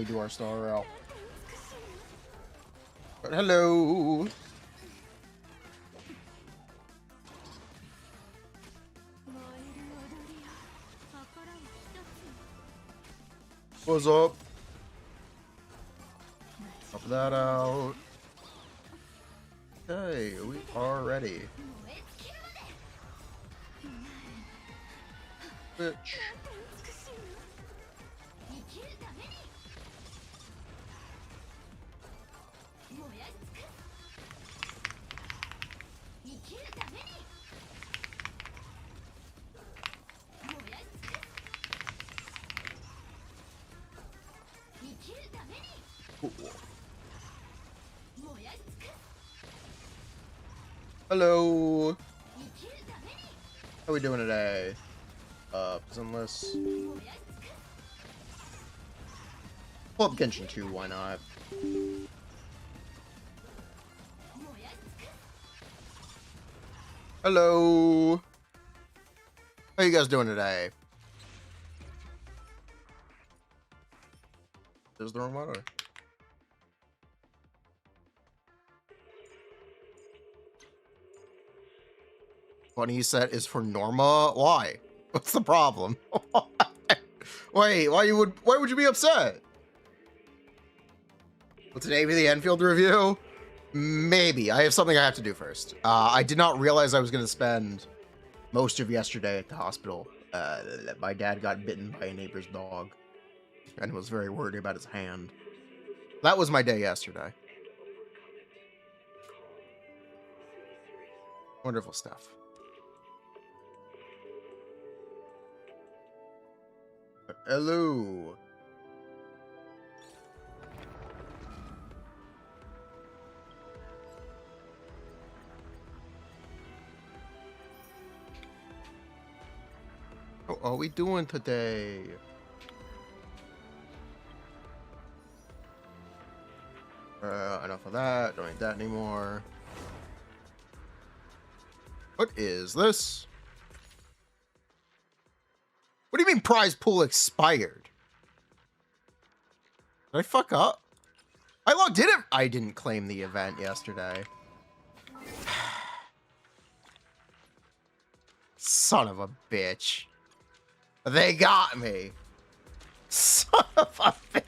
finally do our star route. But hello. What's up? Pop that out. Okay, we are ready. Bitch. Cool. Hello. How we doing today? Prisonless. Pull up Genshin 2, why not? Hello. How you guys doing today? There's the wrong monitor. Funny set is for Norma. Why? What's the problem? Wait, why would you be upset? Will today be the Enfield review? Maybe. I have something I have to do first. I did not realize I was going to spend most of yesterday at the hospital. My dad got bitten by a neighbor's dog and was very worried about his hand. That was my day yesterday. Wonderful stuff. Hello. How are we doing today? Enough of that. Don't need that anymore. What is this? What do you mean prize pool expired? Did I fuck up? I logged in. I didn't claim the event yesterday. Son of a bitch. They got me. Son of a bitch.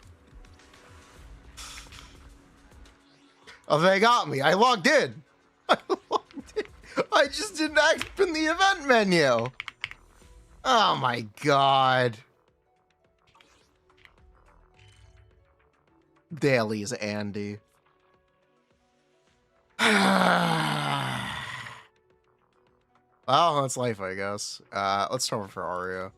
Oh, they got me. I logged in. I just didn't open the event menu. Oh my god. Dailies, Andy. Well, that's life, I guess. Let's start for Aria.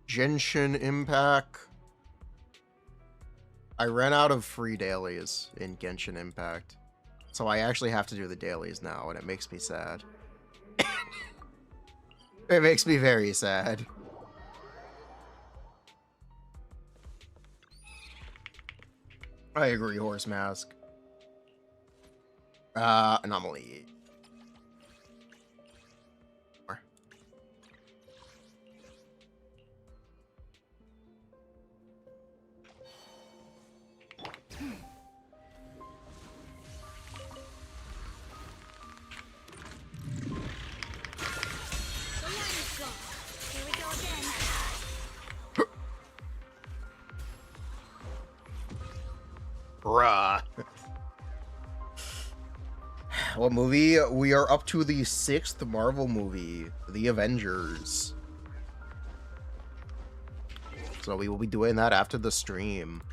Genshin Impact. I ran out of free dailies in Genshin Impact. So I actually have to do the dailies now, and it makes me sad. It makes me very sad. I agree, Horse Mask. Anomaly. Bruh. What movie? We are up to the 6th Marvel movie, The Avengers. So we will be doing that after the stream.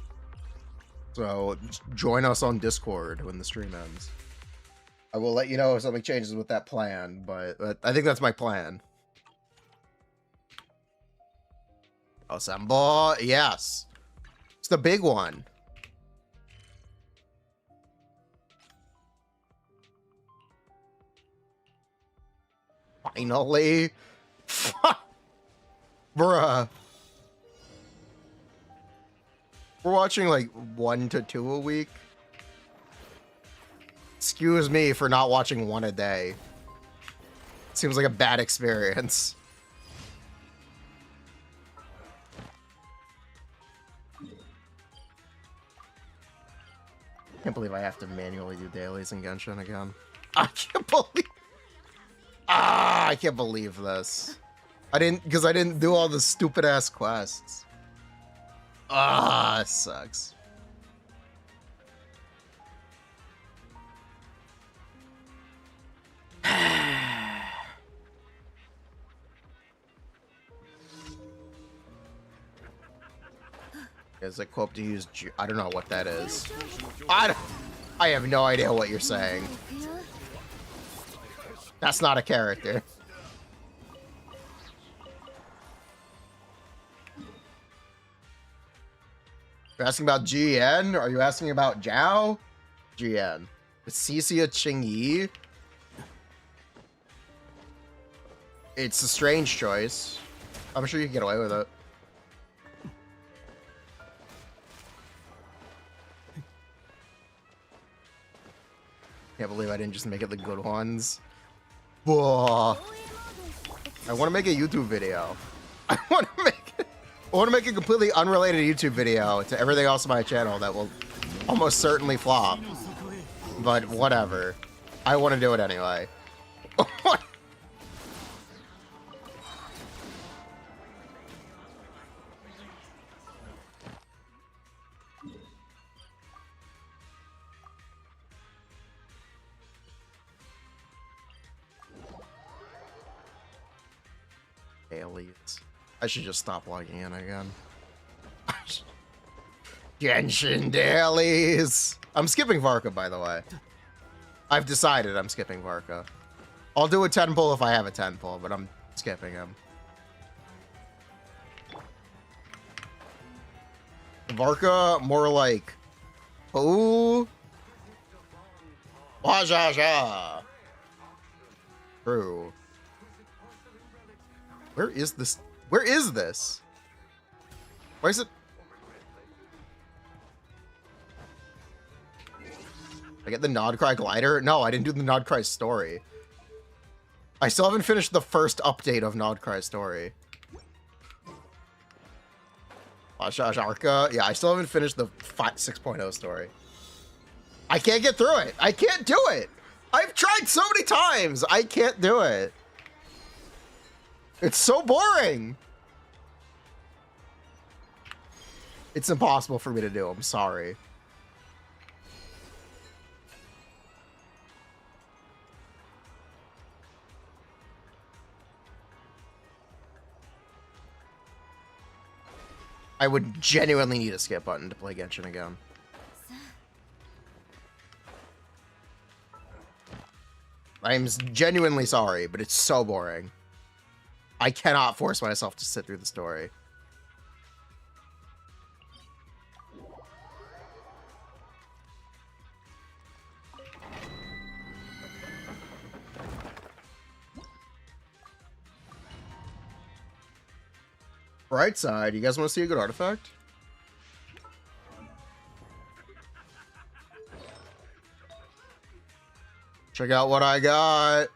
So join us on Discord when the stream ends. I will let you know if something changes with that plan, but I think that's my plan. Assemble, yes. It's the big one. Finally. Bruh. We're watching like 1 to 2 a week. Excuse me for not watching one a day. Seems like a bad experience. Can't believe I have to manually do dailies in Genshin again. I can't believe. I can't believe this. I didn't do all the stupid ass quests. It sucks. Is equipped to use I don't know what that is. I have no idea what you're saying. That's not a character. You're asking about GN? Are you asking about Zhao? GN. Is Cixia Qingyi? It's a strange choice. I'm sure you can get away with it. Can't believe I didn't just make it the good ones. Whoa. I want to make a YouTube video. I want to make a completely unrelated YouTube video to everything else on my channel that will almost certainly flop. But whatever. I want to do it anyway. Dailies. I should just stop logging in again. Genshin dailies. I'm skipping Varka, by the way. I've decided I'm skipping Varka. I'll do a 10 pull if I have a 10 pull, but I'm skipping him. Varka, more like, oh, Wajaja. True. Where is this? Where is this? Why is it? I get the Nodcry glider? No, I didn't do the Nodcry story. I still haven't finished the first update of Nodcry story. Arca? Yeah, I still haven't finished the 6.0 story. I can't get through it. I can't do it. I've tried so many times. I can't do it. It's so boring. It's impossible for me to do. I'm sorry. I would genuinely need a skip button to play Genshin again. I'm genuinely sorry, but it's so boring. I cannot force myself to sit through the story. Bright side, you guys want to see a good artifact? Check out what I got.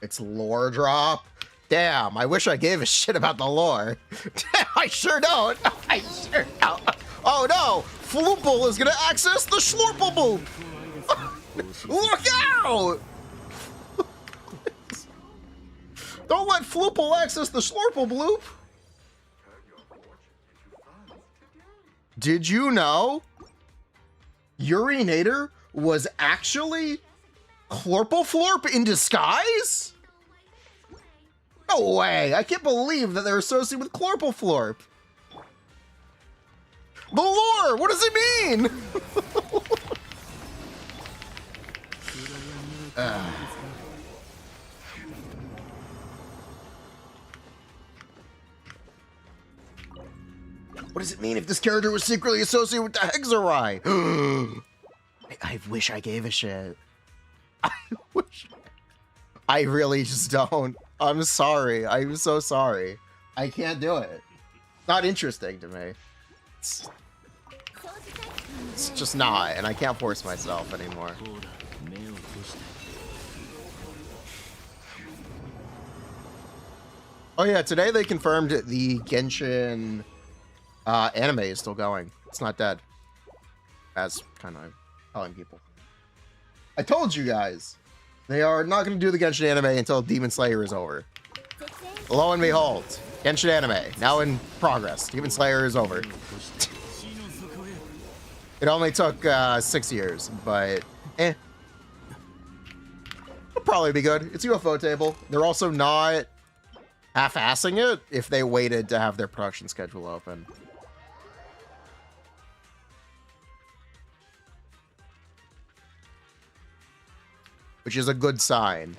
It's lore drop. Damn, I wish I gave a shit about the lore. I sure don't. I sure don't. Oh no, Floopple is gonna access the Schlorple. Look out! Don't let Floopple access the Schlorple Bloop. Did you know Urinator was actually Chlorple Florp in disguise? No way. I can't believe that they're associated with Chlorple Florp. The lore! What does it mean? What does it mean if this character was secretly associated with the Hexarai? I wish I gave a shit. I wish. I really just don't. I'm sorry. I'm so sorry. I can't do it. Not interesting to me. It's just not, and I can't force myself anymore. Oh yeah, today they confirmed the Genshin Anime is still going. It's not dead. As kind of telling people. I told you guys. They are not going to do the Genshin anime until Demon Slayer is over. Lo and behold, Genshin anime, now in progress. Demon Slayer is over. It only took 6 years, but eh. It'll probably be good. It's UFO table. They're also not half-assing it if they waited to have their production schedule open. Which is a good sign.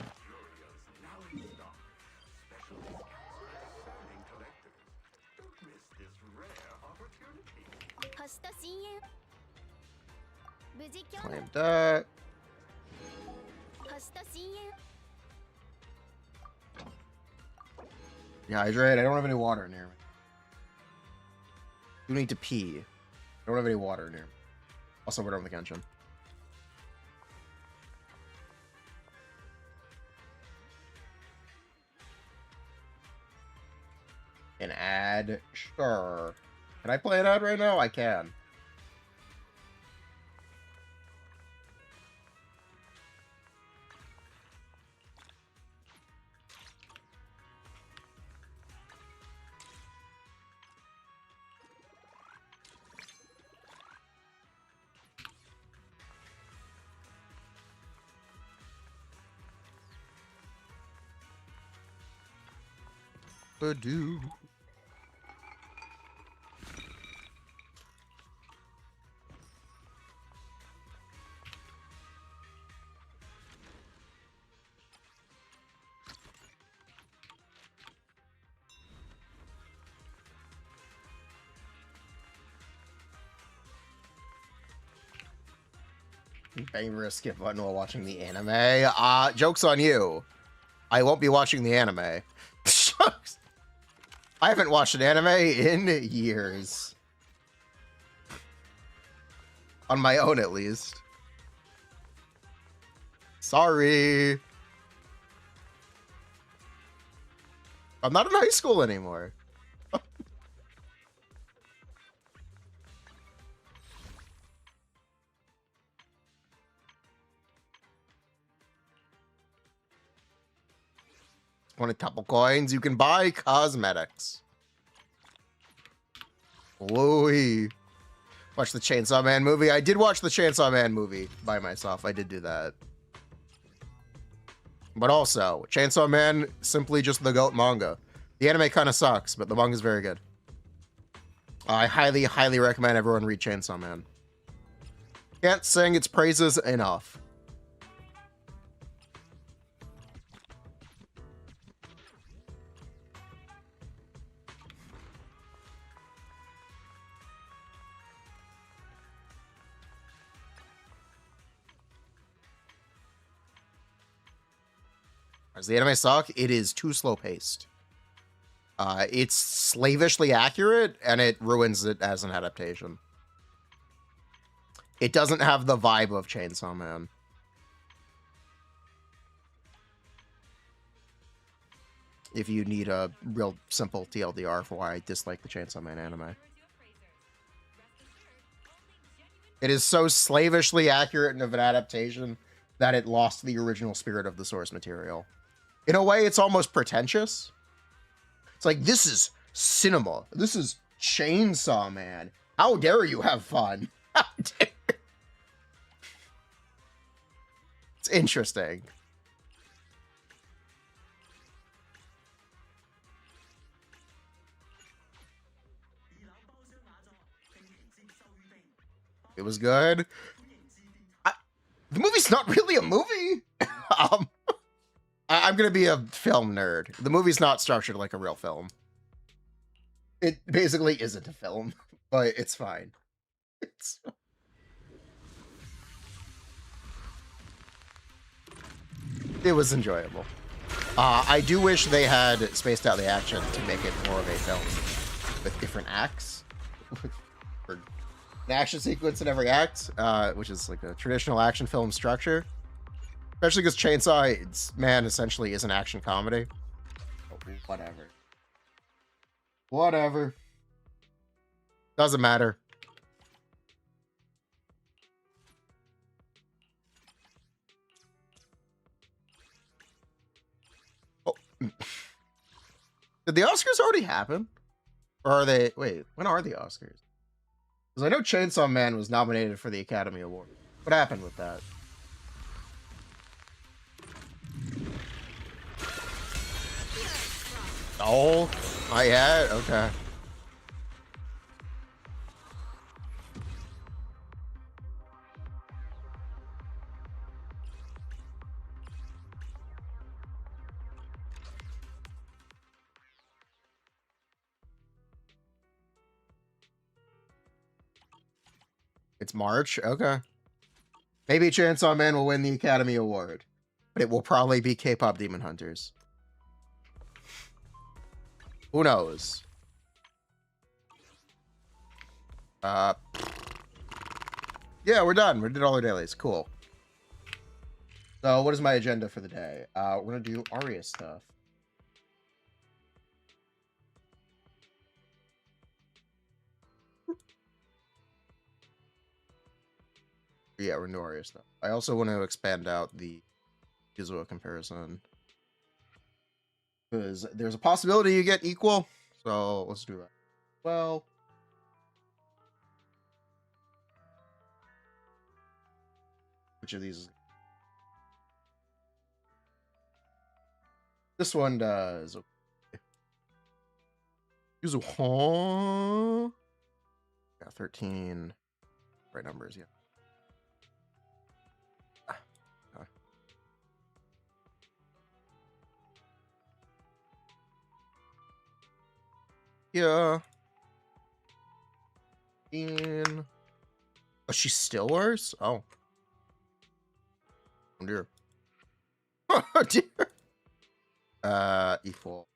Claim that. Yeah, hydrate. I don't have any water near me. You need to pee. I don't have any water near me. Also, we're done with the Genshin. An ad? Sure. Can I play an ad right now? I can. Do. Bang a skip button while watching the anime. Joke's on you. I won't be watching the anime. Shucks. I haven't watched an anime in years. On my own, at least. Sorry. I'm not in high school anymore. Want a couple coins? You can buy cosmetics. Louie. Watch the Chainsaw Man movie. I did watch the Chainsaw Man movie by myself. I did do that. But also, Chainsaw Man, simply just the GOAT manga. The anime kind of sucks, but the manga is very good. I highly, highly recommend everyone read Chainsaw Man. Can't sing its praises enough. Does the anime suck? It is too slow paced. It's slavishly accurate, and it ruins it as an adaptation. It doesn't have the vibe of Chainsaw Man. If you need a real simple TLDR for why I dislike the Chainsaw Man anime. It is so slavishly accurate of an adaptation that it lost the original spirit of the source material. In a way, it's almost pretentious. It's like, this is cinema. This is Chainsaw Man. How dare you have fun? How dare you? It's interesting. It was good. The movie's not really a movie. I'm gonna be a film nerd. The movie's not structured like a real film. It basically isn't a film, but it's fine. It was enjoyable. I do wish they had spaced out the action to make it more of a film with different acts. For an action sequence in every act, which is like a traditional action film structure. Especially because Chainsaw Man essentially is an action comedy. Oh, whatever. Whatever. Doesn't matter. Oh. Did the Oscars already happen? Or are they... Wait, when are the Oscars? Because I know Chainsaw Man was nominated for the Academy Award. What happened with that? Oh, not yet? Okay. It's March? Okay. Maybe Chainsaw Man will win the Academy Award. But it will probably be K-pop Demon Hunters. Who knows? Yeah, we're done. We did all our dailies. Cool. So what is my agenda for the day? We're gonna do Aria stuff. Yeah, we're gonna do Aria stuff. I also want to expand out the visual comparison. Because there's a possibility you get equal. So let's do that. Well, which of these is... This one does. Use a yeah, 13. Right numbers, yeah. Yeah. Oh, she's still worse? Oh. Oh dear. Oh dear. Equal.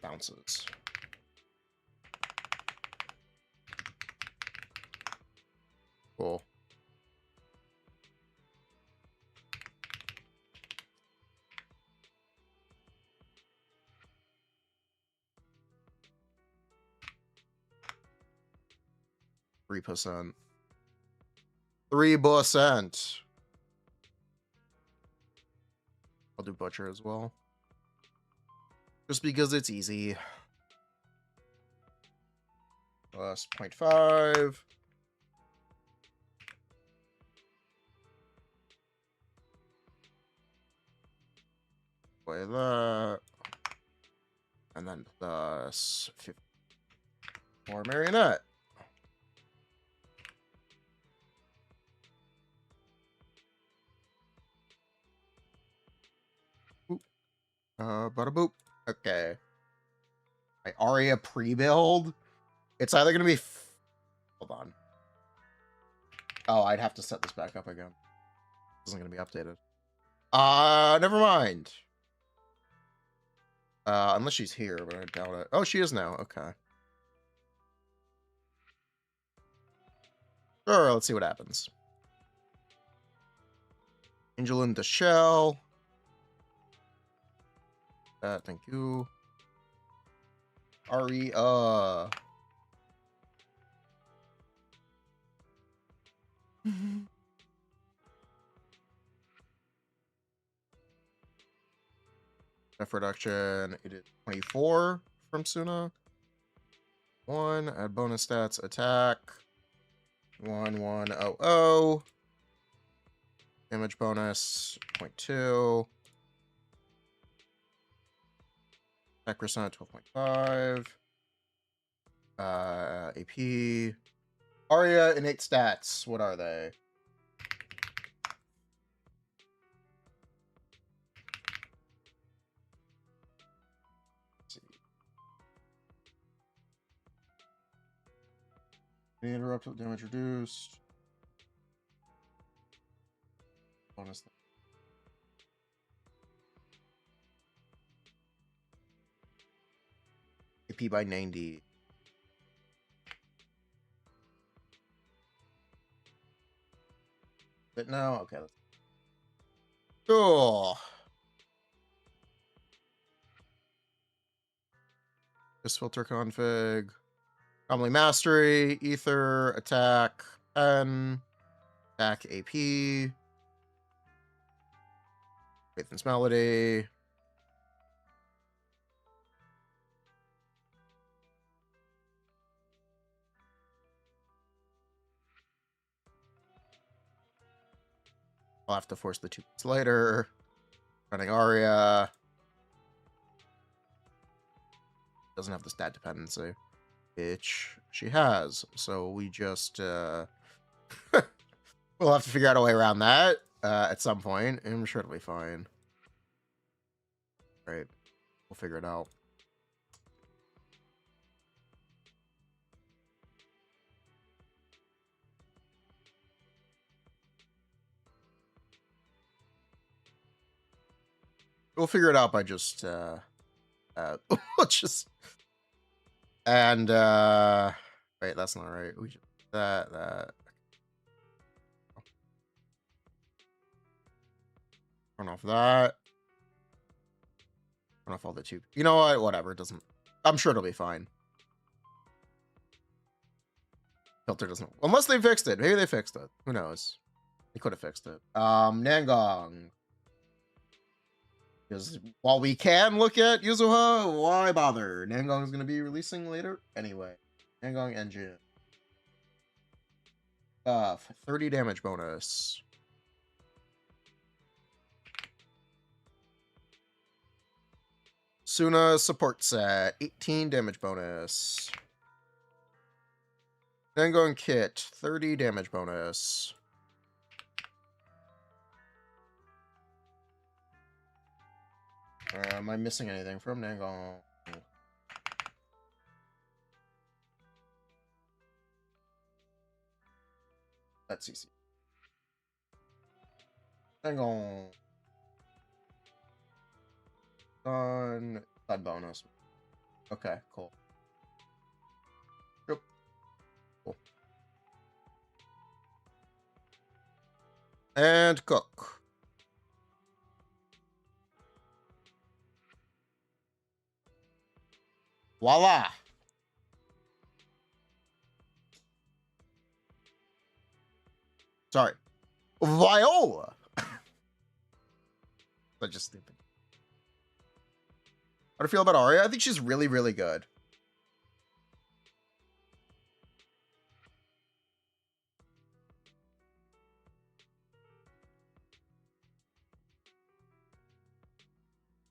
Bounces. Cool. %. 3%. I'll do Butcher as well. Just because it's easy. Plus 0.5. Play that. And then plus 50 more Marionette. Bada boop. Okay. My Aria pre-build. It's either gonna be... Hold on. Oh, I'd have to set this back up again. This isn't gonna be updated. Never mind. Unless she's here, but I doubt it. Oh, she is now. Okay. Sure, let's see what happens. Angel in the shell. Thank you. Aria. F reduction. It is 24 from Suna. 1. Add bonus stats. Attack. 1100. Damage bonus. 0.2. Attack percent. 12.5. AP. Aria innate stats. What are they? Interrupt damage reduced. Bonus. AP by 90. But no, okay. Cool. Just filter config. Anomaly mastery, ether, attack, pen, attack AP, Faithen's melody. I'll have to force the 2 piece later. Running Aria. Doesn't have the stat dependency, which she has. So we just we'll have to figure out a way around that at some point. I'm sure it'll be fine. Right. We'll figure it out. We'll figure it out by just we'll just and wait, that's not right. We just that turn off that. Turn off all the 2. You know what? Whatever. It doesn't. I'm sure it'll be fine. Filter doesn't. Unless they fixed it. Maybe they fixed it. Who knows? They could have fixed it. Nangong. Because while we can look at Yuzuha, why bother? Nangong is going to be releasing later anyway. Nangong engine. 30 damage bonus. Suna support set. 18 damage bonus. Nangong kit. 30 damage bonus. Am I missing anything from Nangong? Let's see. Nangong. On side bonus. Okay, cool. Yep. Cool. And cook. Voila. Sorry. Viola. That's just stupid. How do you feel about Aria? I think she's really, really good.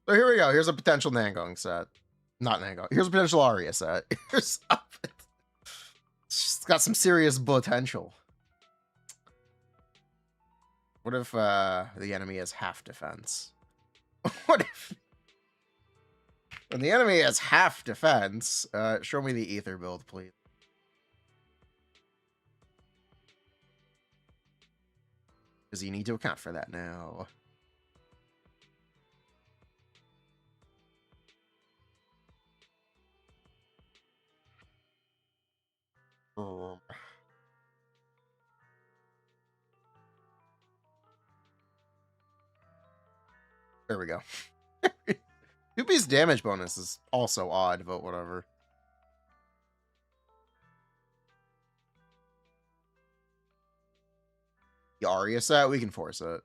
So here we go. Here's a potential Nangong set. Not Nangong. Here's a potential Aria set. Here's she's got some serious potential. What if the enemy has half defense? What if when the enemy has half defense? Show me the ether build, please. Because you need to account for that now. There we go. 2-piece damage bonus is also odd, but whatever. The Aria set, we can force it.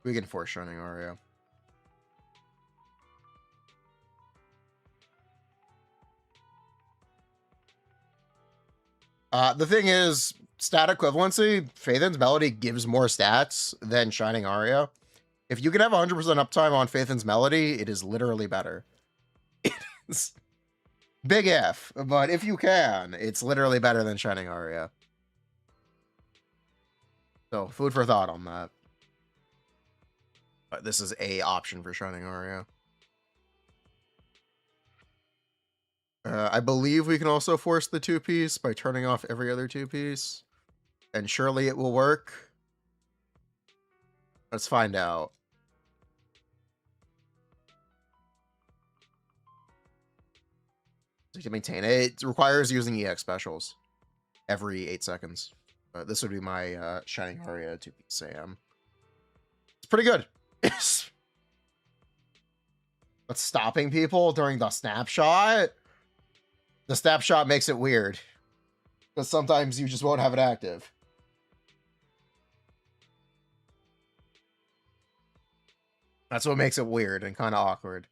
We can force Shining Aria. The thing is, stat equivalency, Faithen's Melody gives more stats than Shining Aria. If you can have 100% uptime on Faithen's Melody, it is literally better. It's big F, but if you can, it's literally better than Shining Aria. So, food for thought on that. But this is a option for Shining Aria. I believe we can also force the 2-piece by turning off every other 2-piece. And surely it will work. Let's find out. To maintain it, it requires using EX specials every 8 seconds. This would be my Shining Aria 2-piece Sam. pretty good. But stopping people during the snapshot makes it weird. Because sometimes you just won't have it active. That's what makes it weird and kind of awkward.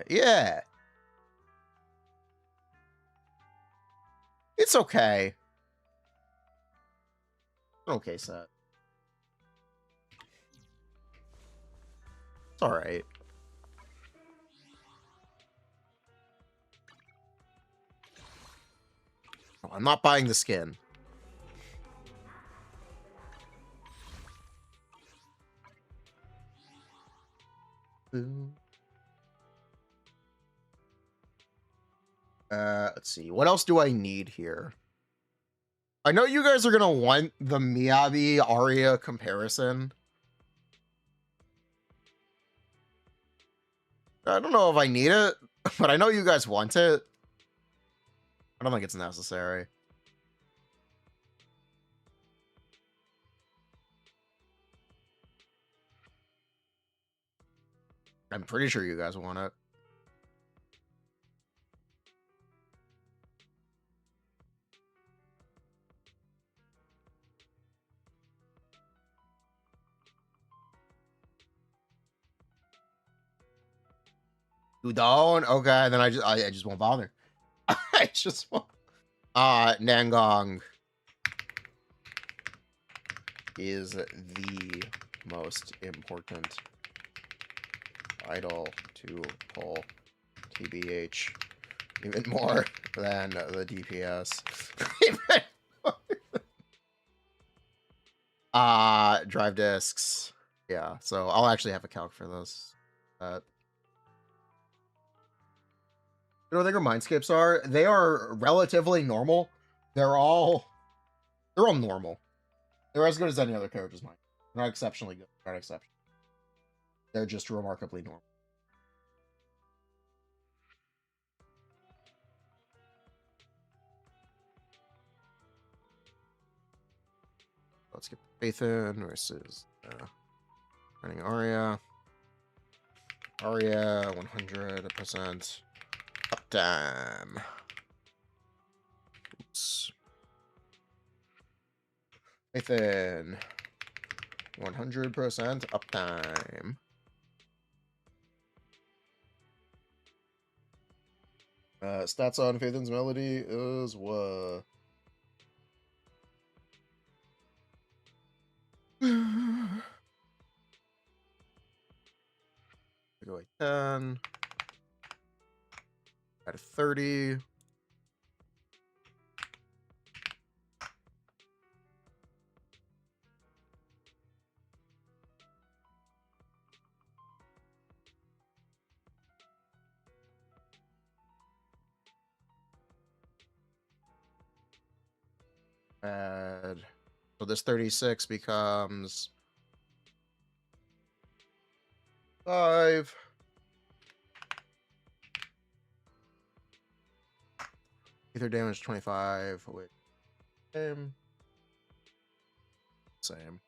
Yeah. It's okay. Okay, set. It's alright. Oh, I'm not buying the skin. Let's see. What else do I need here? I know you guys are gonna want the Miyabi Aria comparison. I don't know if I need it, but I know you guys want it. I don't think it's necessary. I'm pretty sure you guys want it. You don't? Okay, then I just won't bother. I just won't. Nangong is the most important idol to pull TBH even more than the DPS. Drive discs. Yeah, so I'll actually have a calc for this. You know what I think our mindscapes are? They are relatively normal. They're all normal. They're as good as any other character's mind. They're not exceptionally good. They're not exceptional. They're just remarkably normal. Let's get Faithin versus running Aria. Aria 100% uptime. Oops. Faithin 100% uptime. Stats on Faithin's melody is what? Go like 10. At 30. Add. So this 36 becomes 5. Ether damage 25. Wait. Same.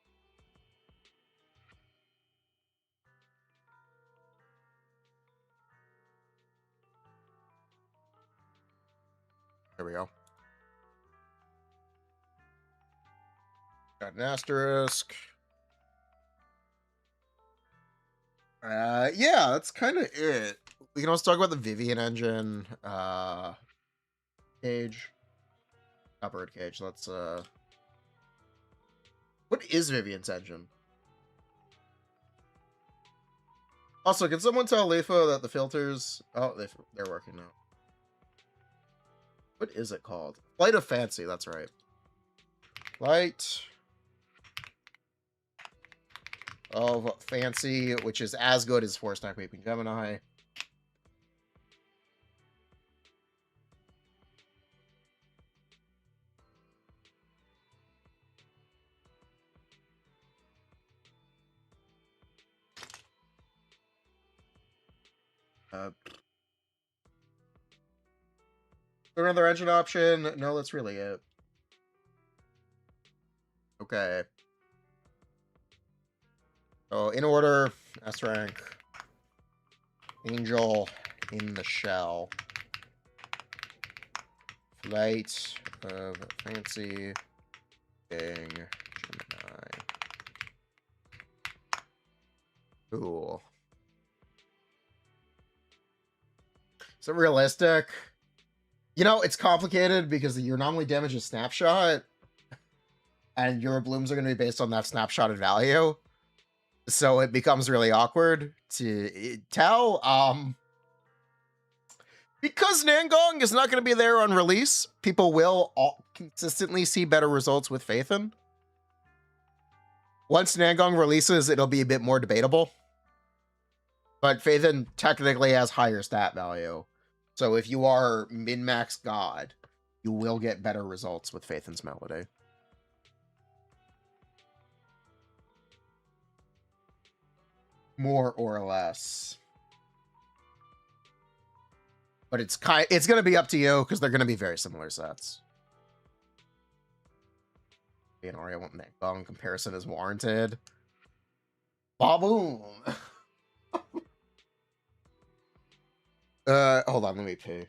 There we go. Got an asterisk. Yeah, that's kind of it. We can also talk about the Vivian engine cage. Not bird cage. Let's what is Vivian's engine? Also, can someone tell Lefa that the filters they're working now. What is it called? Flight of Fancy, that's right. Flight of Fancy, which is as good as 4-stack Weeping Gemini. Another engine option? No, that's really it. Okay. So in order, S rank, Angel in the Shell, Flight of Fancy King Gemini. Cool. Is it realistic? You know, it's complicated because your anomaly damage is snapshot, and your blooms are going to be based on that snapshotted value. So it becomes really awkward to tell. Because Nangong is not going to be there on release, people will consistently see better results with Phaethon. Once Nangong releases, it'll be a bit more debatable. But Phaethon technically has higher stat value. So if you are min-max God, you will get better results with Phaethon's Melody. More or less. But it's going to be up to you because they're going to be very similar sets. And Aria won't make bone comparison is warranted. Ba-boom. Hold on, let me pee.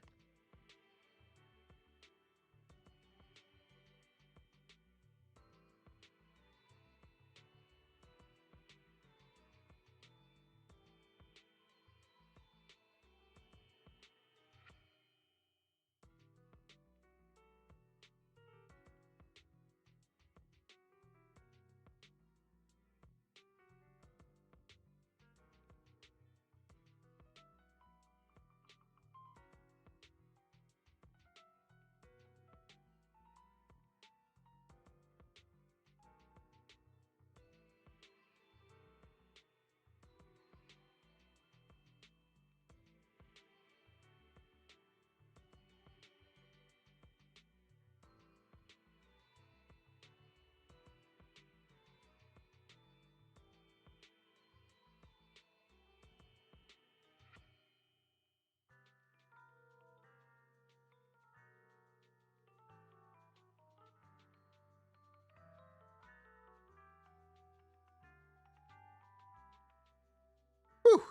Whew.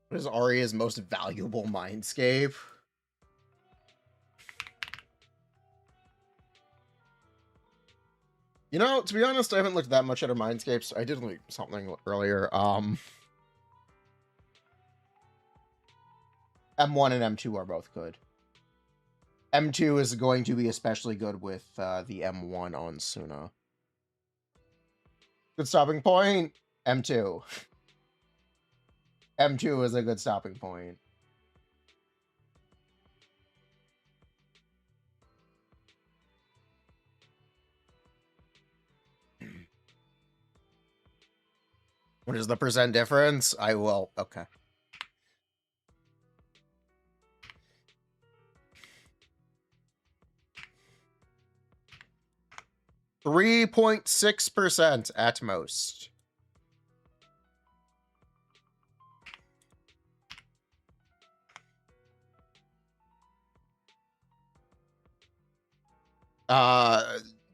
What is Aria's most valuable mindscape? You know, to be honest, I haven't looked that much at her mindscapes. I did look something earlier. M1 and M2 are both good. M2 is going to be especially good with the M1 on Suna. Good stopping point, M2. M2 is a good stopping point. What is the percent difference? I will. Okay. 3.6% at most.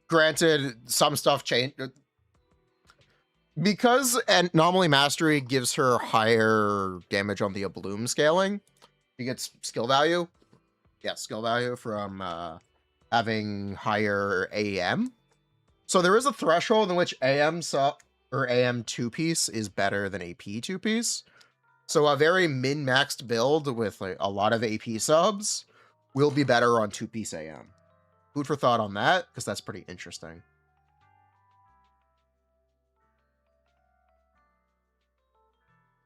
Granted, some stuff changed. Because Anomaly Mastery gives her higher damage on the Bloom scaling, she gets skill value. Yeah, skill value from having higher AM. So there is a threshold in which AM or AM 2-piece is better than AP 2-piece. So a very min-maxed build with like a lot of AP subs will be better on 2-piece AM. Food for thought on that, because that's pretty interesting.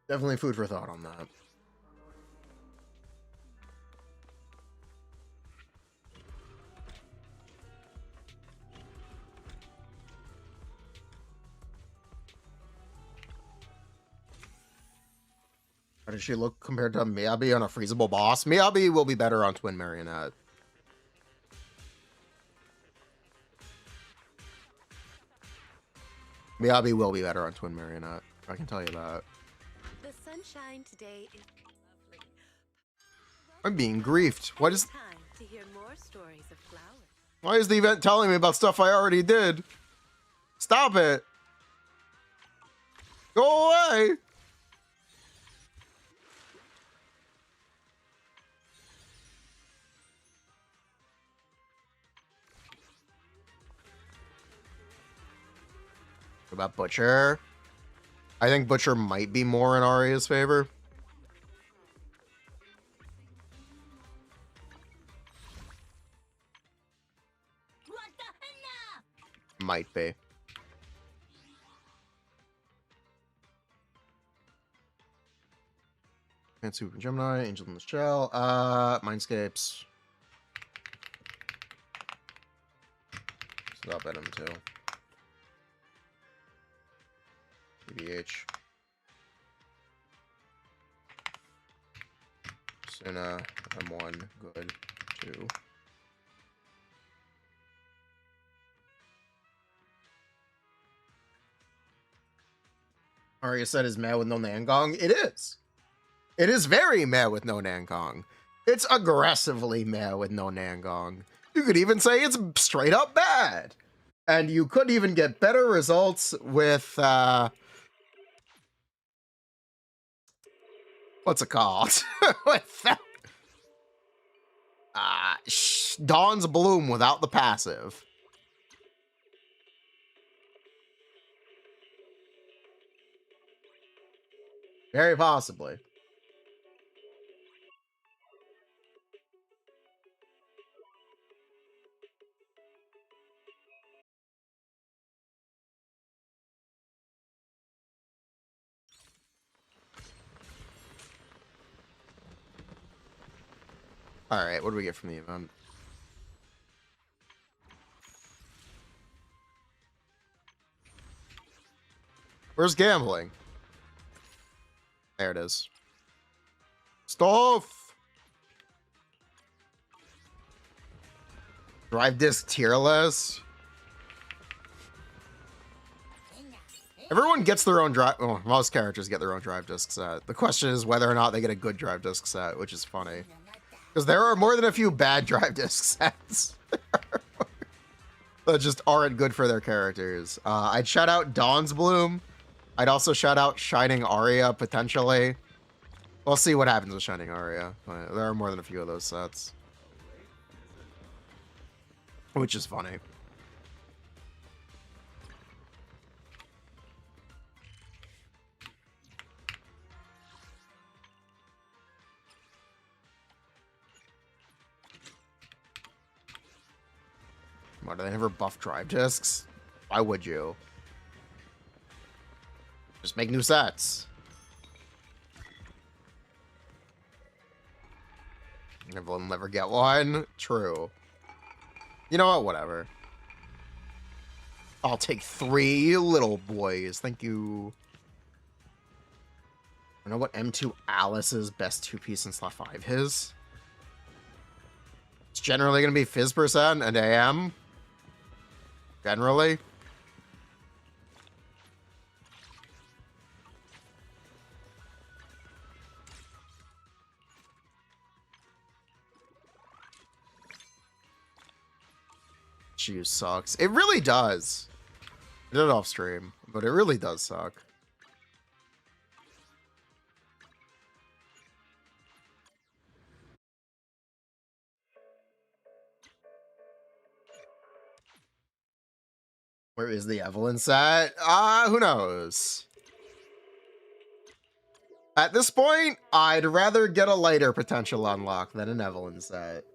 Definitely food for thought on that. How does she look compared to Miyabi on a freezable boss? Miyabi will be better on Twin Marionette. Miyabi will be better on Twin Marionette. I can tell you that. sunshine today is lovely. I'm being griefed. What is... Time to hear more stories of flowers. Why is the event telling me about stuff I already did? Stop it. Go away. What about Butcher? I think Butcher might be more in Aria's favor. Might be. And Super Gemini, Angel in the Shell, Mindscapes. Stop at him too. EDH. Suna, M1, good. 2. Aria said is mad with no Nangong. It is. It is very mad with no Nangong. It's aggressively mad with no Nangong. You could even say it's straight up bad. And you could even get better results with, what's it called? With Dawn's Bloom without the passive. Very possibly. All right, what do we get from the event? Where's gambling? There it is. Stuff! Drive disc tier list. Everyone gets their own drive. Oh, most characters get their own drive disc set. The question is whether or not they get a good drive disc set, which is funny. Because there are more than a few bad drive disc sets that just aren't good for their characters. I'd shout out Dawn's Bloom. I'd also shout out Shining Aria, potentially. We'll see what happens with Shining Aria. But there are more than a few of those sets. Which is funny. Why do they never buff drive discs? Why would you? Just make new sets. Never will never get one. True. You know what? Whatever. I'll take 3 little boys. Thank you. I know what M2 Alice's best 2-piece in slot 5 is. It's generally going to be Fizz percent and AM. Generally. Choose sucks. It really does. I did it off stream, but it really does suck. Where is the Evelyn set? Who knows? At this point, I'd rather get a lighter potential unlock than an Evelyn set.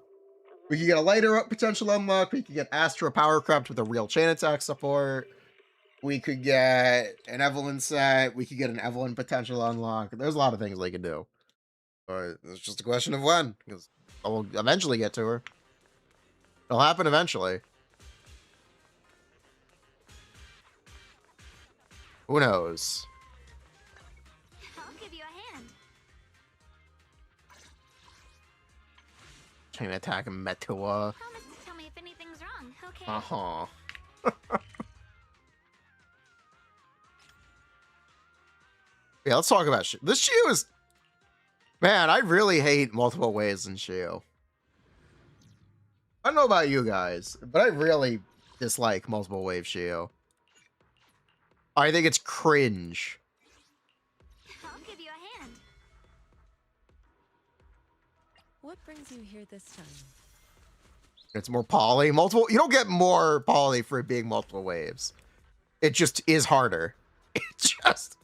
We could get a lighter up potential unlock. We could get Astra Power Crept with a real chain attack support. We could get an Evelyn set. We could get an Evelyn potential unlock. There's a lot of things they could do. But it's just a question of when. Because I'll eventually get to her. It'll happen eventually. Who knows? I'll give you a hand. Chain attack Metua. Promise to tell me if anything's wrong, okay? Uh-huh. Yeah, let's talk about this. Shio is, man, I really hate multiple waves in Shio. I don't know about you guys, but I really dislike multiple wave Shio. I think it's cringe. I'll give you a hand. What brings you here this time? It's more poly. Multiple. You don't get more poly for it being multiple waves. It just is harder. It just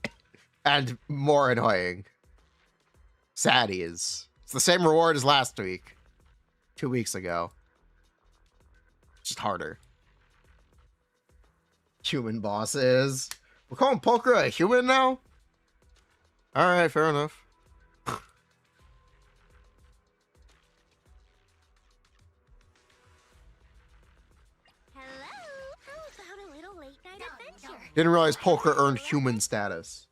and more annoying. Saddy is. It's the same reward as last week. 2 weeks ago. Just harder. Human bosses. We're calling Pulchra a human now? Alright, fair enough. Hello. How about a little late night adventure? Didn't realize Pulchra earned human status.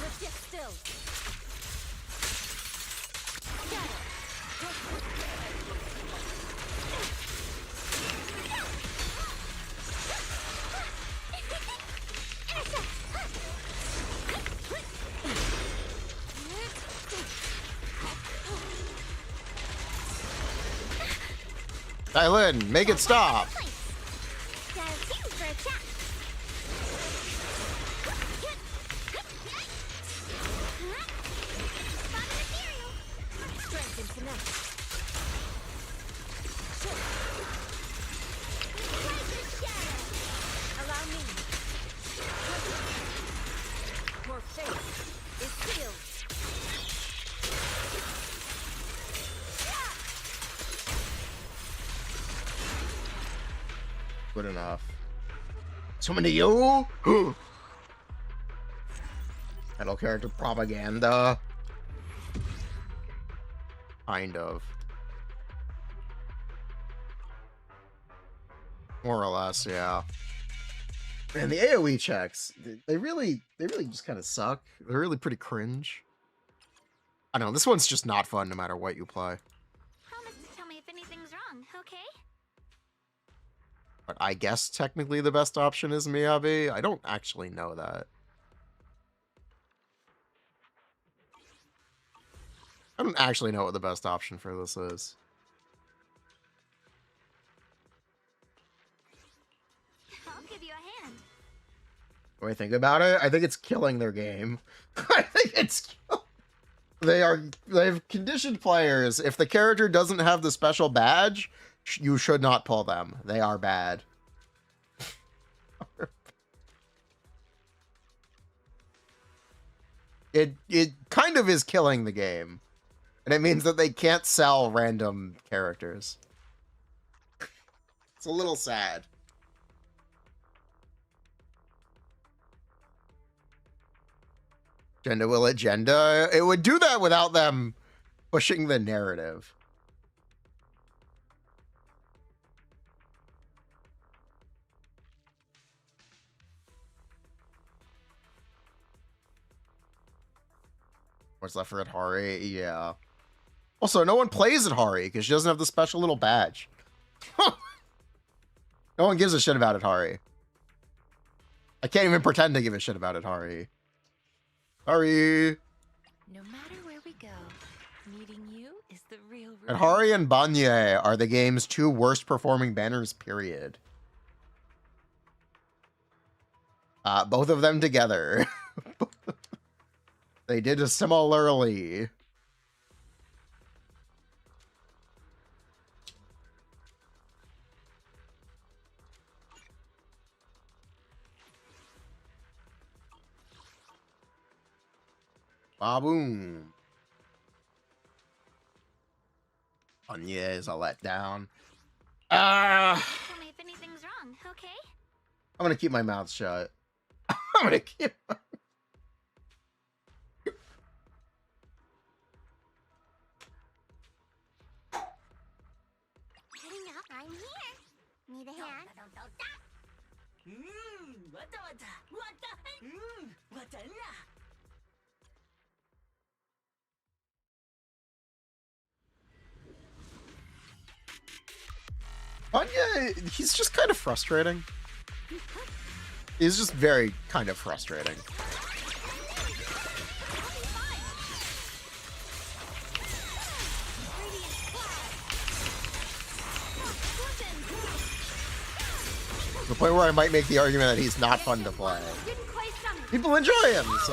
Let's get still. Tylin, make it stop. Strength and finesse. Allow me. More faith is sealed. Good enough. Summon to you? Title character propaganda. Kind of. More or less, yeah. And the AoE checks, they really just kind of suck. They're really pretty cringe. I don't know, this one's just not fun no matter what you play. Promise to tell me if anything's wrong, okay? But I guess technically the best option is Miyabi. I don't actually know that. I don't actually know what the best option for this is. I'll give you a hand. What do I think about it? I think it's killing their game. I think it's... They've conditioned players. If the character doesn't have the special badge, you should not pull them. They are bad. It kind of is killing the game. And it means that they can't sell random characters. It's a little sad. Agenda will agenda. It would do that without them pushing the narrative. What's left for Atari? Yeah. Also, no one plays Atari because she doesn't have the special little badge. No one gives a shit about Atari. I can't even pretend to give a shit about Atari. Sorry. No matter where we go, meeting you is the real And reward. Hari and Banyue are the game's 2 worst performing banners, period. Both of them together. They did similarly. Baboom. Banyue is a letdown. Tell me if anything's wrong, okay? I'm gonna keep my mouth shut. I'm gonna keep. Heading up, I'm here. Need a hand? he's just kind of frustrating. He's just very kind of frustrating. The point where I might make the argument that he's not fun to play. People enjoy him, so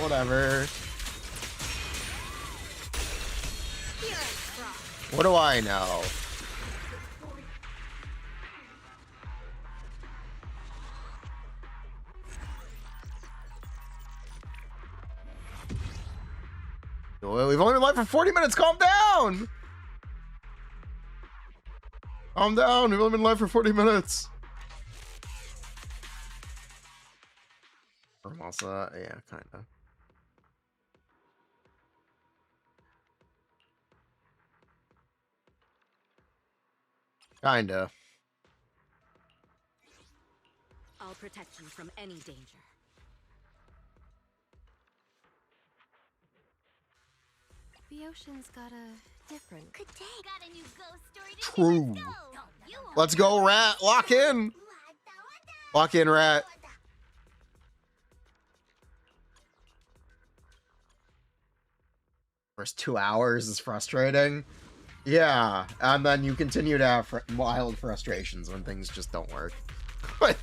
whatever. What do I know? We've only been live for 40 minutes. Calm down. Calm down. We've only been live for 40 minutes. Also, yeah, kind of. Kinda. I'll protect you from any danger. The ocean's got a different. Good day. Got a new ghost story to True. Let's go. Let's go, Rat. Lock in. Lock in, Rat. First 2 hours is frustrating. Yeah, and then you continue to have wild frustrations when things just don't work. Found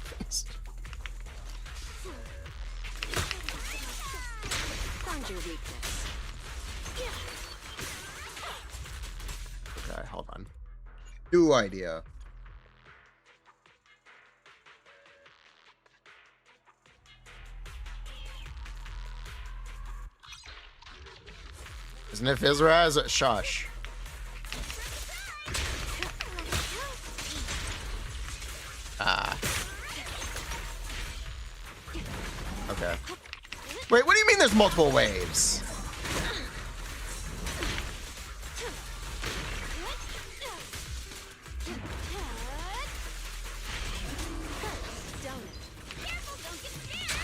your weakness. Okay, hold on. New idea. Isn't it Fizraz? Shush. Okay. Wait, what do you mean there's multiple waves?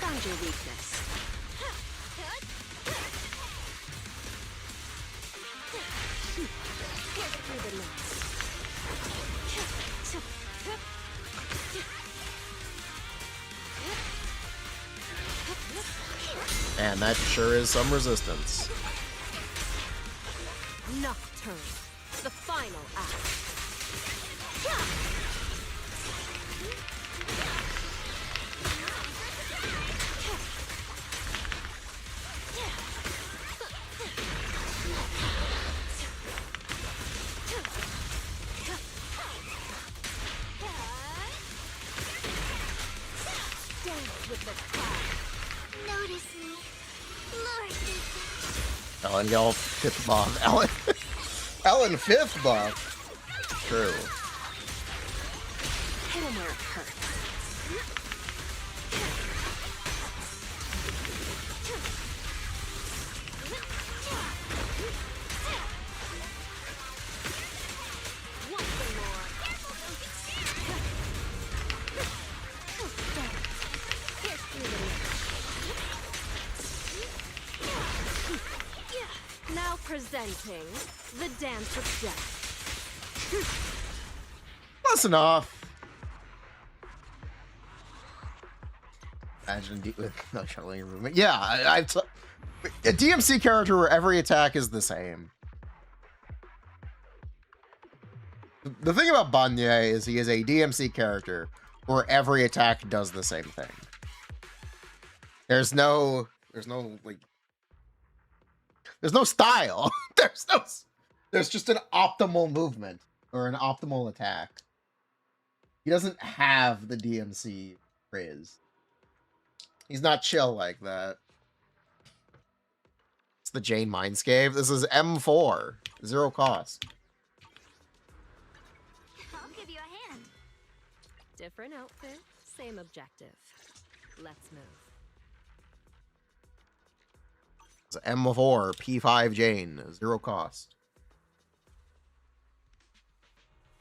Found your weakness. And that sure is some resistance. Nocturne, the final act. Dance with the cloud. Notice me. Lord, Ellen Gale, 5th buff. Ellen. Ellen 5th buff. True. Hit him where it hurts. Now presenting the dance of death. Close enough. Imagine with no shuttling movement. Yeah, a DMC character where every attack is the same. The thing about Banyue is he is a DMC character where every attack does the same thing. There's no style. There's just an optimal movement or an optimal attack. He doesn't have the DMC frizz. He's not chill like that. It's the Jane Mindscape. This is M4. 0 cost. I'll give you a hand. Different outfit, same objective. Let's move. It's M4 P5 Jane. 0 cost.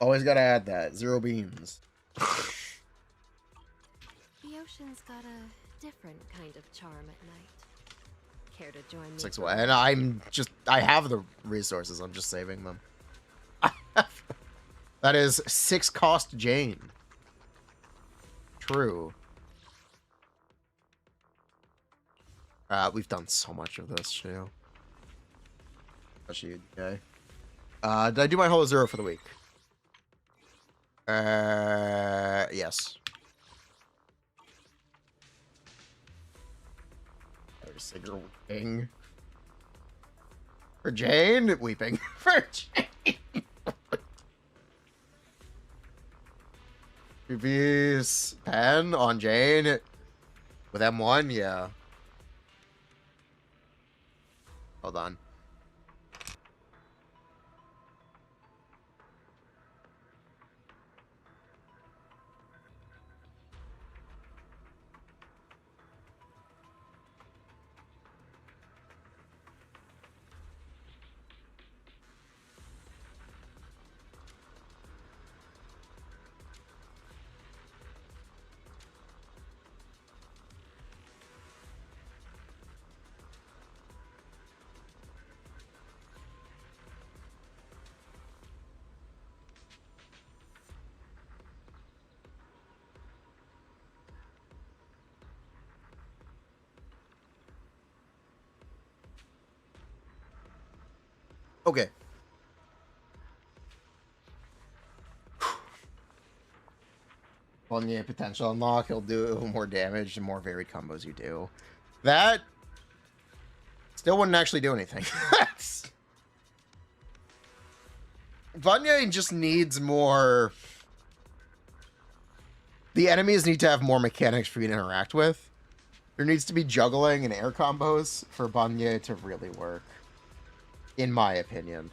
Always gotta add that. 0 beans. The ocean's got a different kind of charm at night. Care to join me? 6 way. And I have the resources. I'm just saving them. That is 6 cost Jane. True. We've done so much of this too. Especially okay. Did I do my whole 0 for the week? Yes. There's Sigurd weeping. For Jane, weeping. For Jane. PV's pen on Jane with M1, yeah. Hold on. Okay. Banyue potential unlock. He'll do more damage the more varied combos you do. That still wouldn't actually do anything. Banyue just needs more. The enemies need to have more mechanics for you to interact with. There needs to be juggling and air combos for Banyue to really work, in my opinion.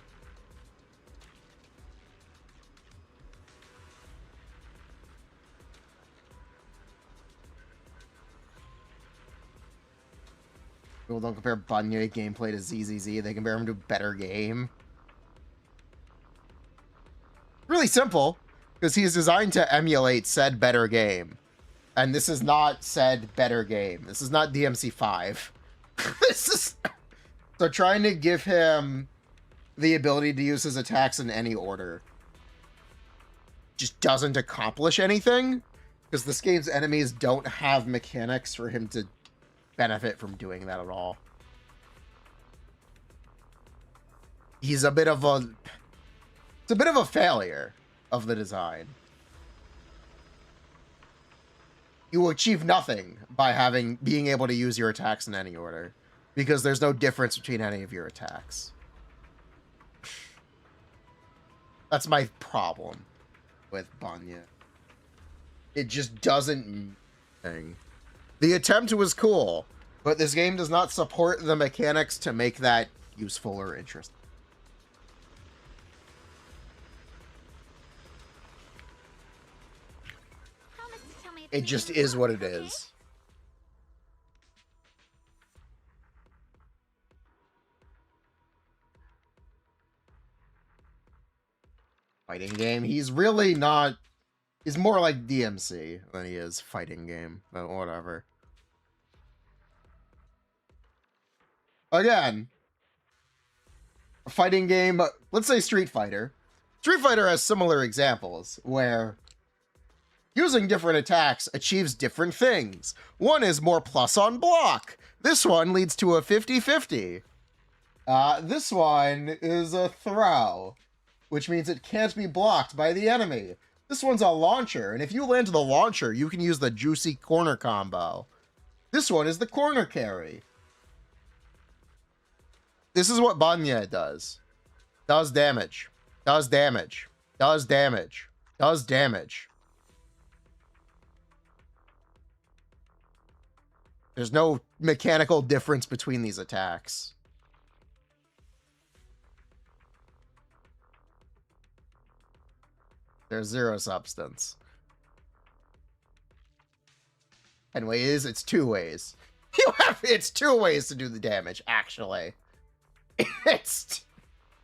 People don't compare Banyue gameplay to ZZZ. They compare him to a better game. Really simple, because he's designed to emulate said better game. And this is not said better game. This is not DMC5. This is... So trying to give him the ability to use his attacks in any order just doesn't accomplish anything, because this game's enemies don't have mechanics for him to benefit from doing that at all. He's a bit of a... It's a bit of a failure of the design. You will achieve nothing by being able to use your attacks in any order, because there's no difference between any of your attacks. That's my problem with Banyue. It just doesn't... The attempt was cool, but this game does not support the mechanics to make that useful or interesting. It just is what it is. Fighting game. He's really not... He's more like DMC than he is fighting game. But whatever. Again. A fighting game... Let's say Street Fighter. Street Fighter has similar examples where using different attacks achieves different things. One is more plus on block. This one leads to a 50-50. This one is a throw, which means it can't be blocked by the enemy. This one's a launcher, and if you land to the launcher, you can use the juicy corner combo. This one is the corner carry. This is what Banyue does. Does damage. Does damage. Does damage. Does damage. There's no mechanical difference between these attacks. There's zero substance. And ways, it's 2 ways. It's 2 ways to do the damage, actually.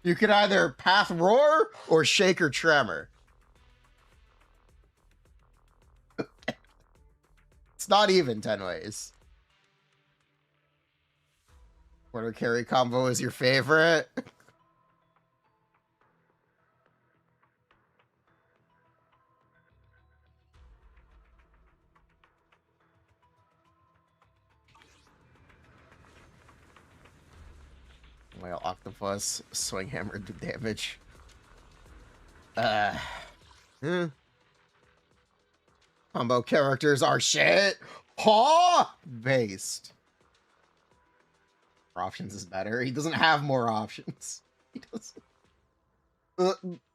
You can either path roar or shake or tremor. It's not even 10 ways. Quarter carry combo is your favorite. While Octopus swing hammer do damage. Combo characters are shit. Paw based. More options is better. He doesn't have more options. He doesn't.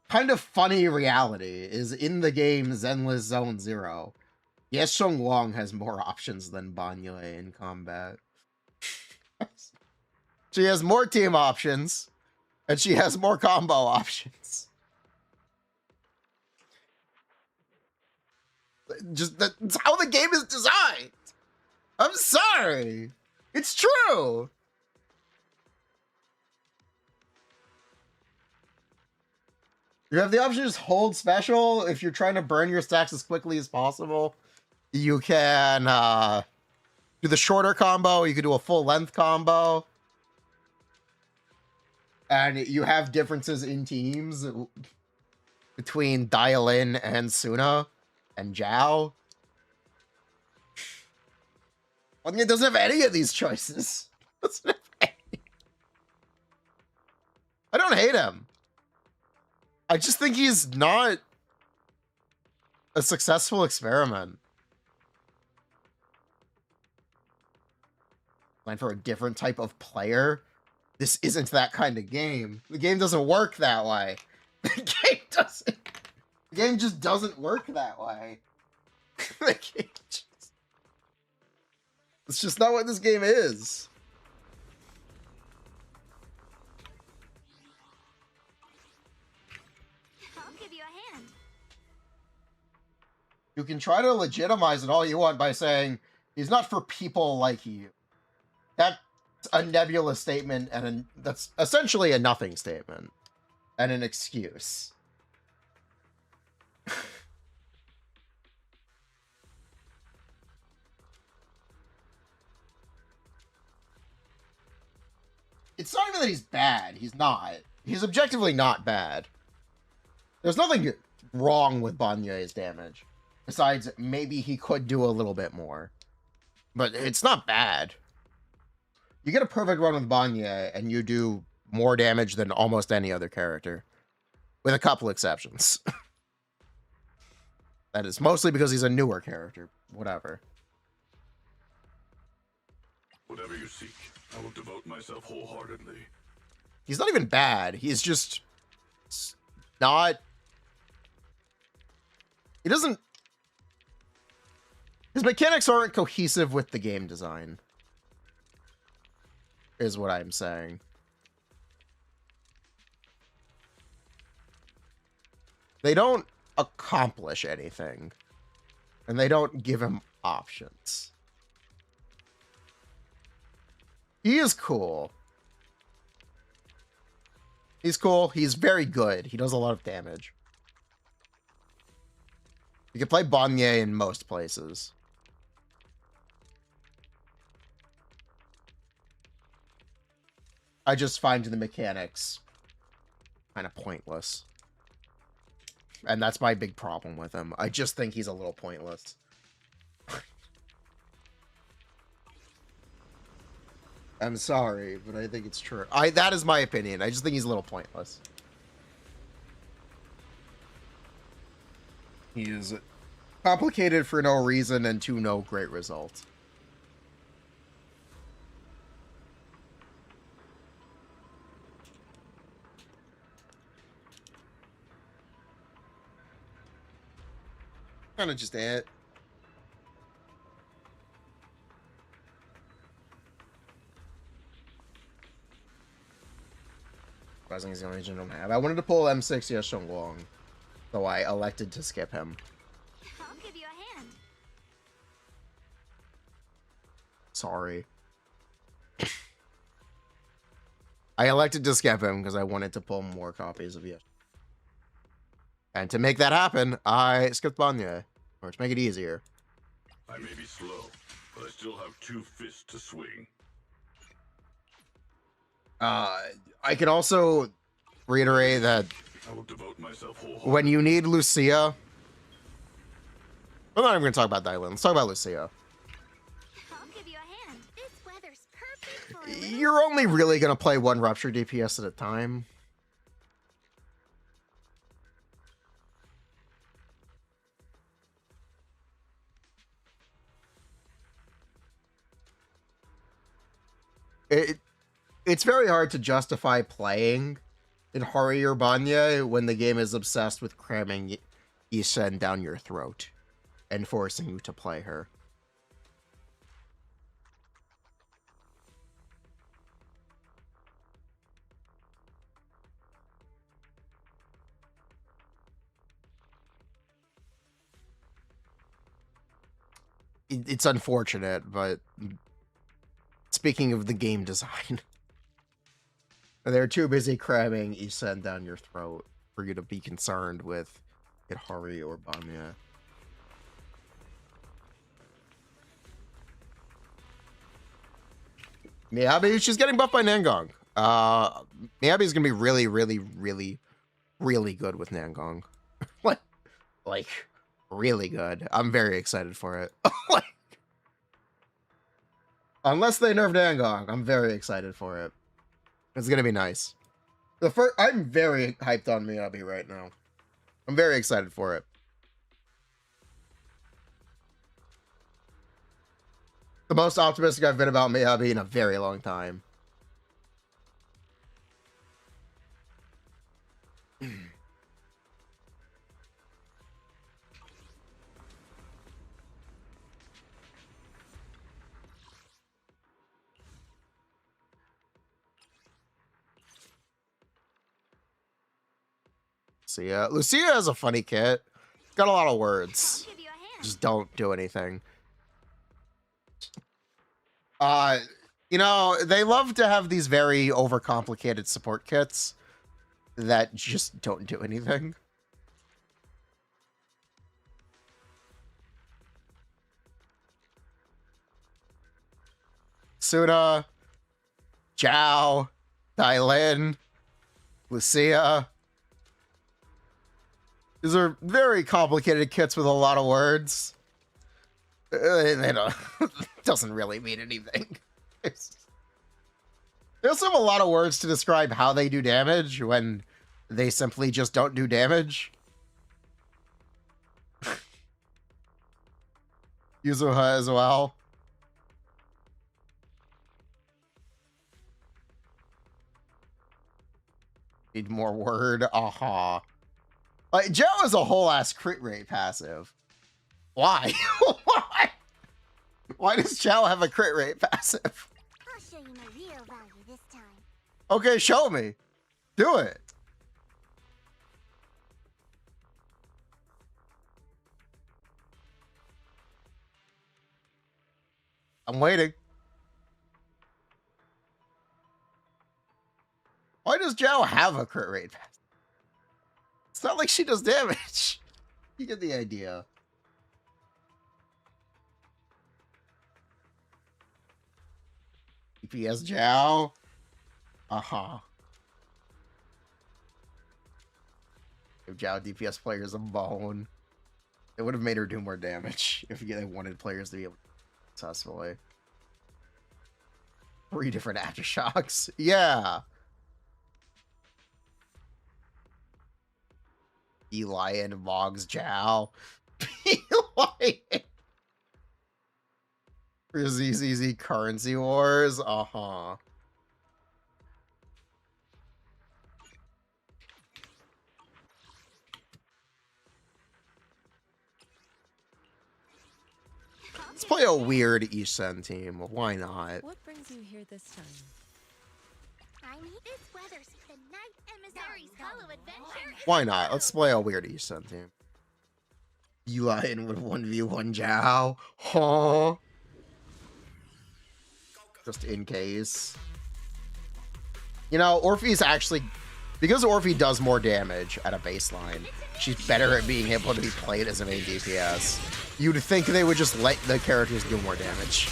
Kind of funny reality is in the game Zenless Zone Zero. Yes, Sheng Wong has more options than Banyue in combat. She has more team options, and she has more combo options. Just that's how the game is designed. I'm sorry. It's true. You have the option to just hold special if you're trying to burn your stacks as quickly as possible. You can do the shorter combo. You can do a full length combo. And you have differences in teams between Dial-In and Suna and Zhao. I think it doesn't have any of these choices. I don't hate him. I just think he's not a successful experiment. Plan for a different type of player. This isn't that kind of game. The game doesn't work that way. The game just doesn't work that way. It's just not what this game is. I'll give you a hand. You can try to legitimize it all you want by saying he's not for people like you. That's a nebulous statement, and that's essentially a nothing statement and an excuse. It's not even that he's bad. He's not. He's objectively not bad. There's nothing wrong with Banyue's damage. Besides, maybe he could do a little bit more. But it's not bad. You get a perfect run with Banyue, and you do more damage than almost any other character. With a couple exceptions. That is mostly because he's a newer character. Whatever. Whatever you seek, I will devote myself wholeheartedly. He's not even bad. He's just not... He doesn't... His mechanics aren't cohesive with the game design. Is what I'm saying. They don't accomplish anything. And they don't give him options. He is cool. He's cool. He's very good. He does a lot of damage. You can play Banyue in most places. I just find the mechanics kind of pointless. And that's my big problem with him. I just think he's a little pointless. I'm sorry, but I think it's true. That is my opinion. I just think he's a little pointless. He is complicated for no reason and to no great result. Kind of just it. Surprising is the only agent I don't have. I wanted to pull M6 Yes Sheng Wong, so I elected to skip him. I'll give you a hand. Sorry. I elected to skip him because I wanted to pull more copies of Yes. And to make that happen, I skipped Banyue, or to make it easier. I may be slow, but I still have 2 fists to swing. I can also reiterate that I will devote myself wholeheartedly. when you need Lucia... I'm not even going to talk about Dylan. Let's talk about Lucia. I'll give give you a hand. This weather's perfect for a little. You're only really going to play one Rupture DPS at a time. It's very hard to justify playing in Aria or Banyue when the game is obsessed with cramming Isen down your throat and forcing you to play her. It's unfortunate, but speaking of the game design, they're too busy cramming Isen down your throat for you to be concerned with Aria or Banyue. Miyabi, she's getting buffed by Nangong. Miyabi's gonna be really, really, really, really good with Nangong. like, really good. I'm very excited for it. Unless they nerf Nangong, I'm very excited for it. It's gonna be nice. I'm very hyped on Miyabi right now. I'm very excited for it. The most optimistic I've been about Miyabi in a very long time. Lucia has a funny kit. It's got a lot of words. I'll give you a hand. Just don't do anything. You know, they love to have these very overcomplicated support kits that just don't do anything. Suna, Zhao, Dailin, Lucia. These are very complicated kits with a lot of words. They don't, doesn't really mean anything. They also have a lot of words to describe how they do damage when they simply just don't do damage. Yuzuha as well. Need more word. Aha. Joe is a whole ass crit rate passive. Why? Why? Why does Chow have a crit rate passive? I'll show you my real value this time. Okay, show me. Do it. I'm waiting. Why does Zhao have a crit rate passive? It's not like she does damage. You get the idea. DPS Zhao. Uh-huh. Give Zhao DPS players a bone. It would have made her do more damage if they wanted players to be able to successfully. 3 different aftershocks. Yeah. Eli and Vogs Zhao. Eli. For ZZZ currency wars. Uh-huh. Let's play a weird Isen team. Why not? What brings you here this time? This weather's the night emissary's hollow adventure. Why not? Let's play a weird Isen team. Eli in with 1v1 Zhao. Huh? Just in case. You know, Orphe's actually... Because Orphe does more damage at a baseline, she's better at being able to be played as a main DPS. You'd think they would just let the characters do more damage.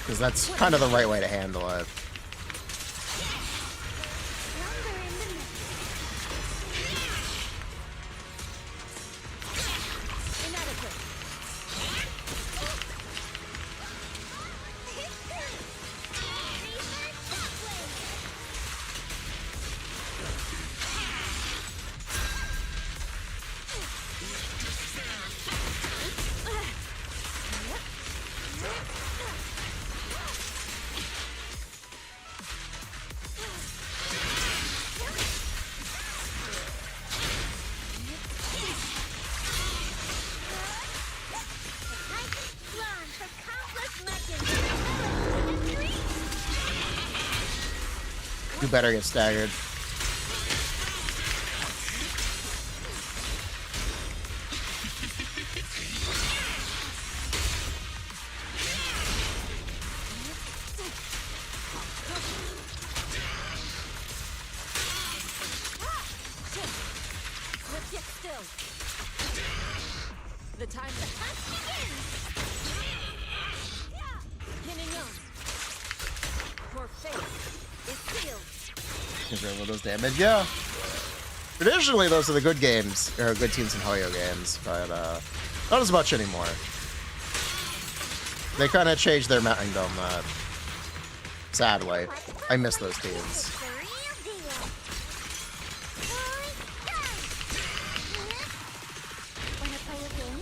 Because that's kind of the right way to handle it. Learn from countless legends. You better get staggered. Let's get still. The time to hunt begins. Yin and yang. Your fate is sealed. Control those damage, yeah. Traditionally, those are the good games, or good Teams and Hoyo games, but not as much anymore. They kind of changed their mounting dome. Sadly, I miss those teams. The real deal. Boy, go! Wanna play a game?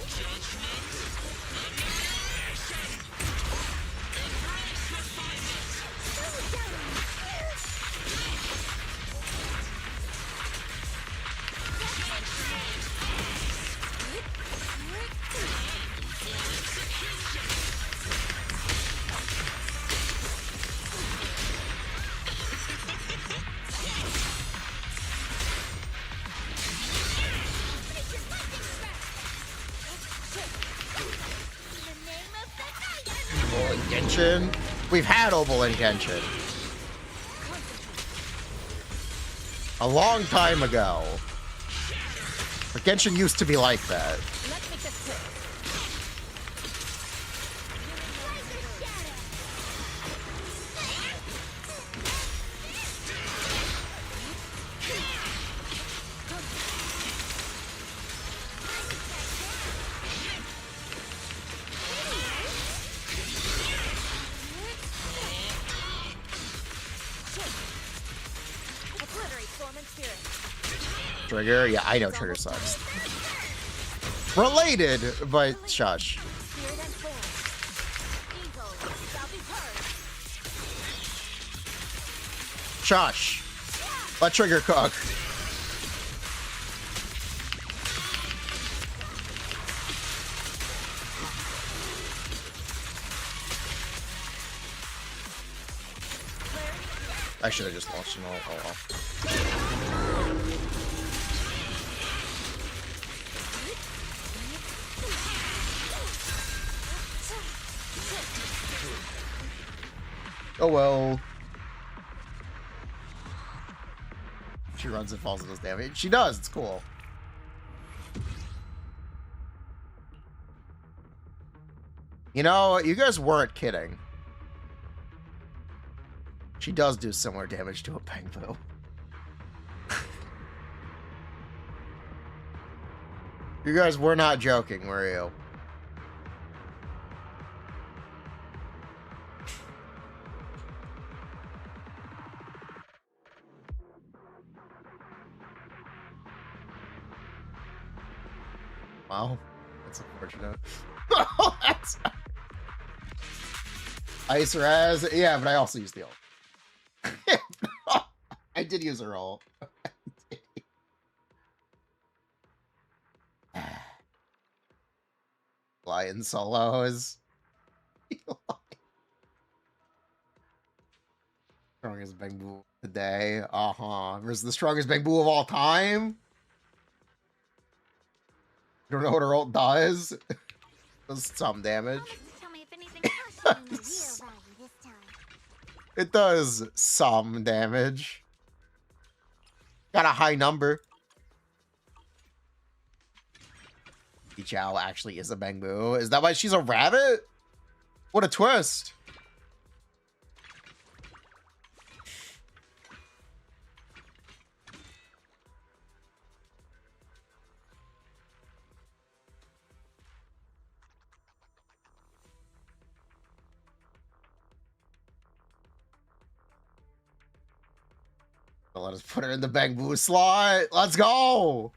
Obol and Genshin. We've had Obol and Genshin. A long time ago. But Genshin used to be like that. Let's make this quick. Obliterate form and spirit. Trigger? Yeah, I know Trigger sucks. Related, but shush. Spirit and form. Evil shall be purged. Shush. Let Trigger cook. I should have just launched an all. Oh well. She runs and falls and does damage. She does, it's cool. You know, you guys weren't kidding. She does do similar damage to a Bangboo. You guys were not joking, were you? Wow, that's unfortunate. That's... Ice Raz, yeah, but I also used the ult. I did use her ult. Lion solos. Strongest Bangboo today. Versus the strongest Bangboo of all time. You don't know what her ult does? Does some damage. Tell me if anything else you need real value this time. It does some damage. Got a high number. Chow actually is a Bangboo. Is that why she's a rabbit? What a twist. Let us put her in the Bangboo slot. Let's go.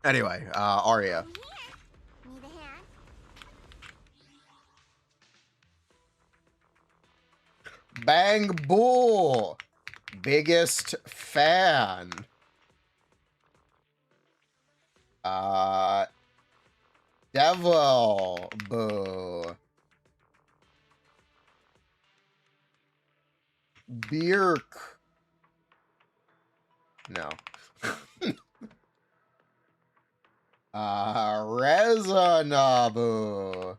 Anyway, Aria. Here. Need a hand? Bangboo! Biggest fan. Devil Boo. Birk. No. Rezanabu.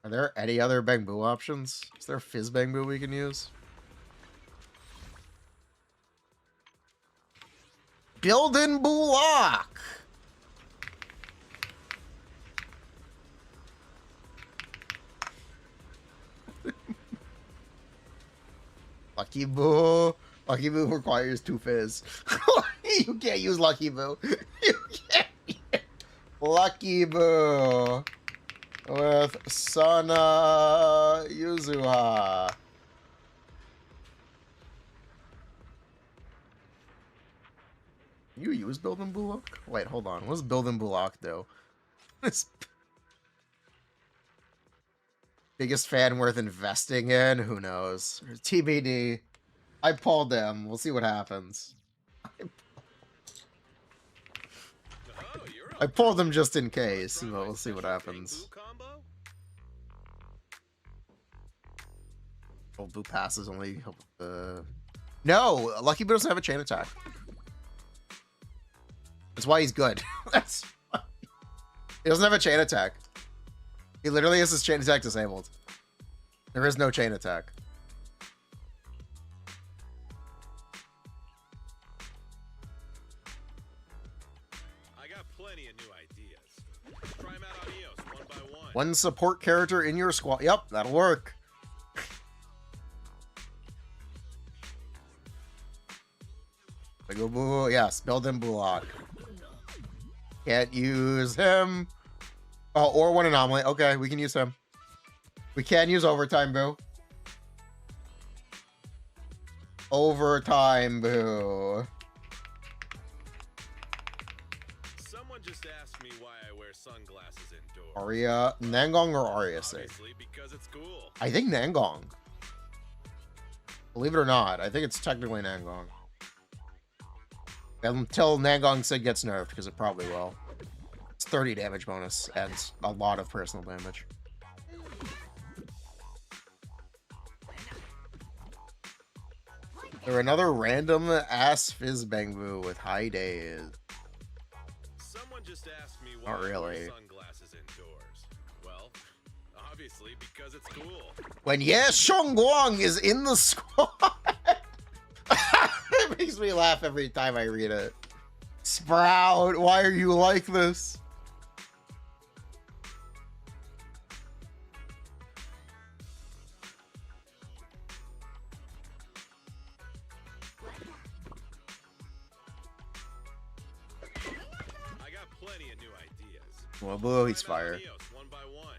Are there any other Bangboo options? Is there Fizz Bangboo we can use? Buildin' Bullock! Lucky Boo. Lucky Boo requires 2 Fizz. You can't use Lucky Boo. You can't. Lucky Boo. With Sana Yuzuha. You use Buildin' Bullock? Wait, hold on. What does Buildin' Bullock do? This biggest fan worth investing in? Who knows? TBD. I pulled them. We'll see what happens. I pulled them just in case, but we'll see what happens. Oh, Boo passes only. No, Lucky Boo doesn't have a chain attack. That's why he's good. That's why. He doesn't have a chain attack. He literally has his chain attack disabled. There is no chain attack. I got plenty of new ideas. Try 'em out on EOS one by one. One support character in your squad. Yep, that'll work. Go Boo. Yes, Buildin' Bullock. Can't use him. Oh, or one anomaly. Okay, we can use him. We can use Overtime Boo. Overtime Boo. Someone just asked me why I wear sunglasses indoors. Aria. Nangong or Aria say? Obviously, because it's cool. I think Nangong. Believe it or not, I think it's technically Nangong. Until Nangong Sig gets nerfed, because it probably will. It's 30 damage bonus and a lot of personal damage. There another random ass Fizz Bangboo with high days. Someone just asked me why Not I really. wear sunglasses indoors. Well, obviously because it's cool. When Ye Shongguang is in the squad. It makes me laugh every time I read it. Sprout, why are you like this? I got plenty of new ideas. Well, Boo, he's Try 'em out fire. on EOS one by one.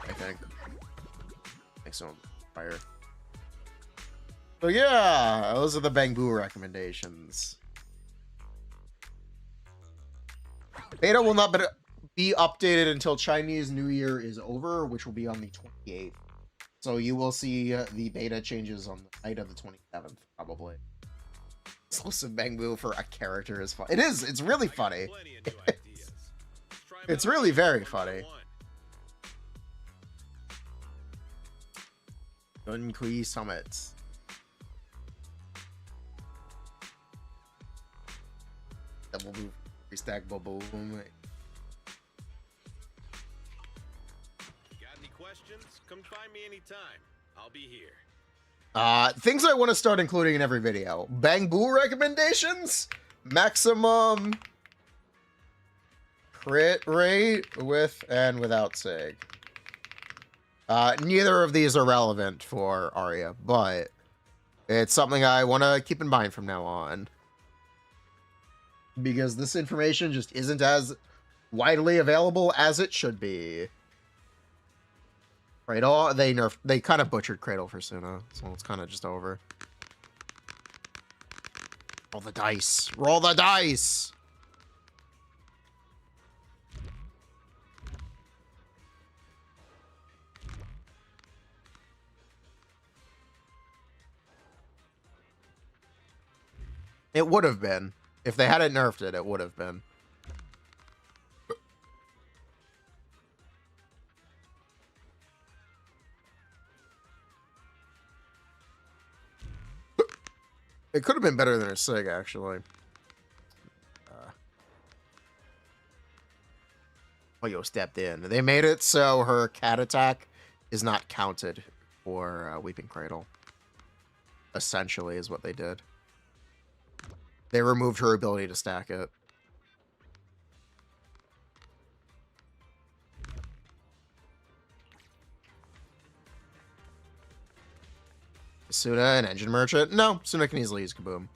I think. So, fire. So yeah, those are the Bangboo recommendations. Beta will not be updated until Chinese New Year is over, which will be on the 28th. So you will see the beta changes on the night of the 27th, probably. Exclusive Bangboo for a character is fun. It is. It's really I got funny. plenty of new ideas. Try 'em It's out on really EOS very one by funny. one. Dunkui Summits. Double move, restack boom. Got any questions? Come find me anytime. I'll be here. Things I want to start including in every video. Bangboo recommendations, maximum crit rate with and without sig. Neither of these are relevant for Aria, but it's something I want to keep in mind from now on. Because this information just isn't as widely available as it should be. Cradle, they kind of butchered Cradle for Suna, so it's kind of just over. Roll the dice. Roll the dice. It would have been. If they hadn't nerfed it, it would have been. It could have been better than a SIG, actually. Oyo stepped in. They made it so her cat attack is not counted for Weeping Cradle. Essentially, is what they did. They removed her ability to stack it. Suna, an engine merchant? No, Suna can easily use Kaboom.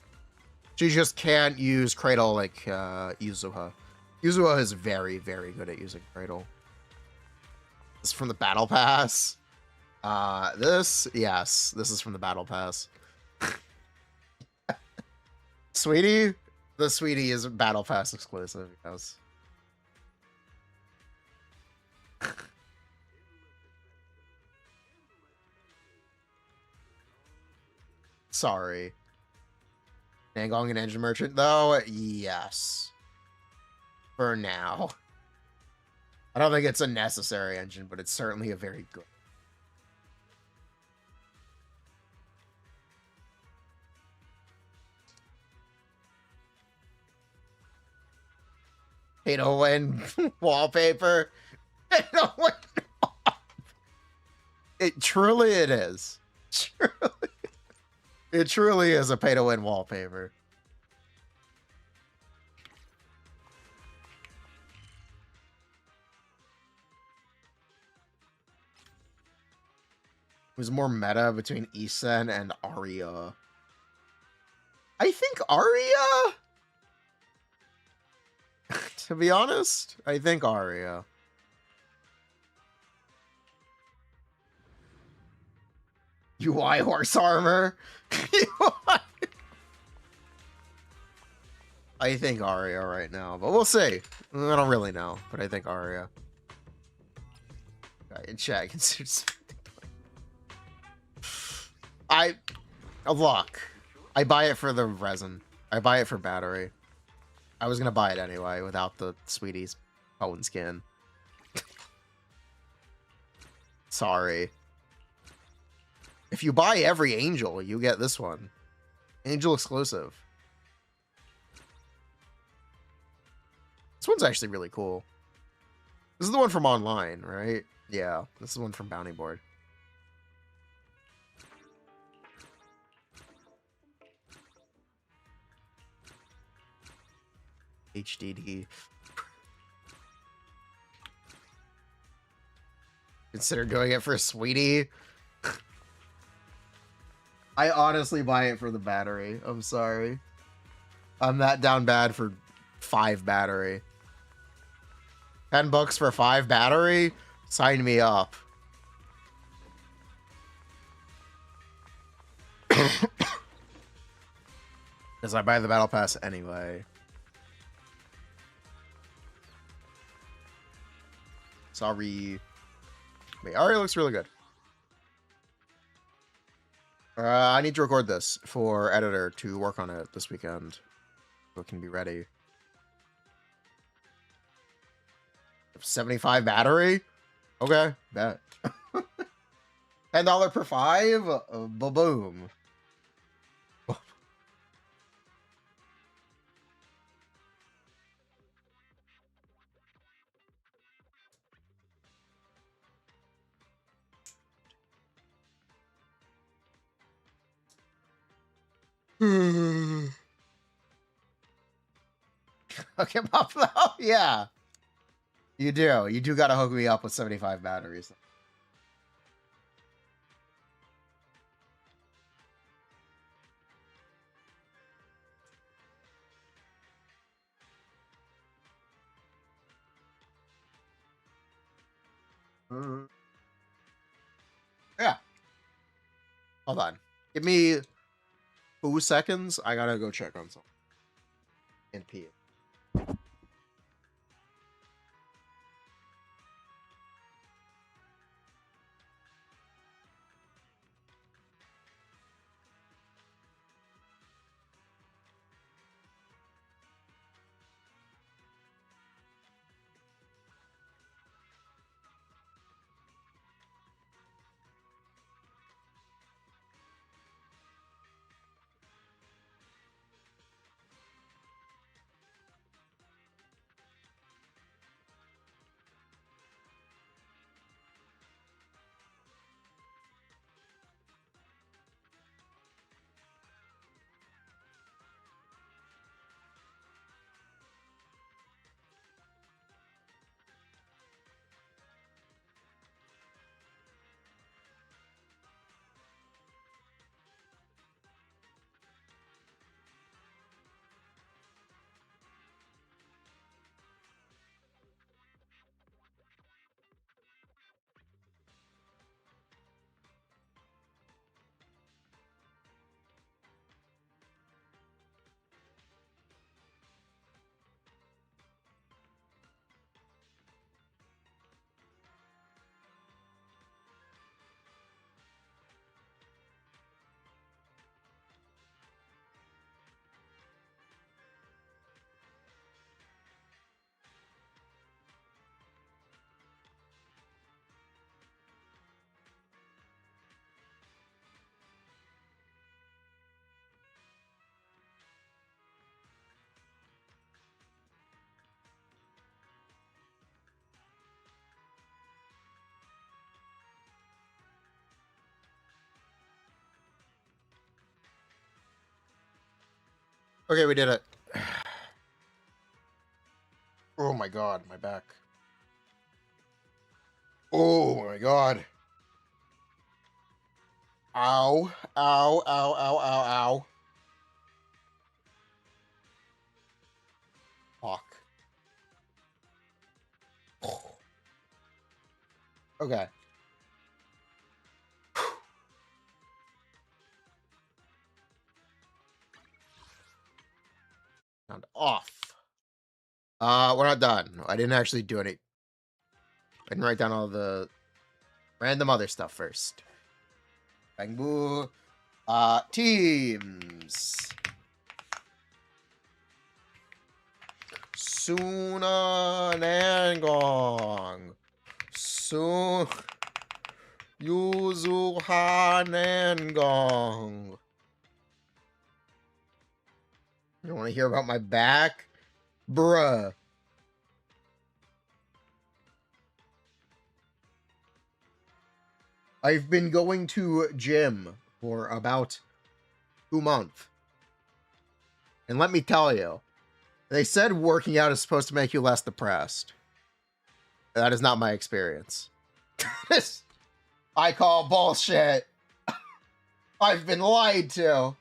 She just can't use Cradle like Yuzuha. Yuzuha is very, very good at using Cradle. This is from the Battle Pass. Yes, this is from the Battle Pass. Sweetie? The Sweetie is Battle Pass exclusive, yes. Sorry. Nangong an engine merchant, though? Yes. For now. I don't think it's a necessary engine, but it's certainly a very good. Pay to win wallpaper. Pay to win. It truly it is. It truly is a pay to win wallpaper. It was more meta between Isen and Aria. I think Aria? To be honest, I think Aria. UI horse armor? I think Aria right now, but we'll see. I don't really know, but I think Aria. In chat, look, I buy it for the resin. I buy it for battery. I was gonna buy it anyway without the Sweetie's bone skin. Sorry. If you buy every Angel, you get this one. Angel exclusive. This one's actually really cool. This is the one from online, right? Yeah, this is the one from Bounty Board. HDD. Consider going it for a Sweetie. I honestly buy it for the battery. I'm sorry. I'm that down bad for 5 battery. $10 for 5 battery? Sign me up. Because I buy the battle pass anyway. Sorry. Wait, Aria looks really good. I need to record this for editor to work on it this weekend, so it can be ready. 75 battery? Okay, bet. $10 per 5? Boom. Hook him up though? Yeah. You do. You do gotta hook me up with 75 batteries. Yeah. Hold on. Give me 2 seconds. I gotta go check on something. And pee. Okay, we did it. Oh my god, my back. Oh my god. Ow, ow, ow, ow, ow, ow. Fuck. Okay. Sound off. We're not done. I didn't actually do any. I didn't write down all the random other stuff first. Bangboo. Teams. Suna Nangong. Yuzuha Nangong. You want to hear about my back? Bruh. I've been going to gym for about 2 months. And let me tell you, they said working out is supposed to make you less depressed. That is not my experience. This I call bullshit. I've been lied to.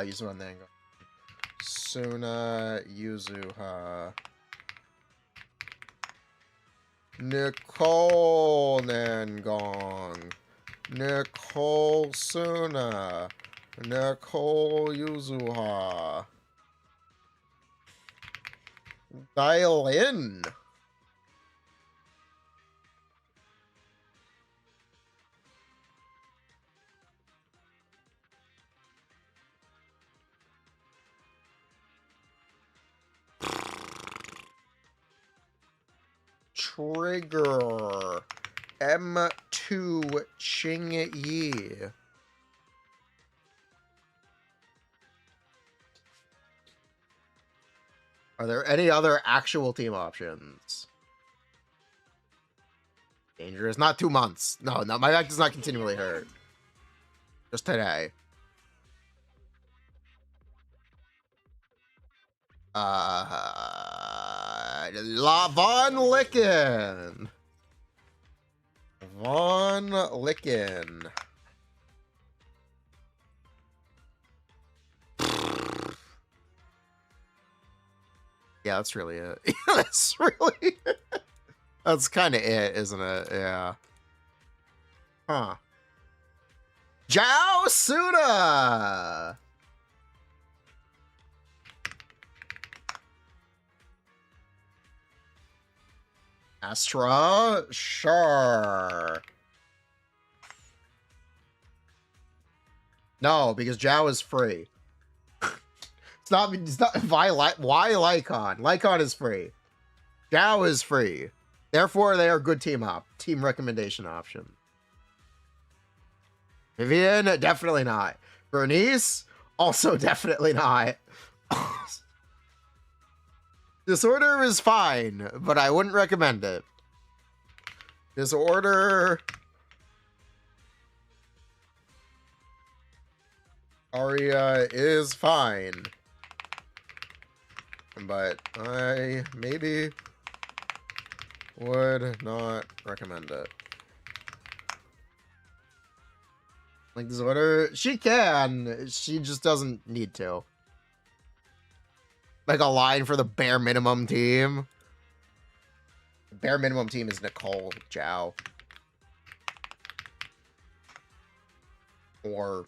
Use one thing. Suna Yuzuha. Nicole Nangong. Nicole Suna. Nicole Yuzuha. Dial in. Trigger. M2 Ching Yi. Are there any other actual team options? Dangerous. Not 2 months. No, my back does not continually hurt. Just today. Von Licken. Von Licken. Yeah, that's really it. That's really that's kind of it, isn't it? Yeah. Huh. Jao Suda! Astra? Sure. No, because Jao is free. It's not why Lycon? Lycon is free. Jao is free. Therefore, they are good team recommendation option. Vivian, definitely not. Bernice, also definitely not. Disorder is fine, but I wouldn't recommend it. Disorder. Aria is fine. But I maybe would not recommend it. Like Disorder, she can. She just doesn't need to. Like a line for the bare minimum team. The bare minimum team is Nicole Zhao. Or,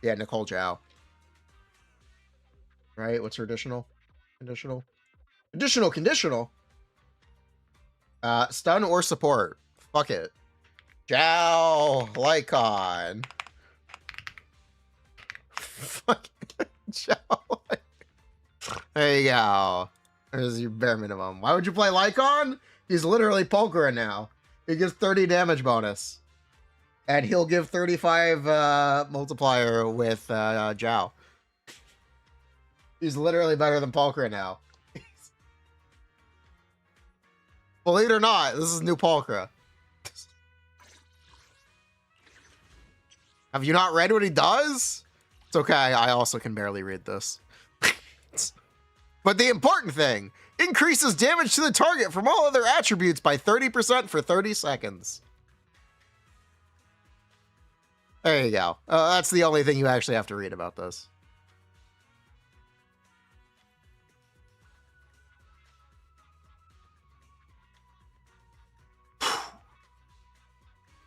yeah, Nicole Zhao. Right? What's her additional? Conditional? Conditional. Stun or support. Fuck it. Zhao Lycon. Fuck it. Zhao. There you go. There's your bare minimum. Why would you play Lycon? He's literally Polkara now. He gives 30 damage bonus. And he'll give 35 multiplier with Zhao. He's literally better than Polkara now. Believe it or not, this is new Polkara. Have you not read what he does? It's okay, I also can barely read this. But the important thing, increases damage to the target from all other attributes by 30% for 30 seconds. There you go. That's the only thing you actually have to read about this.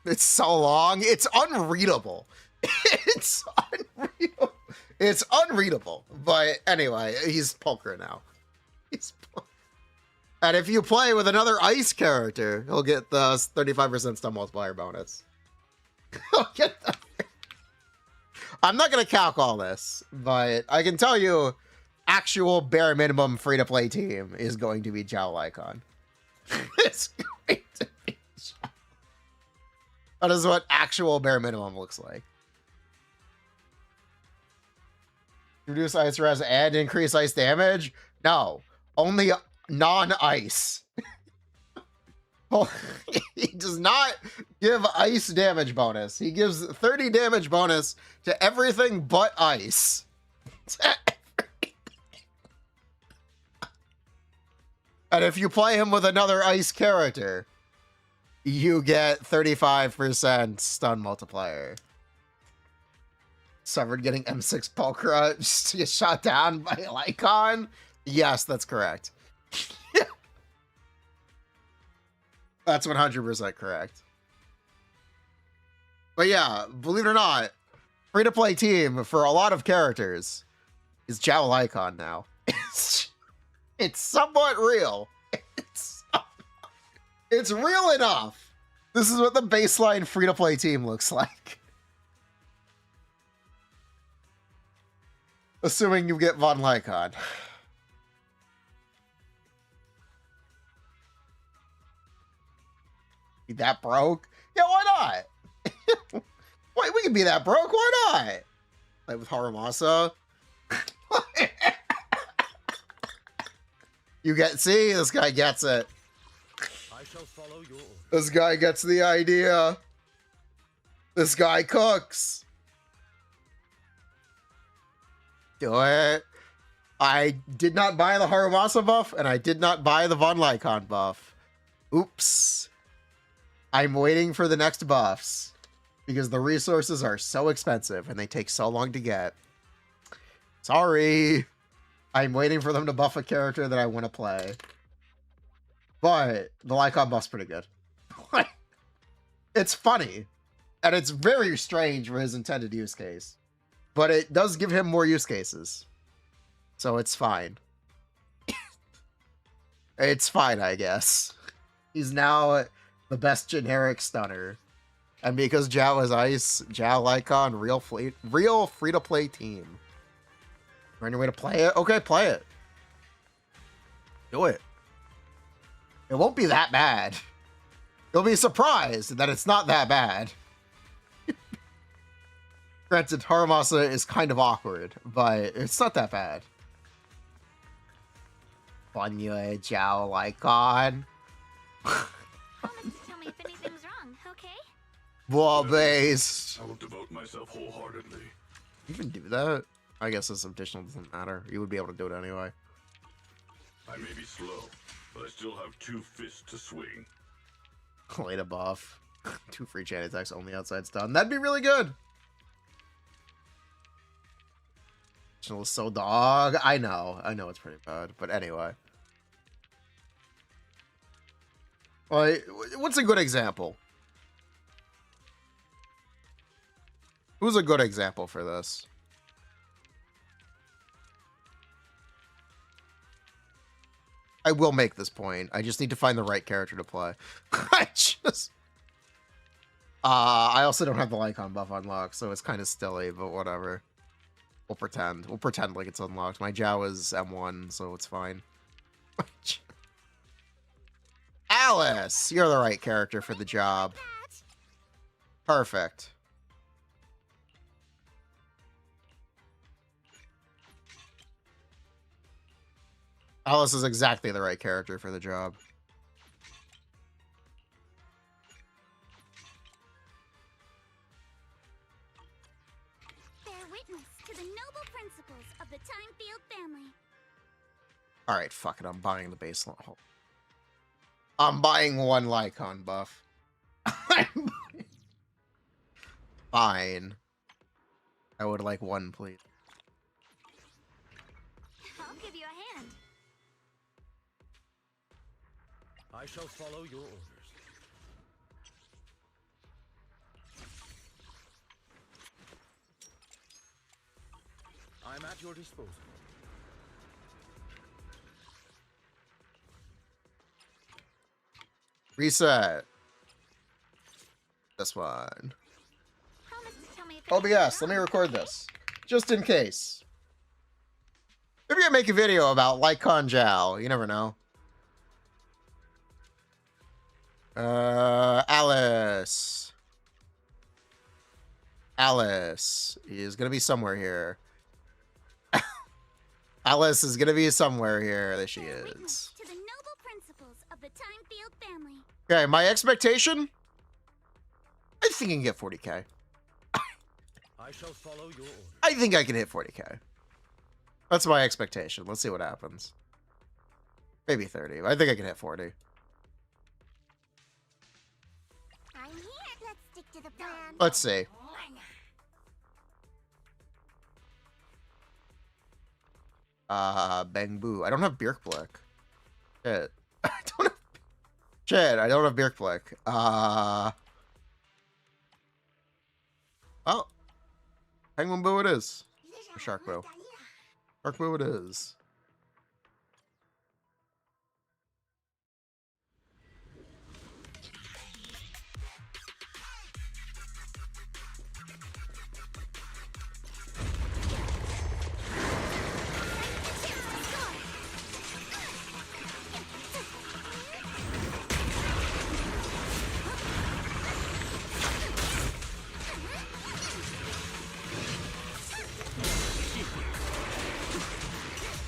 It's so long. It's unreadable. It's unreadable. It's unreadable. But anyway, he's Polkara now. And if you play with another ice character, he'll get the 35% stun multiplier bonus. He'll get that. I'm not going to calc all this, but I can tell you actual bare minimum free-to-play team is going to be Zhao Lycon. It's going to be Zhao. That is what actual bare minimum looks like. Reduce ice res and increase ice damage? No, only non-ice. He does not give ice damage bonus. He gives 30 damage bonus to everything but ice. And if you play him with another ice character, you get 35% stun multiplier. Suffered getting M6 Polkara just to get shot down by Lycon? Yes, that's correct. That's 100% correct. But yeah, believe it or not, free-to-play team for a lot of characters is Zhao Lycon now. It's somewhat real. It's real enough. This is what the baseline free-to-play team looks like. Assuming you get Von Lycon. Be that broke? Yeah, why not? Wait, we can be that broke. Why not? Like with Haramasa. You get, see, this guy gets it. I shall follow your orders. This guy gets the idea. This guy cooks. Do it. I did not buy the Haramasa buff, and I did not buy the Von Lycon buff. Oops. I'm waiting for the next buffs because the resources are so expensive and they take so long to get. Sorry. I'm waiting for them to buff a character that I want to play. But the Lycon buff's pretty good. It's funny. And it's very strange for his intended use case. But it does give him more use cases. So it's fine. It's fine, I guess. He's now the best generic stunner. And because Zhao is ice, Zhao Lycon, real free-to-play team. Is there any way to play it? Okay, play it. Do it. It won't be that bad. You'll be surprised that it's not that bad. Granted, Haramasa is kind of awkward, but it's not that bad. Banyue, Zhao, Lycon. Promise to tell me if anything's wrong, okay? Wall based. I will devote myself wholeheartedly. You can do that? I guess this additional doesn't matter. You would be able to do it anyway. I may be slow, but I still have 2 fists to swing. Later buff. 2 free chain attacks only outside stun. That'd be really good. So dog. I know it's pretty bad, but anyway. Like, what's a good example? Who's a good example for this? I will make this point. I just need to find the right character to play. I also don't have the Lycon buff unlocked, so it's kind of silly, but whatever. We'll pretend. We'll pretend like it's unlocked. My Zhao is M1, so it's fine. Alice! You're the right character for the job. Perfect. Alice is exactly the right character for the job. Bear witness to the noble principles of the Timefield family. Alright, fuck it. I'm buying the baseline. I'm buying 1 Lycon buff. Fine. I would like 1, please. I'll give you a hand. I shall follow your orders. I'm at your disposal. Reset. This one. Promise to tell me if OBS, anything's let me wrong, record okay? this. Just in case. Maybe I make a video about Lycon Zhao. You never know. Alice. Alice is gonna be somewhere here. Alice is gonna be somewhere here. There she Bear witness is. to the noble principles of the Timefield family. Okay, my expectation? I think I can get 40k. I shall follow your orders. I think I can hit 40k. That's my expectation. Let's see what happens. Maybe 30. I think I can hit 40. I'm here. Let's stick to the plan. Let's see. Bangboo. I don't have Birkblick. Shit. I don't have... Shit, I don't have Birkblick. Oh. Penguin Boo it is. Or Shark Boo. Shark Boo it is.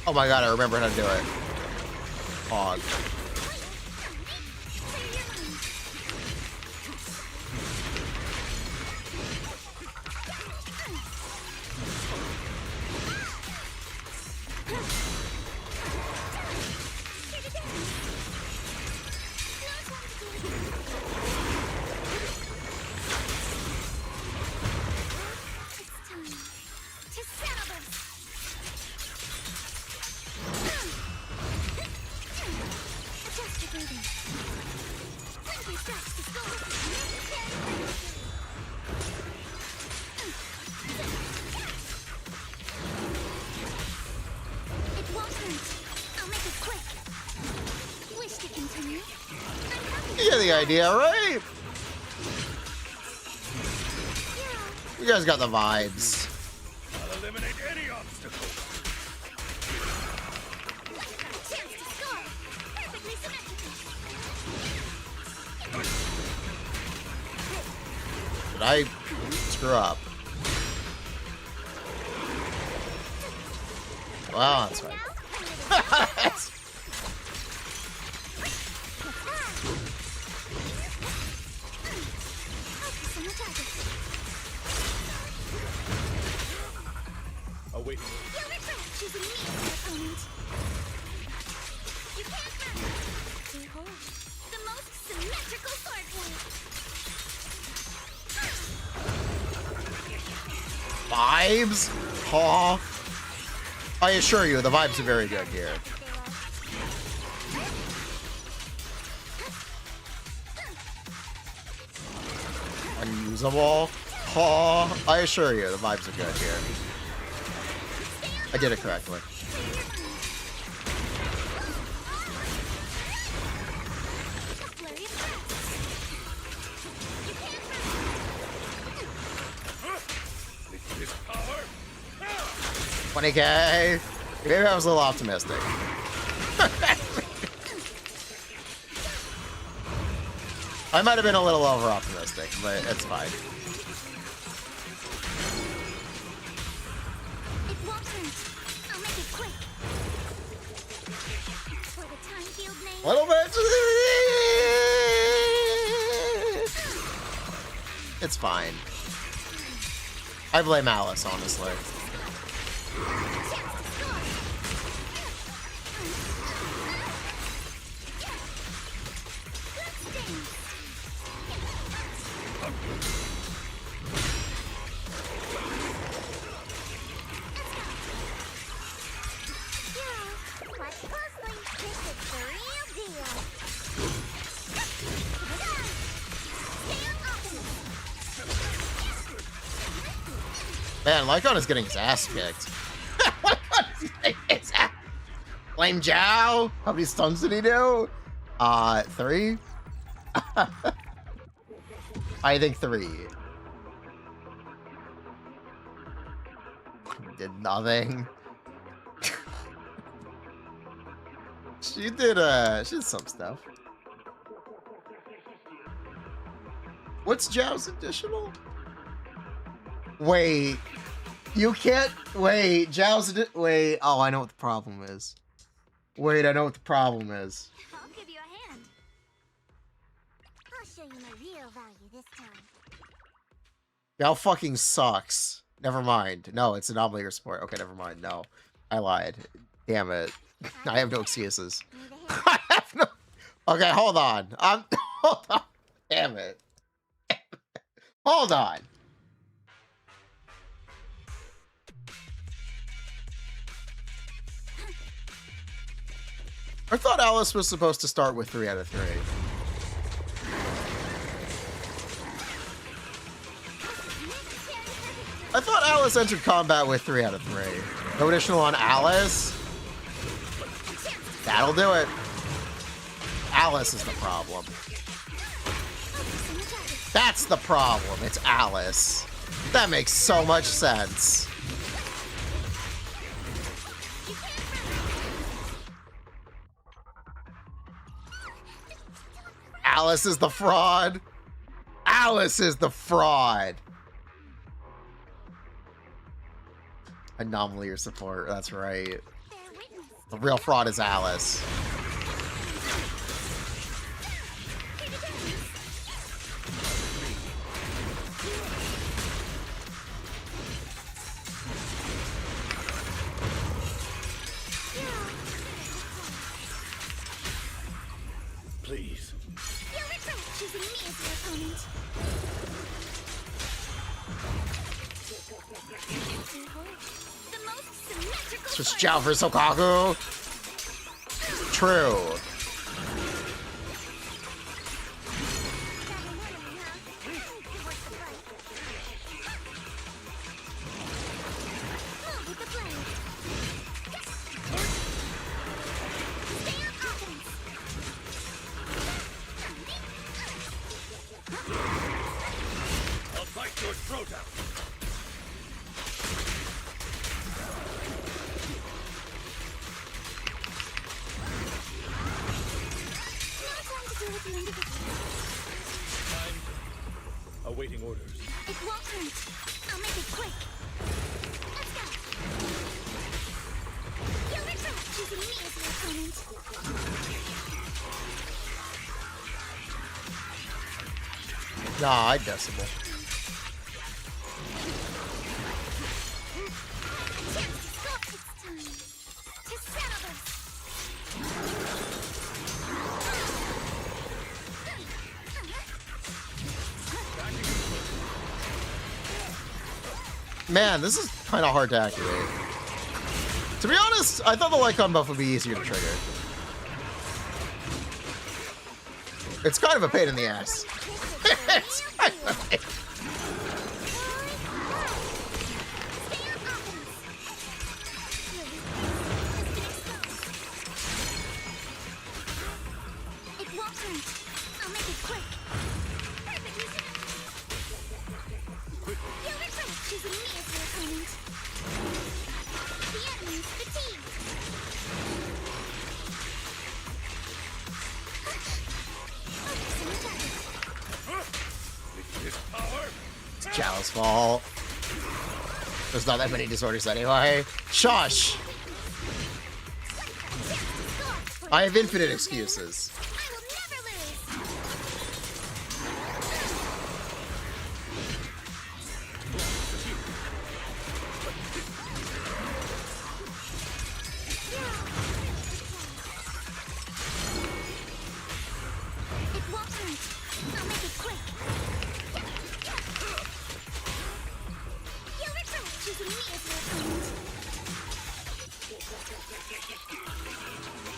Oh my god, I remember how to do it. Hog. Adjust your breathing. Plenty straps to score. It won't hurt. I'll make it quick. Wish to continue? I'm happy. You get the idea, right? You guys got the vibes. I'll eliminate any obstacle. Chance to score. Perfectly symmetrical. Did I screw up? Well, that's fine. Focus on the target. Oh, wait. You'll regret choosing me as your opponent. You can't run. Behold, the most symmetrical swordplay. Vibes? Aw. I assure you, the vibes are very good here. Unusable? Aw. I assure you, the vibes are good here. I did it correctly. Flurry of crafts. You can't run. This power. 20k. Maybe I was a little optimistic. I might have been a little over optimistic, but it's fine. It won't hurt. I'll make it quick. For the time field name. A little bit. It's fine. I blame Alice, honestly. Chance to score. Good stings. Yeah, watch closely. This is the real deal. Stay on offense. Man, Lycon is getting his ass kicked. Lycon is getting his ass. Blame Zhao. How many stuns did he do? 3? I think 3. Did nothing. She did some stuff. What's Zhao's additional? Wait. You can't wait, wait, oh, I know what the problem is. Wait, I know what the problem is. I'll give you a hand. I'll show you my real value this time. Zhao fucking sucks. Never mind. No, it's a non-leader sport. Okay, never mind. No. I lied. Damn it. I have no excuses. Need a hand? I have no. Okay, hold on. Hold on. Damn it. Hold on. I thought Alice was supposed to start with 3 out of 3. I thought Alice entered combat with 3 out of 3. No additional on Alice? That'll do it. Alice is the problem. That's the problem. It's Alice. That makes so much sense. Alice is the fraud. Alice is the fraud. Anomaly or support. That's right. The real fraud is Alice. Please. You'll regret choosing me as your opponent. Behold, the most symmetrical It's just fight. Zhao versus Okaku. True. with you individually. Awaiting orders. It won't hurt. I'll make it quick. Let's go. Theorycraft, choosing me as your opponent. Nah, I decibel. Chance to score. It's time to settle this. Man, this is kind of hard to activate. To be honest, I thought the Lycon buff would be easier to trigger. It's kind of a pain in the ass. It's kind of a pain. It won't hurt. I'll make it quick. Perfectly timed. Theorycraft, choosing me as your opponent. The enemy's fatigued. It's Chalice Fall. There's not that many disorders anyway. Shush! I have infinite excuses. I will never lose. It won't hurt. I'll make it quick. Theorycraft, choosing me as your opponent.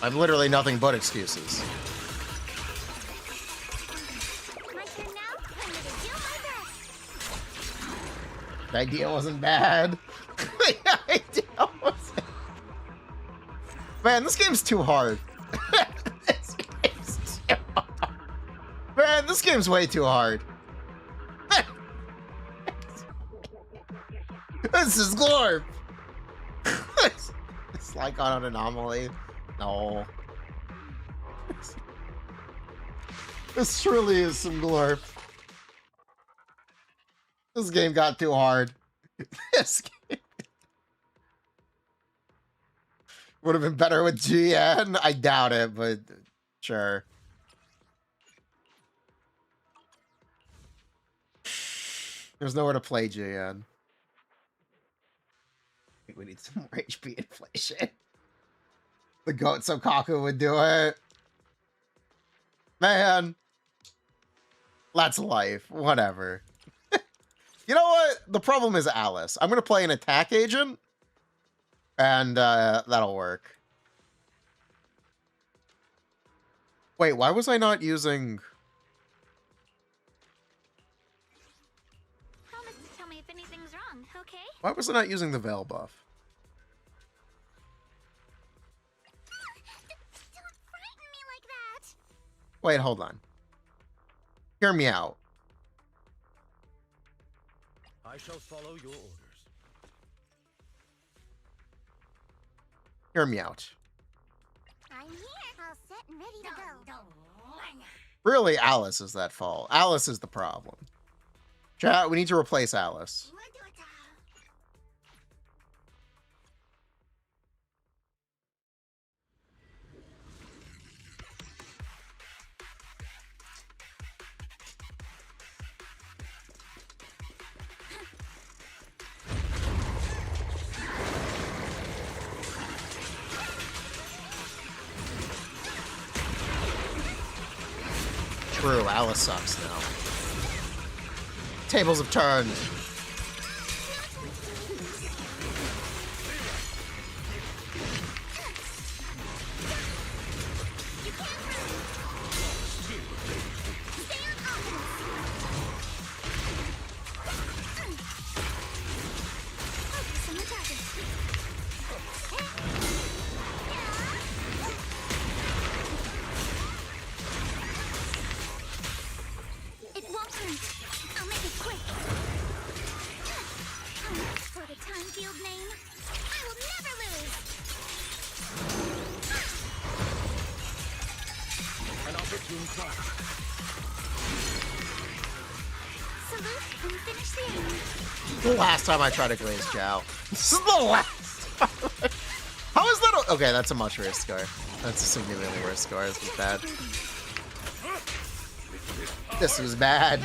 I'm literally nothing but excuses. My turn now. I'm gonna do my best. The idea wasn't bad. The idea wasn't... Man, this game's too hard. This game's too hard. Man, this game's way too hard. This is Glorp. It's like on an anomaly. No. This truly is some Glorp. This game got too hard. This game would have been better with GN. I doubt it, but sure. There's nowhere to play GN. I think we need some more HP inflation. The goat Sokaku would do it. Man. That's life. Whatever. You know what? The problem is Alice. I'm going to play an attack agent. And that'll work. Wait, why was I not using... Promise to tell me if anything's wrong, okay? Why was I not using the Veil buff? Don't frighten me like that. Wait, hold on. Hear me out. I shall follow your orders. Hear me out. I'm here. All set and ready to go. Really, Alice is that fault. Alice is the problem. Chat, we need to replace Alice. True, Alice sucks now. Tables have turned. It won't hurt. I'll make it quick. Salute and finish the aim. The last time I tried to glaze Chow. This is the last time. How is that? Okay, that's a much worse scar. That's a significantly worse scar. This was bad. This was bad.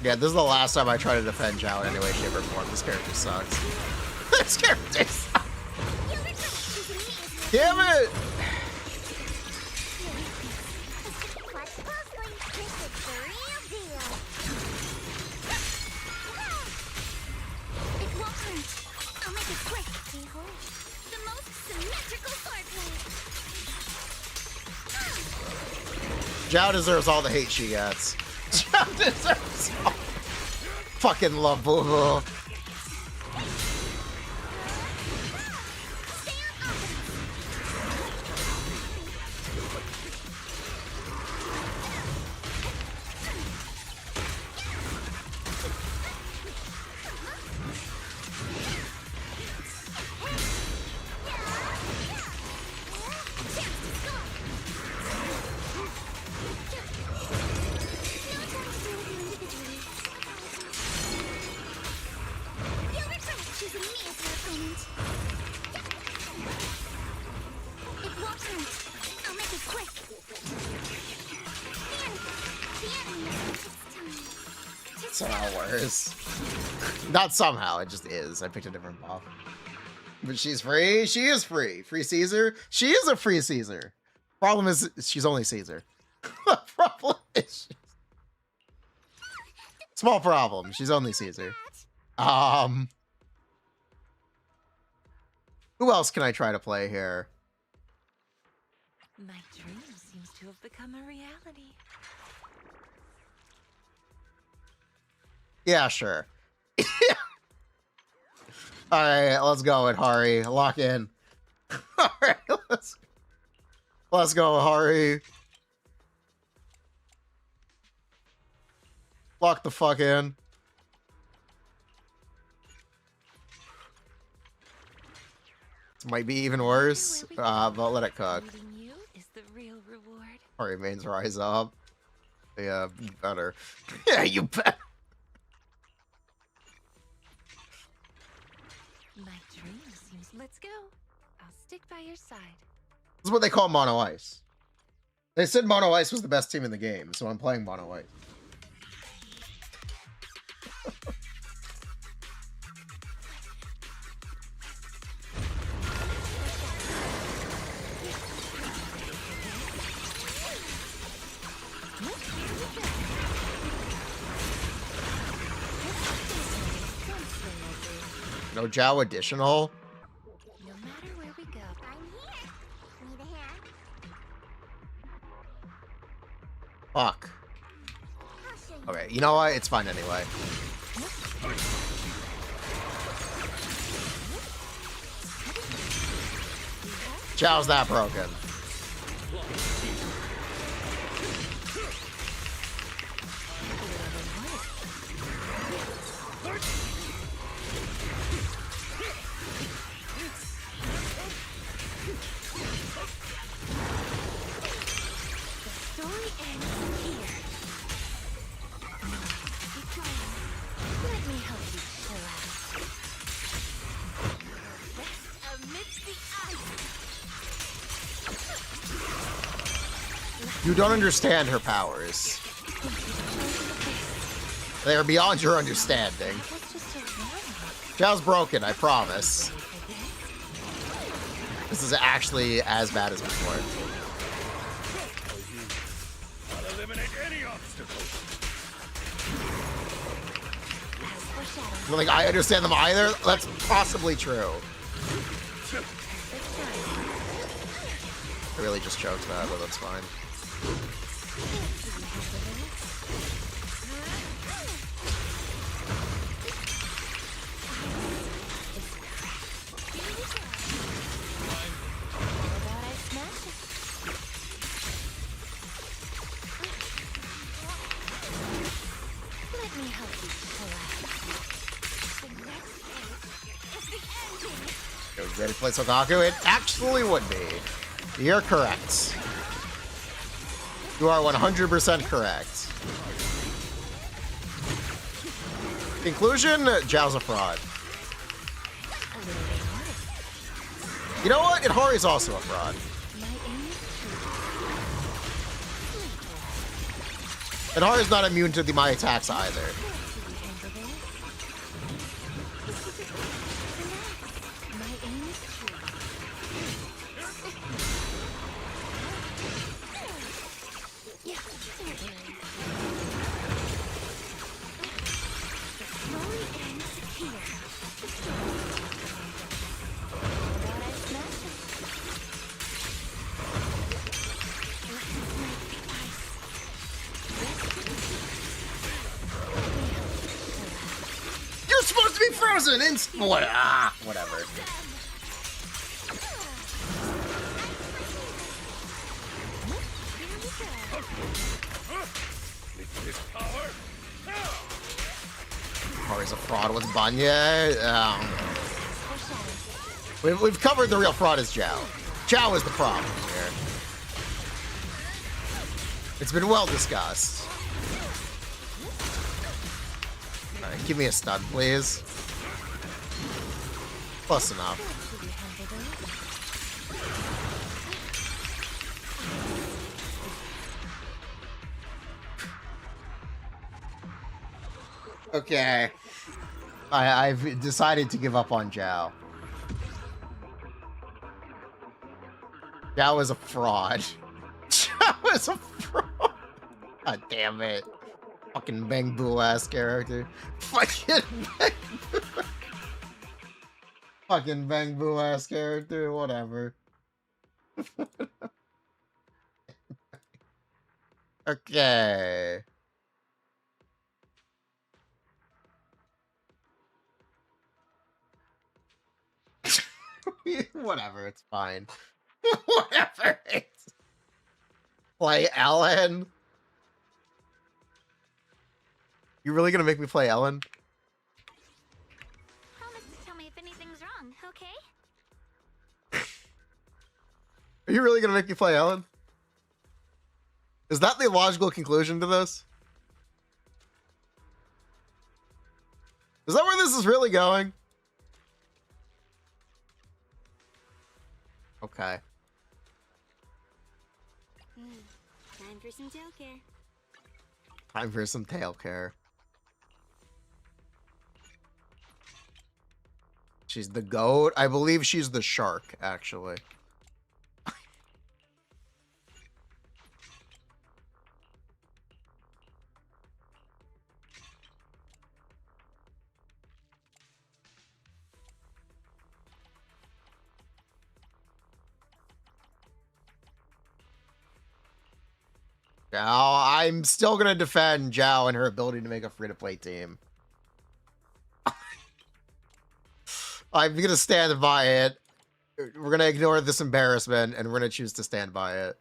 Yeah, this is the last time I try to defend Zhao in any way, shape, or form. This character sucks. This character sucks. Damn it! Watch closely. This is the real deal. It won't hurt. I'll make it quick. Behold, the most symmetrical swordplay. Zhao deserves all the hate she gets. Zhao deserves all. Fucking love Boo Boo. Somehow worse. Not somehow, it just is. I picked a different buff. But she's free. She is free. Free Caesar. She is a free Caesar. Problem is, she's only Caesar. Problem is, small problem. She's only Caesar. Who else can I try to play here? My dream seems to have become a reality. Yeah, sure. All right, let's go with Hari. Lock in. All right, let's go, Hari. Lock the fuck in. This might be even worse, but let it cook. Meeting you is the real reward. Hari mains rise up. Yeah, you better. Yeah, you bet. My dream seems. Let's go. I'll stick by your side. This is what they call Mono Ice. They said Mono Ice was the best team in the game, so I'm playing Mono Ice. No Zhao additional? No matter where we go. I'm here. Need a hand? Fuck. I'll show you. Okay, you know what? It's fine anyway. Zhao's that broken. Story ends here. Keep going. Let me help you chill out. Rest amidst the ice. You don't understand her powers. They are beyond your understanding. That's just a warm-up. Zhao's broken, I promise. This is actually as bad as before. I'll eliminate any obstacle. Foreshadowing. I don't think I understand them either. That's possibly true. I really just choked that, but that's fine. Ready to play Sokaku? It actually would be. You're correct. You are 100% correct. Conclusion, Zhao's a fraud. You know what? Ihari's also a fraud. Ihari's not immune to my attacks either. You're supposed to be frozen in whatever. Ihari's a fraud with Banyue. We've covered the real fraud is Zhao. Zhao is the problem here. It's been well discussed. Alright, give me a stun, please. Close enough. Okay. I've decided to give up on Zhao. Zhao is a fraud. Zhao is a fraud. God damn it. Fucking Bangboo ass character. Fucking Bangboo. Fucking Bangboo ass character. Whatever. Okay. Whatever, it's fine. Whatever. Play Ellen. You really gonna make me play Ellen? Promise to tell me if anything's wrong, okay? Are you really gonna make me play Ellen? Is that the logical conclusion to this? Is that where this is really going? Okay. Time for some tail care. Time for some tail care. She's the goat. I believe she's the shark, actually. Now, I'm still going to defend Zhao and her ability to make a free-to-play team. I'm going to stand by it. We're going to ignore this embarrassment, and we're going to choose to stand by it.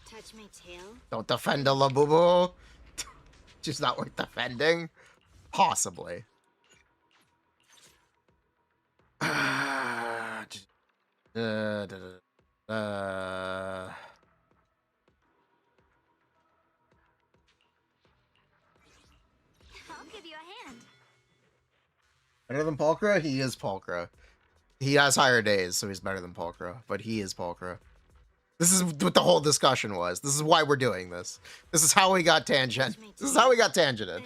Touch my tail? Don't defend a Labubu. She's not worth defending. Possibly. I'll give you a hand. Better than Pulchra? He is Pulchra. He has higher days, so he's better than Pulchra. But he is Pulchra. This is what the whole discussion was. This is why we're doing this. This is how we got tangent. This is how we got tangented.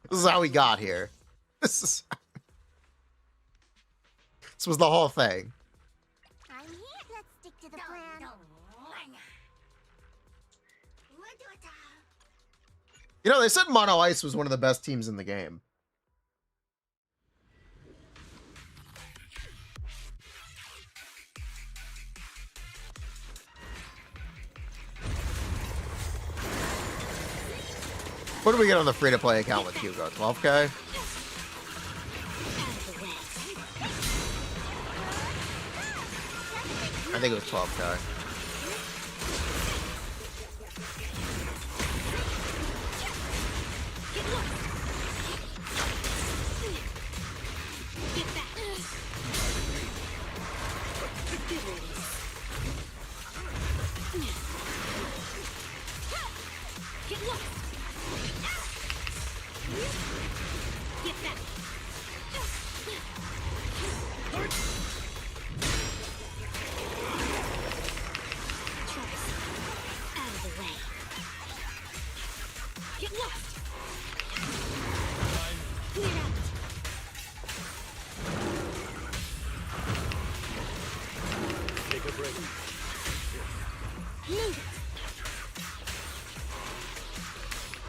This is how we got here. This was the whole thing. I'm here. Let's stick to the plan. You know, they said Mono Ice was one of the best teams in the game. What do we get on the free-to-play account with Hugo? 12K? I think it was 12K.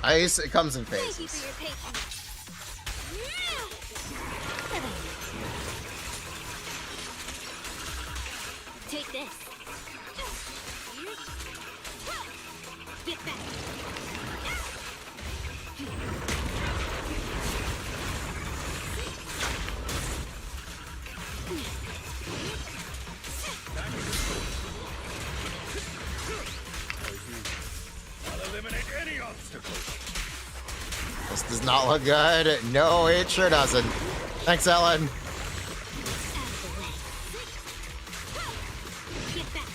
Ice, it comes in Thank you phases. for your patience. Take this. Get back. I'll eliminate any obstacle. This does not look good. No, it sure doesn't. Thanks, Ellen. Out of the way. Get back.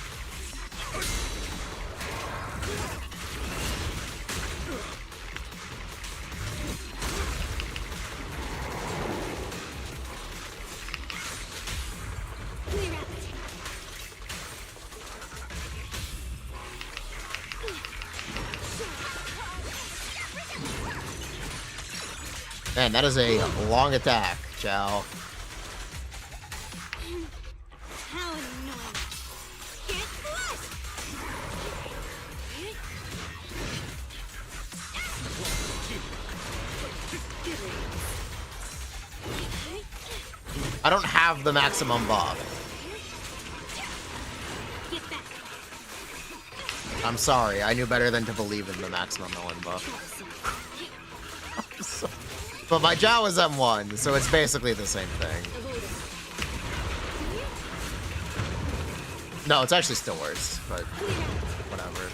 Clear out. Man, that is a long attack, Chow. How annoying. Get flushed. I don't have the maximum buff. Get back. I'm sorry, I knew better than to believe in the maximum Ellen buff. But my Jow is M1, so it's basically the same thing. No, it's actually still worse, but whatever.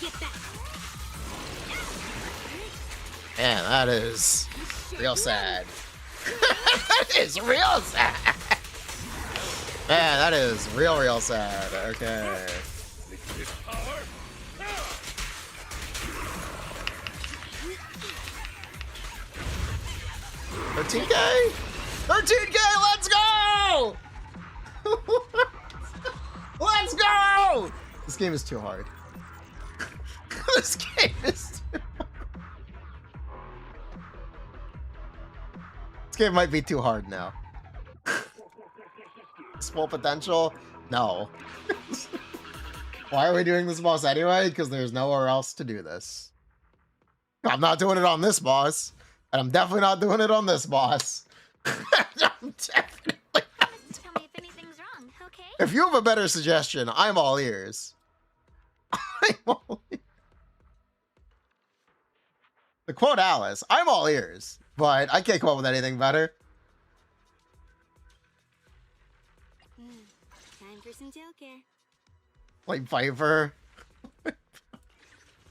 Get back. Man, that is real sad. That is real sad. Man, that is real sad. Okay. This power. 13K? 13K, let's go! Let's go! This game is too hard. This game is too hard. This game might be too hard now. Full potential? No. Why are we doing this boss anyway? Because there's nowhere else to do this. I'm not doing it on this boss. And I'm definitely not doing it on this boss. I'm definitely not. Tell me if anything's wrong, okay? If you have a better suggestion, I'm all ears. I'm all ears. To quote Alice, I'm all ears. But I can't come up with anything better. Time for some Joker. Like Viper.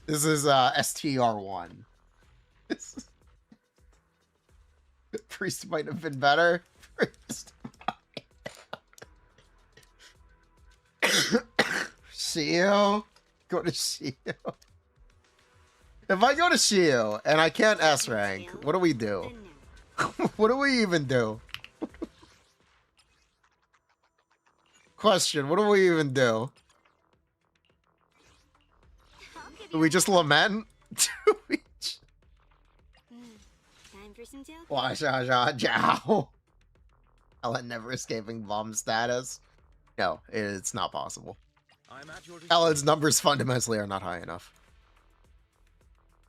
This is STR1. This is... Priest might have been better. Priest. Shio? Go to Shio. If I go to Shio and I can't S rank, what do we do? What do we even do? Question, what do we even do? Do we just lament? Do we Time for some Joker. Wash, jow. Ellen never escaping bomb status. No, it's not possible. I'm at your Ellen's numbers fundamentally are not high enough.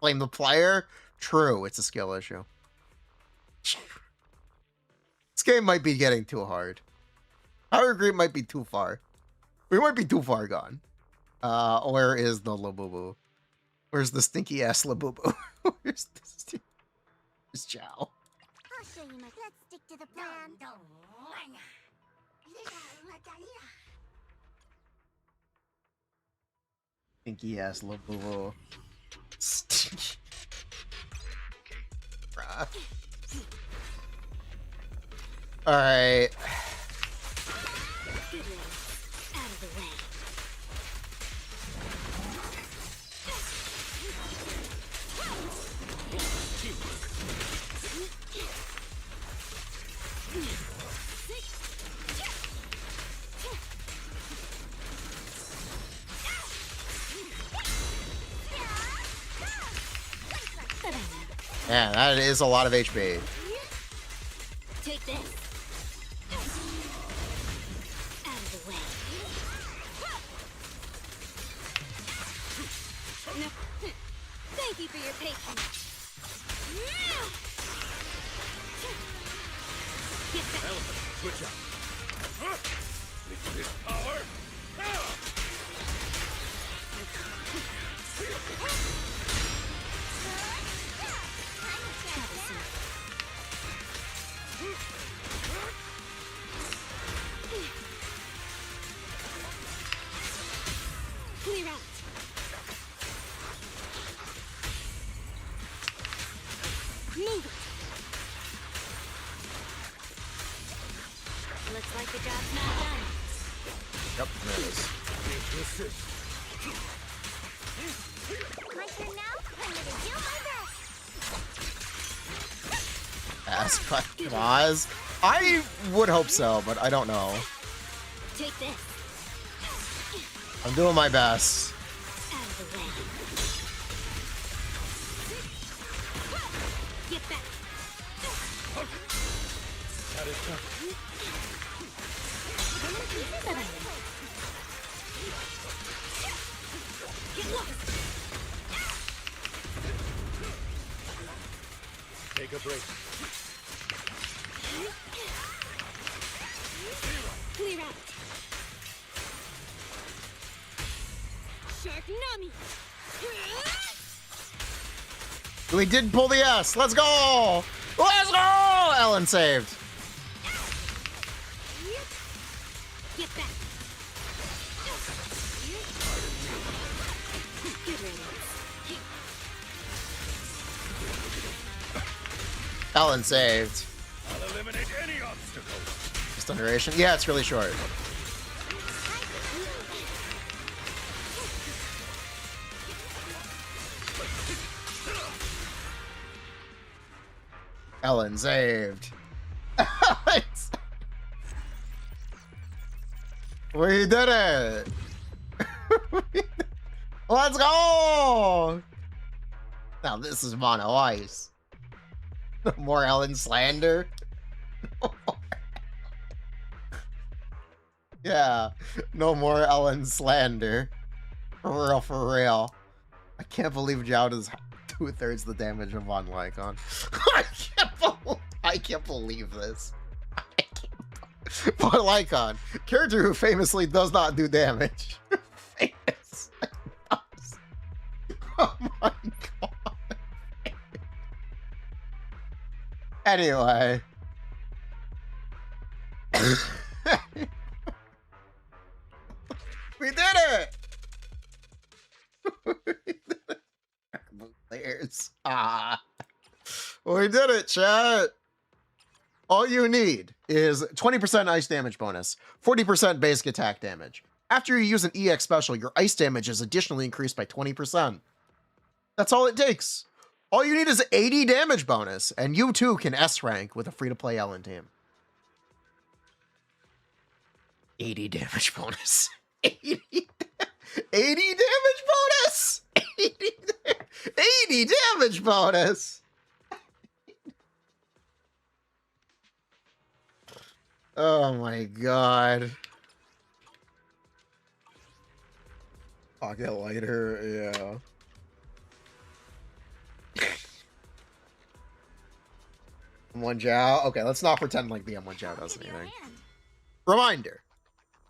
Blame the player? True, it's a skill issue. This game might be getting too hard. Power Creep might be too far. We might be too far gone. Where is the Labubu? Where's the stinky ass Labubu? Where's Chow? I'll show you my. Let's stick to the plan. Stinky ass Labubu. Stinky. Bruh. Alright. Good one. Out of the way. Yeah, that is a lot of HP. Take this. Out of the way. No. Thank you for your patience. Get back. Elephant, switch up. With this power. Clear out. Move it. Looks like the job's not done. Yep, there it is. My turn now. I'm gonna do my best. Ask by Claws? I would hope so, but I don't know. Take this. I'm doing my best. Out of the way. Get back. Get lost. Take a break. Clear out. Shark Nami. We did pull the S. Let's go. Let's go. Ellen saved. Get back. Good riddance. Ellen saved. I'll eliminate any obstacle. Just duration. Yeah, it's really short. Ellen saved. We did it. Let's go. Now this is mono ice. No more Ellen slander. Yeah, no more Ellen slander. For real, for real. I can't believe Jow does 2/3 the damage of Von Lycon. I can't believe this. Von Lycon, character who famously does not do damage. Famous. Oh my god. Anyway. We did it! Players. We did it, chat. All you need is 20% ice damage bonus, 40% basic attack damage. After you use an EX special, your ice damage is additionally increased by 20%. That's all it takes. All you need is 80 damage bonus, and you too can S rank with a free-to-play Ellen team. 80 damage bonus. 80 damage bonus. 80 damage bonus. Oh my god. Pocket lighter, yeah. M1 Zhao. Okay, let's not pretend like the M1 Zhao does Give you a anything. hand. Reminder.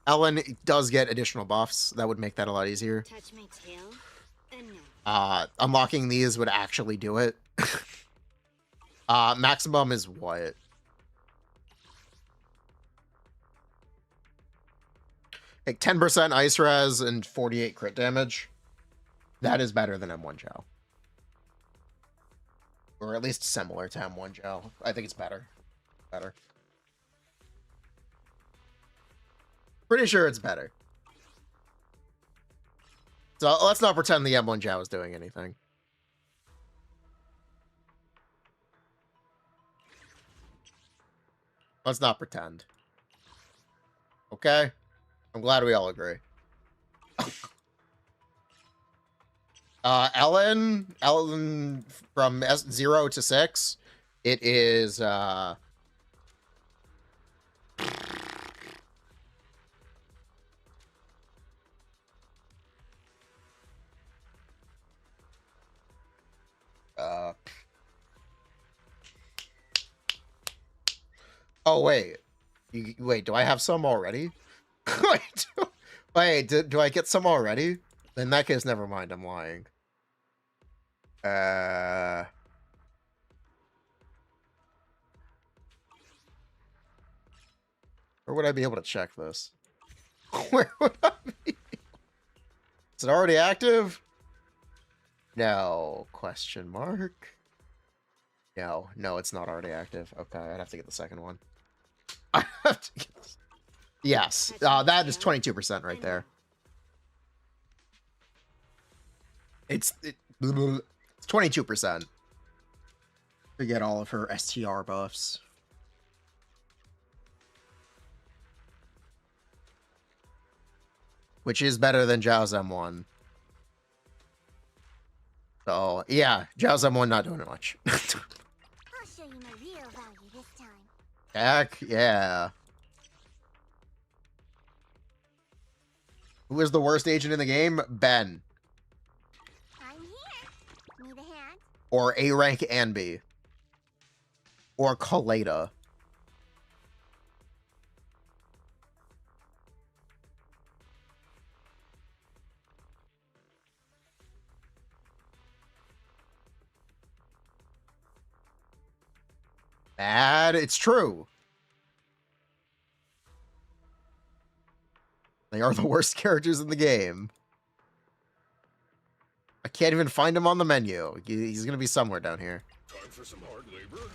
Ellen does get additional buffs. That would make that a lot easier. Touch my tail, and no. Unlocking these would actually do it. Maximum is what? Like 10% ice res and 48 crit damage. That is better than M1 Zhao. Or at least similar to M1 Zhao. I think it's better. Better. Pretty sure it's better. So let's not pretend the M1 Zhao is doing anything. Let's not pretend. Okay? I'm glad we all agree. Ellen from S0 to 6, it is, oh, wait. Wait, do I have some already? Wait, do I get some already? In that case, never mind. I'm lying. Where would I be able to check this? Where would I be? Is it already active? No. Question mark. No, it's not already active. Okay, I'd have to get the second one. I have to get this. Yes, that is 22% right there. It's 22% to get all of her STR buffs. Which is better than Zhao's M1. So, yeah, Zhao's M1 not doing much. I'll show you my real value this time. Heck, yeah. Who is the worst agent in the game? Ben. I'm here. Need a hand? Or A rank and B. Or Kaleda. Bad. It's true. They are the worst characters in the game. I can't even find him on the menu. He's gonna be somewhere down here. Time for some hard labor?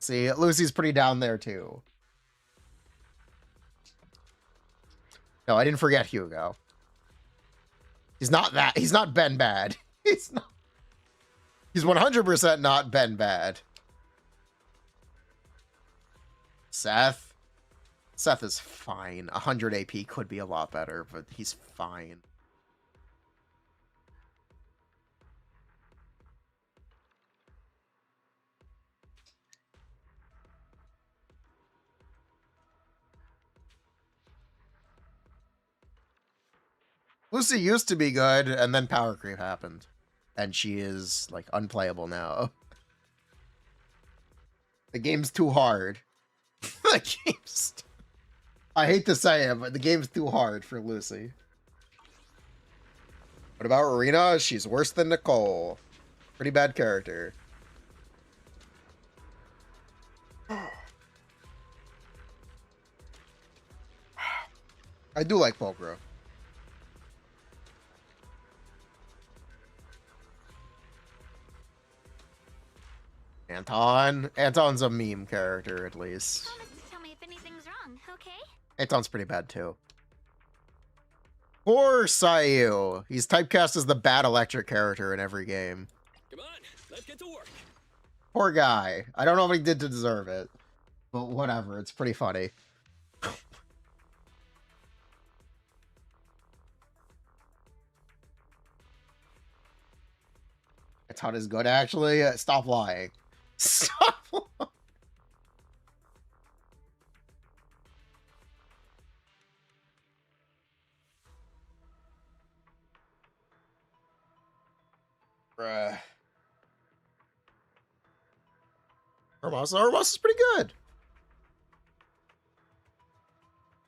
See, Lucy's pretty down there too. No, I didn't forget Hugo. He's not that. He's not Ben bad. He's not. He's 100% not Ben bad. Seth. Seth is fine. 100 AP could be a lot better, but he's fine. Lucy used to be good, and then power creep happened. And she is, like, unplayable now. The game's too hard. The game's... I hate to say it, but the game's too hard for Lucy. What about Rena? She's worse than Nicole. Pretty bad character. I do like Polgro. Anton's a meme character, at least. Promise to tell me if anything's wrong, okay? Anton's pretty bad, too. Poor Sayu. He's typecast as the bad electric character in every game. Come on, let's get to work. Poor guy. I don't know what he did to deserve it. But whatever, it's pretty funny. Anton is good, actually. Stop lying. Stop lying. Bruh. Armasa's pretty good.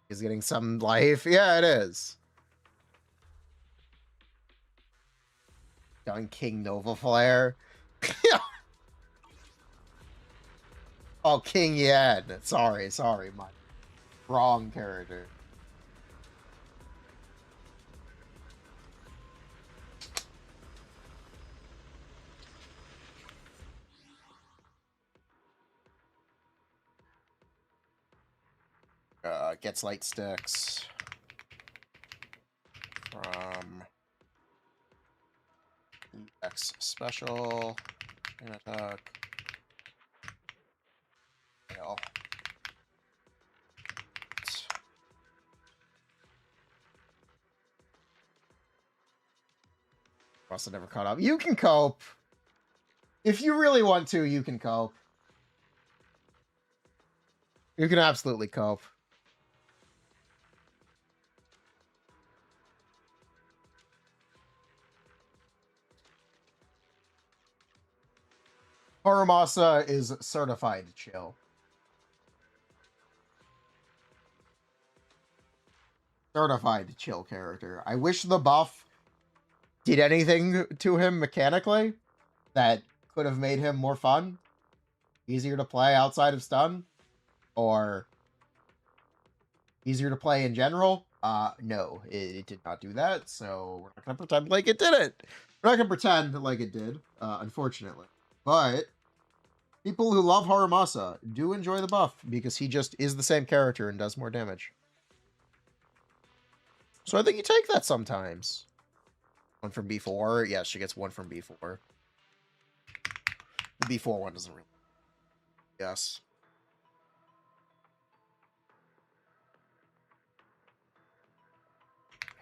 He's getting some life. Yeah, it is. Going King Nova Flare. Yeah. Oh, King Yen. Sorry, my wrong character. Gets light sticks from EX special and attack. Fail. Also never caught up. You can cope. If you really want to, you can cope. You can absolutely cope. Horomasa is certified chill. Certified chill character. I wish the buff did anything to him mechanically that could have made him more fun, easier to play outside of stun, or easier to play in general. No, it did not do that, so we're not gonna pretend like it didn't. We're not gonna pretend like it did, unfortunately. But people who love Haramasa do enjoy the buff because he just is the same character and does more damage. So I think you take that sometimes. One from B4. Yeah, she gets one from B4. The B4 one doesn't really. Yes.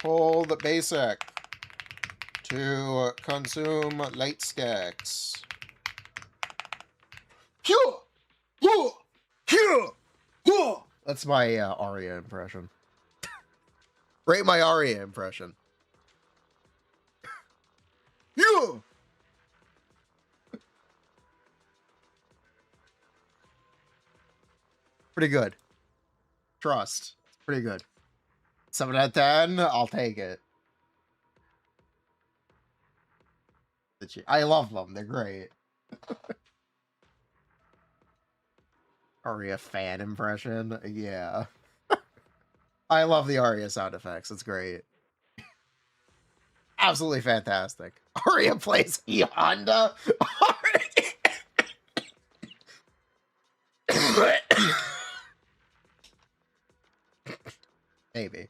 Hold basic to consume light sticks. That's my Aria impression. Rate my Aria impression. Pretty good. Trust. It's pretty good. 7 out of 10, I'll take it. I love them. They're great. Aria fan impression. Yeah. I love the Aria sound effects. It's great. Absolutely fantastic. Aria plays E Honda. Maybe.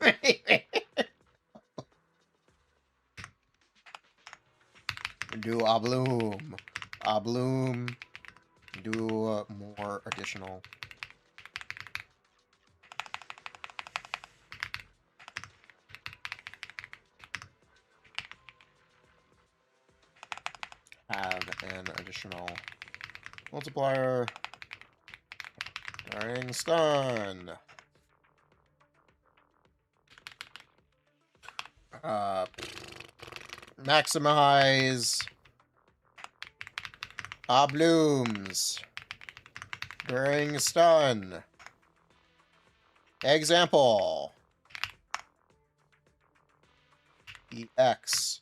Maybe. Do a bloom. A bloom. Do more additional. Have an additional multiplier during stun. Maximize blooms during stun. Example. EX.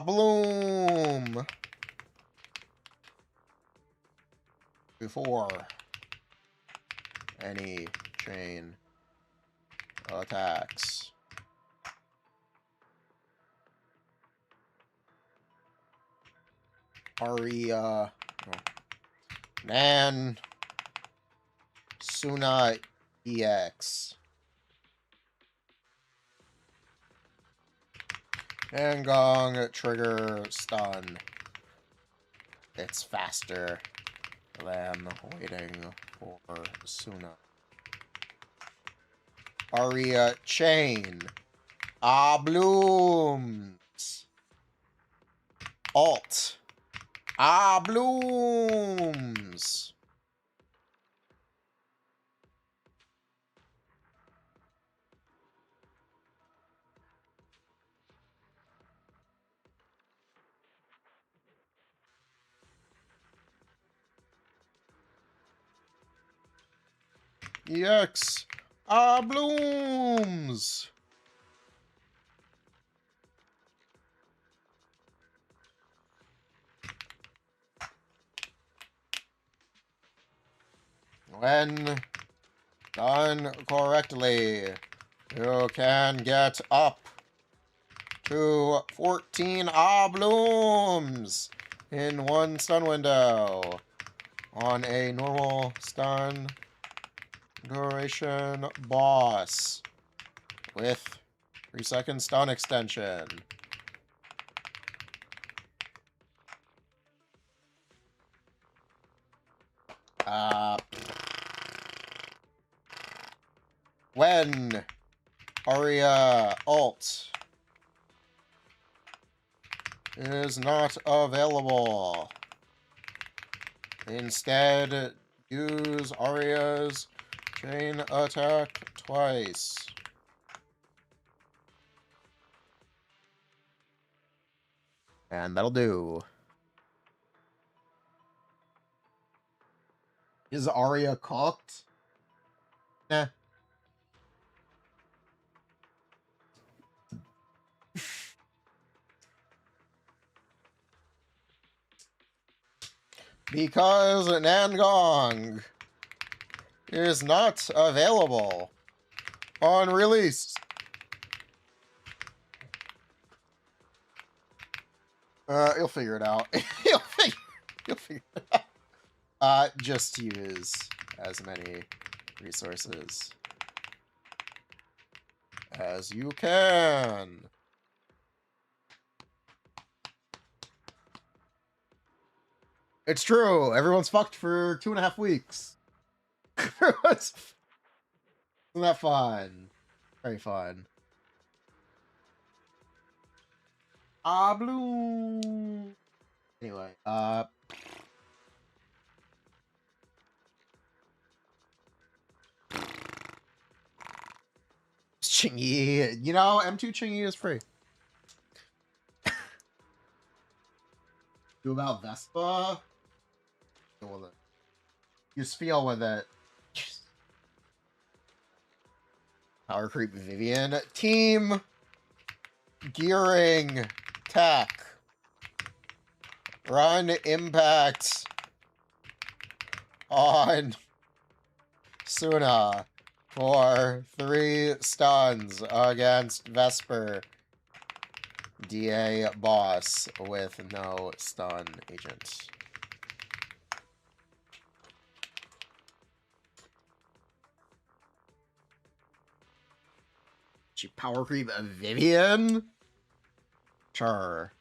Bloom. Before any chain attacks. Aria. Nan. Suna EX. And Gong trigger stun. It's faster than waiting for Suna. Aria chain. Blooms. Alt. Blooms. EX. Blooms. When done correctly, you can get up to 14 blooms in one stun window on a normal stun duration boss with 3-second stun extension. When Aria ult is not available, instead use Aria's chain attack twice. And that'll do. Is Aria cooked? Nah. Because Nangong is not available on release. You'll figure it out. You'll figure it out. Just use as many resources as you can. It's true. Everyone's fucked for 2.5 weeks. Isn't that fun? Very fun. Blue. Anyway, Chingy. You know, M2 Chingy is free. Do about Vespa? Deal with it. Just feel with it. Power creep Vivian. Team gearing tech. Run impact on Suna for 3 stuns against Vesper. DA boss with no stun agent. She power creep a Vivian? Sure.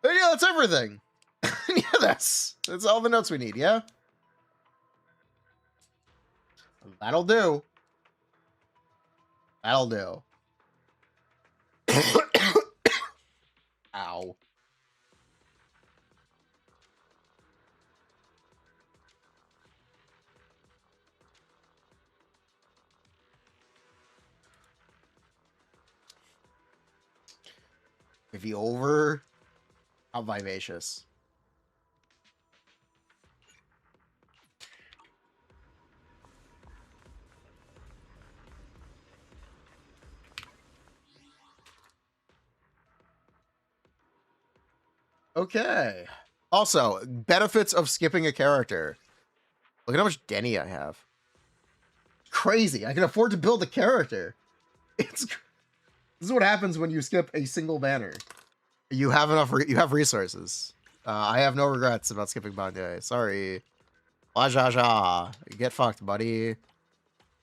Yeah, that's everything. Yeah, that's all the notes we need, yeah? That'll do. That'll do. Ow. If you over, how vivacious. Okay. Also, benefits of skipping a character. Look at how much Denny I have. Crazy. I can afford to build a character. This is what happens when you skip a single banner. You have enough. You have resources. I have no regrets about skipping Banyue. Sorry. La ja ja. Get fucked, buddy.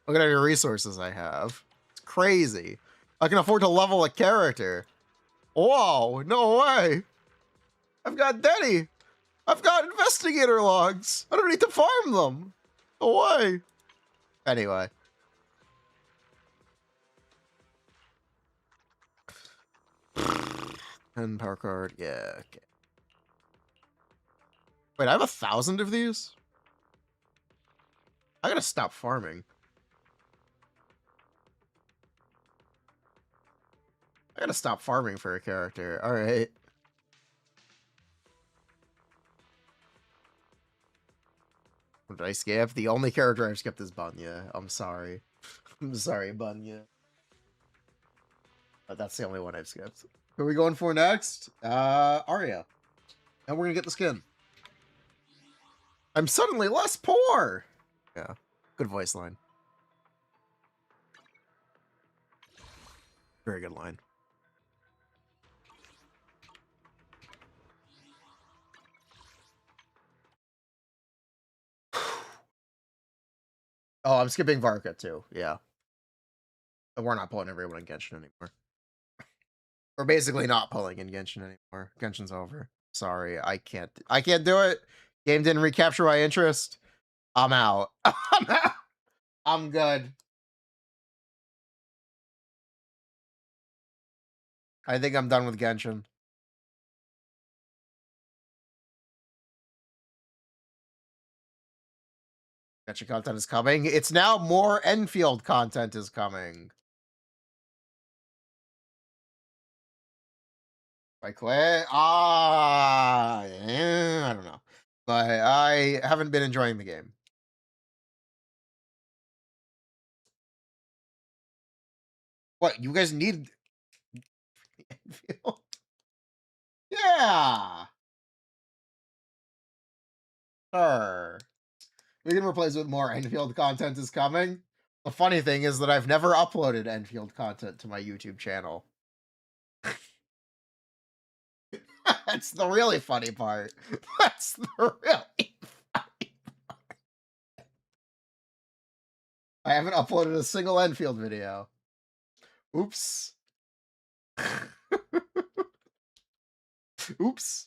Look at all your resources I have. It's crazy. I can afford to level a character. Whoa, no way. I've got Denny. I've got investigator logs. I don't need to farm them. No way. Anyway. And power card. Yeah, okay. Wait, I have 1,000 of these? I gotta stop farming. I gotta stop farming for a character. All right. What did I skip? The only character I've skipped is Banyue. I'm sorry. I'm sorry, Banyue. But that's the only one I've skipped. Who are we going for next? Aria. And we're gonna get the skin. I'm suddenly less poor. Yeah. Good voice line. Very good line. Oh, I'm skipping Varka too. Yeah. But we're not pulling everyone in Genshin anymore. We're basically not pulling in Genshin anymore. Genshin's over. Sorry, I can't do it. Game didn't recapture my interest. I'm out. I'm out. I'm good. I think I'm done with Genshin. Genshin content is coming. It's now more Enfield content is coming. I quit? I don't know. But I haven't been enjoying the game. What, you guys need Enfield? Yeah. Sure. We can replace it with more Enfield content is coming. The funny thing is that I've never uploaded Enfield content to my YouTube channel. That's the really funny part. That's the really funny part. I haven't uploaded a single Enfield video. Oops. Oops.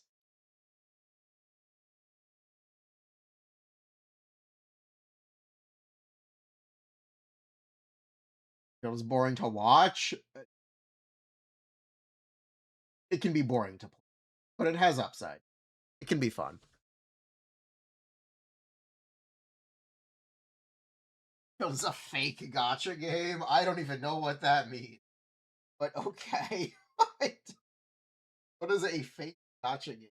It was boring to watch. It can be boring to play, but it has upside. It can be fun. It was a fake gotcha game. I don't even know what that means. But okay. What is a fake gotcha game?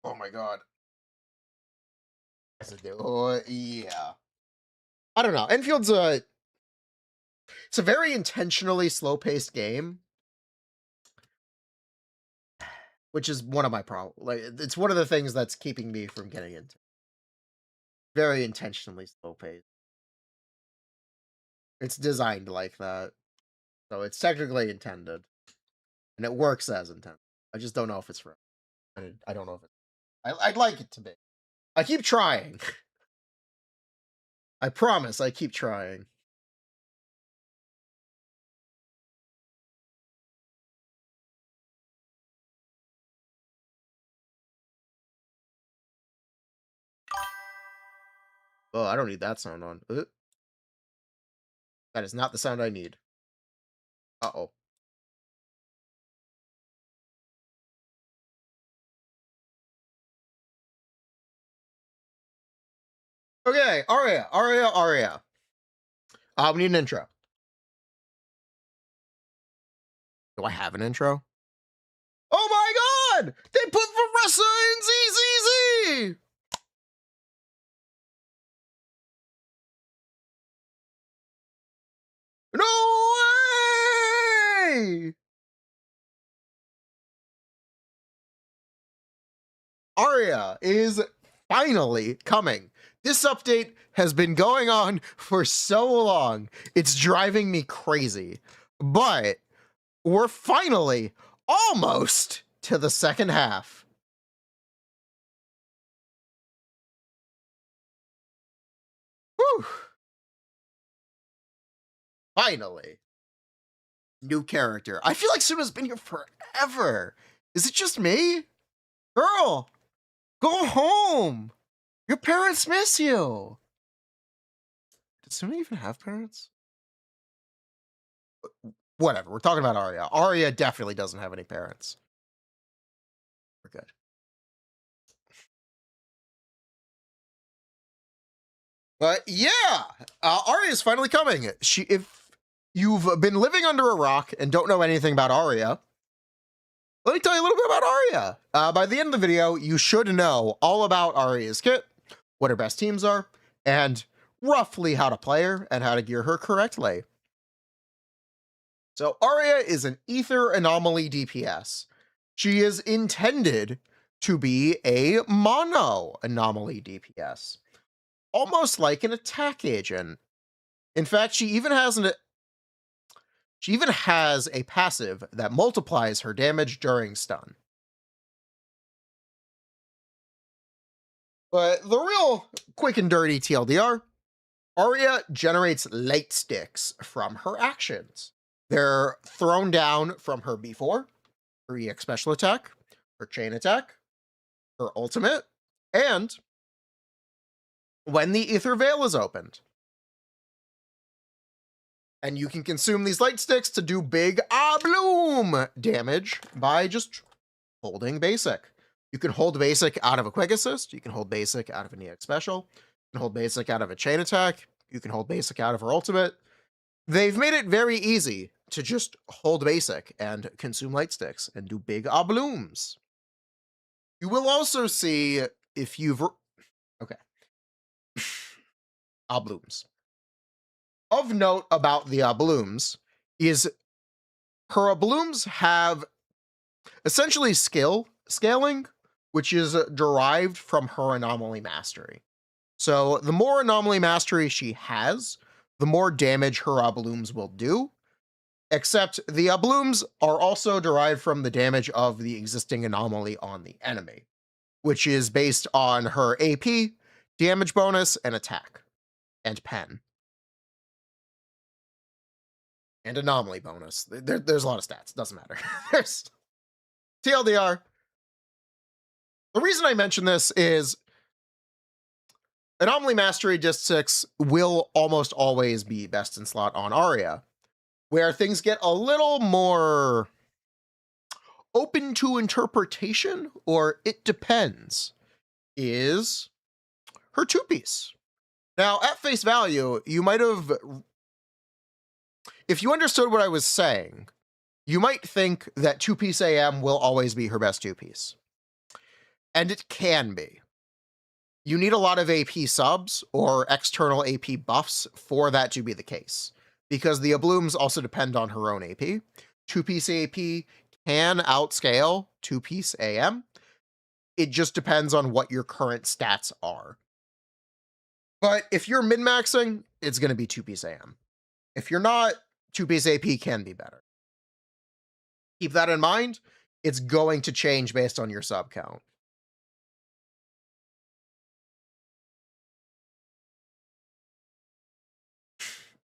Oh my god. Yeah. I don't know. Enfield's it's a very intentionally slow-paced game, which is one of my problems. Like, it's one of the things that's keeping me from getting into it. Very intentionally slow-paced. It's designed like that. So it's technically intended. And it works as intended. I just don't know if it's right. I don't know if it's... I'd like it to be. I keep trying. I promise I keep trying. Oh, I don't need that sound on. That is not the sound I need. Uh-oh. Okay, Aria. We need an intro. Do I have an intro? Oh my god! They put Veressa in ZZZ! No way! Aria is finally coming. This update has been going on for so long. It's driving me crazy. But we're finally almost to the second half. Whew. Finally. New character. I feel like Suna's been here forever. Is it just me? Girl, go home. Your parents miss you. Does Suna even have parents? Whatever. We're talking about Aria. Aria definitely doesn't have any parents. We're good. But yeah, Aria is finally coming. If you've been living under a rock and don't know anything about Aria, let me tell you a little bit about Aria. By the end of the video, you should know all about Aria's kit, what her best teams are, and roughly how to play her and how to gear her correctly. So Aria is an ether anomaly DPS. She is intended to be a mono anomaly DPS, almost like an attack agent. In fact, she even has a passive that multiplies her damage during stun. But the real quick and dirty TLDR, Aria generates light sticks from her actions. They're thrown down from her B4, her EX special attack, her chain attack, her ultimate, and when the Ether Veil is opened. And you can consume these light sticks to do big bloom damage by just holding basic. You can hold basic out of a quick assist, you can hold basic out of an EX special, you can hold basic out of a chain attack, you can hold basic out of her ultimate. They've made it very easy to just hold basic and consume light sticks and do big blooms. You will also see if you've... Okay. Blooms. Of note about the blooms is her blooms have essentially scaling, which is derived from her anomaly mastery. So the more anomaly mastery she has, the more damage her blooms will do. Except the blooms are also derived from the damage of the existing anomaly on the enemy, which is based on her AP, damage bonus, and attack, and pen. And anomaly bonus. There's a lot of stats. Doesn't matter. There's TLDR. The reason I mention this is Anomaly Mastery Disc 6 will almost always be best in slot on Aria. Where things get a little more open to interpretation, or it depends, is her two-piece. Now, at face value, you might have... If you understood what I was saying, you might think that two-piece AM will always be her best two-piece. And it can be. You need a lot of AP subs or external AP buffs for that to be the case, because the blooms also depend on her own AP. Two-piece AP can outscale two-piece AM. It just depends on what your current stats are. But if you're min-maxing, it's going to be two-piece AM. If you're not, two-piece AP can be better. Keep that in mind. It's going to change based on your sub count.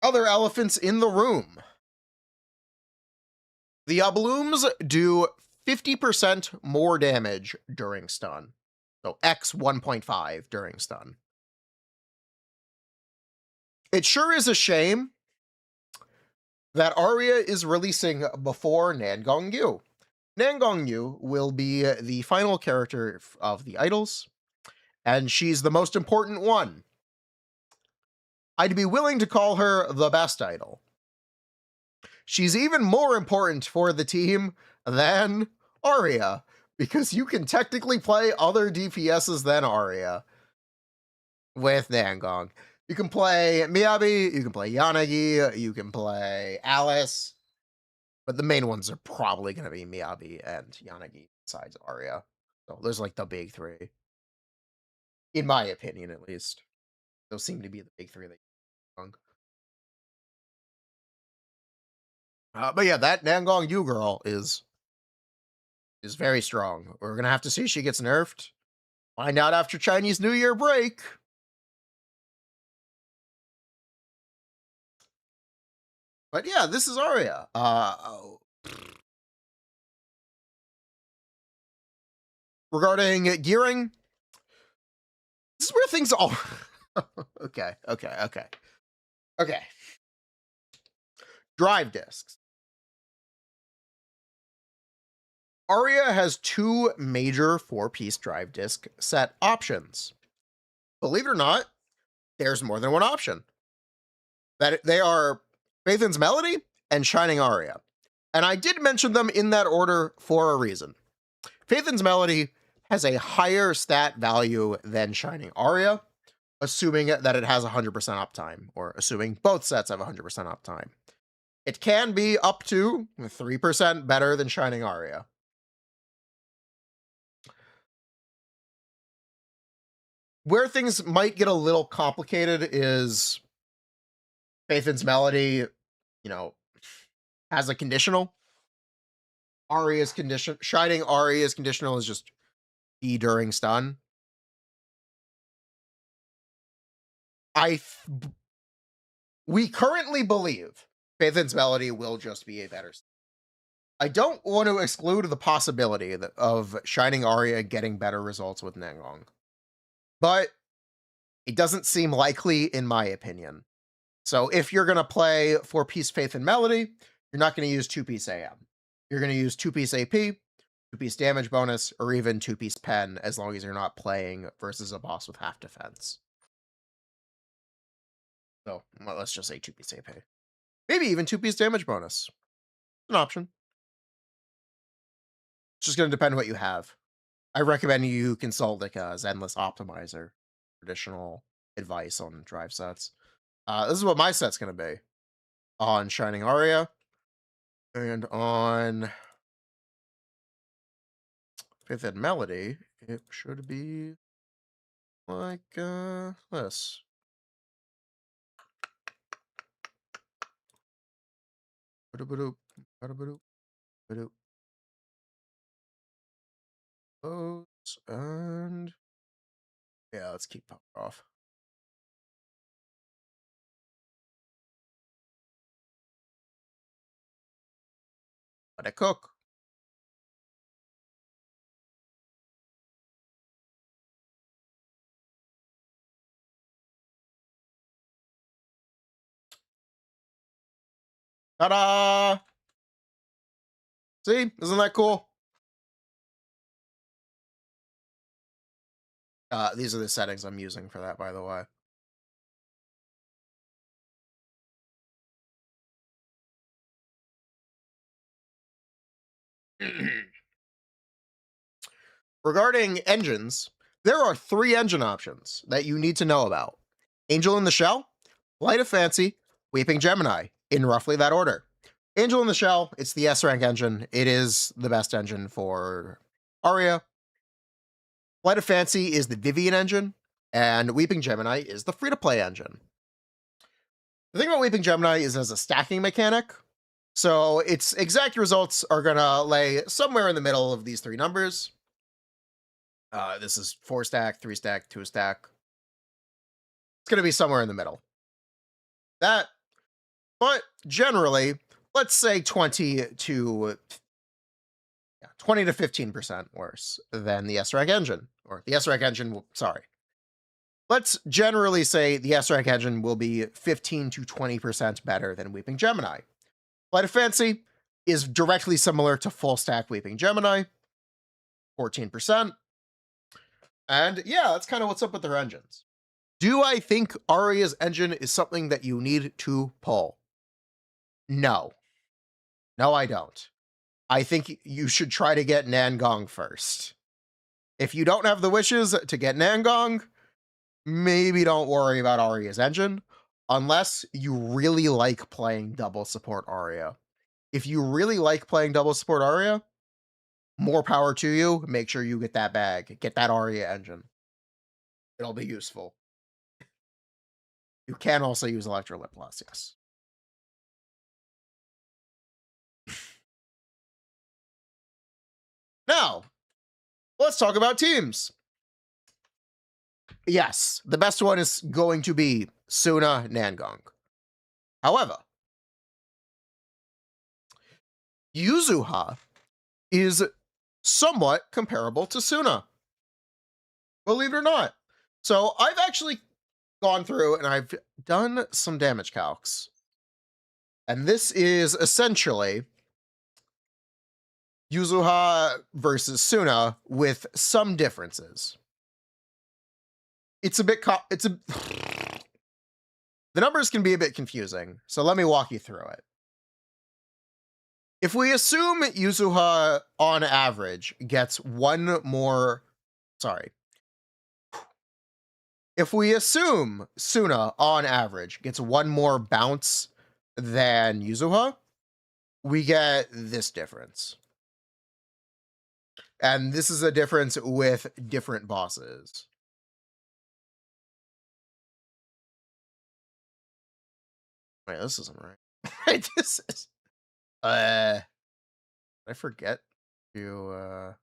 Other elephants in the room. The blooms do 50% more damage during stun. So X 1.5 during stun. It sure is a shame that Aria is releasing before Nangongyu. Nangongyu will be the final character of the idols, and she's the most important one. I'd be willing to call her the best idol. She's even more important for the team than Aria, because you can technically play other DPSs than Aria with Nangong. You can play Miyabi, you can play Yanagi, you can play Alice, but the main ones are probably going to be Miyabi and Yanagi besides Aria. So there's like the big three. In my opinion, at least. Those seem to be the big three that but yeah, that Nangong Yu girl is very strong. We're gonna have to see if she gets nerfed. Find out after Chinese New Year break. But yeah, this is Aria. Regarding gearing, this is where things all... Okay. Drive discs. Aria has two major 4-piece drive disc set options. Believe it or not, there's more than one option. That they are Phaethon's Melody and Shining Aria. And I did mention them in that order for a reason. Phaethon's Melody has a higher stat value than Shining Aria, assuming that it has 100% uptime, or assuming both sets have 100% uptime. It can be up to 3% better than Shining Aria. Where things might get a little complicated is Phaethon's Melody, has a conditional. Aria's condition, Shining Aria's conditional is just E during stun. We currently believe Phaethon's Melody will just be a better stun. I don't want to exclude the possibility of Shining Aria getting better results with Nangong, but it doesn't seem likely in my opinion. So if you're going to play 4-piece Phaethon Melody, you're not going to use 2-piece AM. You're going to use 2-piece AP, 2-piece damage bonus, or even 2-piece pen, as long as you're not playing versus a boss with half defense. So let's just say 2-piece AP. Maybe even 2-piece damage bonus. An option. It's just going to depend on what you have. I recommend you consult like a Zenless Optimizer, traditional advice on drive sets. This is what my set's going to be on Shining Aria and on Phaethon Melody. It should be like this. And yeah, let's keep power off. Let it cook. Ta-da! See, isn't that cool? These are the settings I'm using for that, by the way. Regarding engines, there are 3 engine options that you need to know about. Angel in the Shell, Light of Fancy, Weeping Gemini, in roughly that order. Angel in the Shell, it's the S-rank engine. It is the best engine for Aria. Light of Fancy is the Vivian engine, and Weeping Gemini is the free-to-play engine. The thing about Weeping Gemini is as a stacking mechanic, so its exact results are going to lay somewhere in the middle of these 3 numbers. This is 4-stack, 3-stack, 2-stack. It's going to be somewhere in the middle. But generally, let's say 20 to 15% worse than the S-rank engine, or the S-rank engine. Sorry. Let's generally say the S-rank engine will be 15 to 20% better than Weeping Gemini. Light of Fancy is directly similar to full stack Weeping Gemini, 14%. And yeah, that's kind of what's up with their engines. Do I think Aria's engine is something that you need to pull? No. No, I don't. I think you should try to get Nangong first. If you don't have the wishes to get Nangong, maybe don't worry about Aria's engine, unless you really like playing double support Aria. If you really like playing double support Aria, more power to you. Make sure you get that bag. Get that Aria engine. It'll be useful. You can also use Electrolyte Plus, yes. Now, let's talk about teams. Yes, the best one is going to be Suna Nangong. However, Yuzuha is somewhat comparable to Suna. Believe it or not. So I've actually gone through and I've done some damage calcs. And this is essentially Yuzuha versus Suna with some differences. The numbers can be a bit confusing, so let me walk you through it. If we assume Yuzuha on average gets one more, sorry. If we assume Suna on average gets one more bounce than Yuzuha, we get this difference. And this is a difference with different bosses. Wait, this isn't right. This is I forget to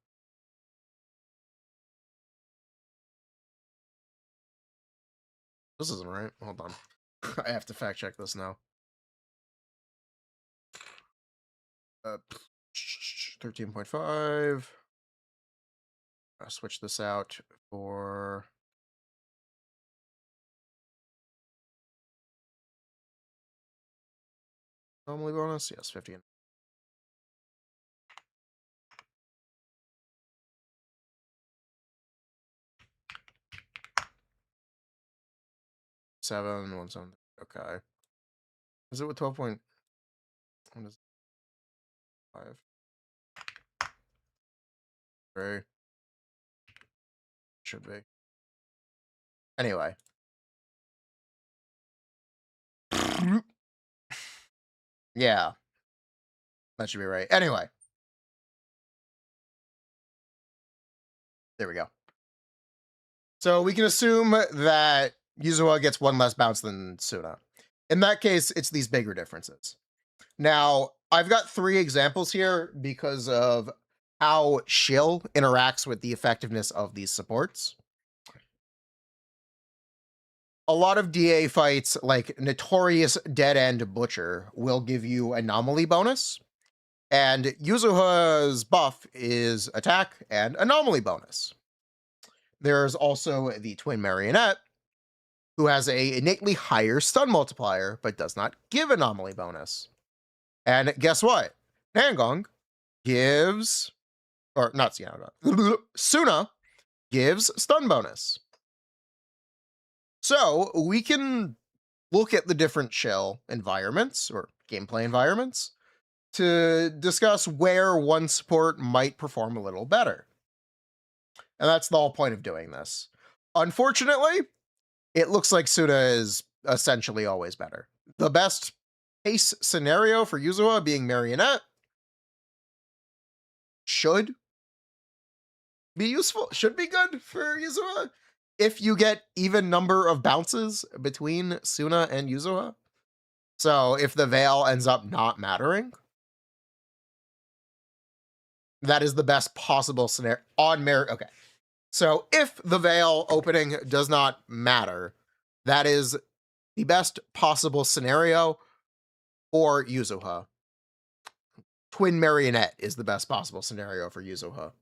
this isn't right. Hold on. I have to fact check this now. 13.5. I'll switch this out for anomaly bonus. Yes, 15. Seven, 170. Okay. Is it with 12 point? What is 5? Very. Should be. Anyway. Yeah. That should be right. Anyway. There we go. So we can assume that Yuzuha gets one less bounce than Suna. In that case, it's these bigger differences. Now, I've got 3 examples here because of how Shill interacts with the effectiveness of these supports. A lot of DA fights, like Notorious Dead End Butcher, will give you anomaly bonus. And Yuzuha's buff is attack and anomaly bonus. There's also the Twin Marionette, who has a innately higher stun multiplier, but does not give anomaly bonus. And guess what? Nangong gives, or not Suna gives stun bonus. So we can look at the different shell environments or gameplay environments to discuss where one support might perform a little better. And that's the whole point of doing this. Unfortunately, it looks like Suna is essentially always better. The best case scenario for Yuzuha being Marionette should be useful, should be good for Yuzuha if you get even number of bounces between Suna and Yuzuha. So if the Veil ends up not mattering, that is the best possible scenario on Okay. So if the Veil opening does not matter, that is the best possible scenario for Yuzuha. Twin Marionette is the best possible scenario for Yuzuha.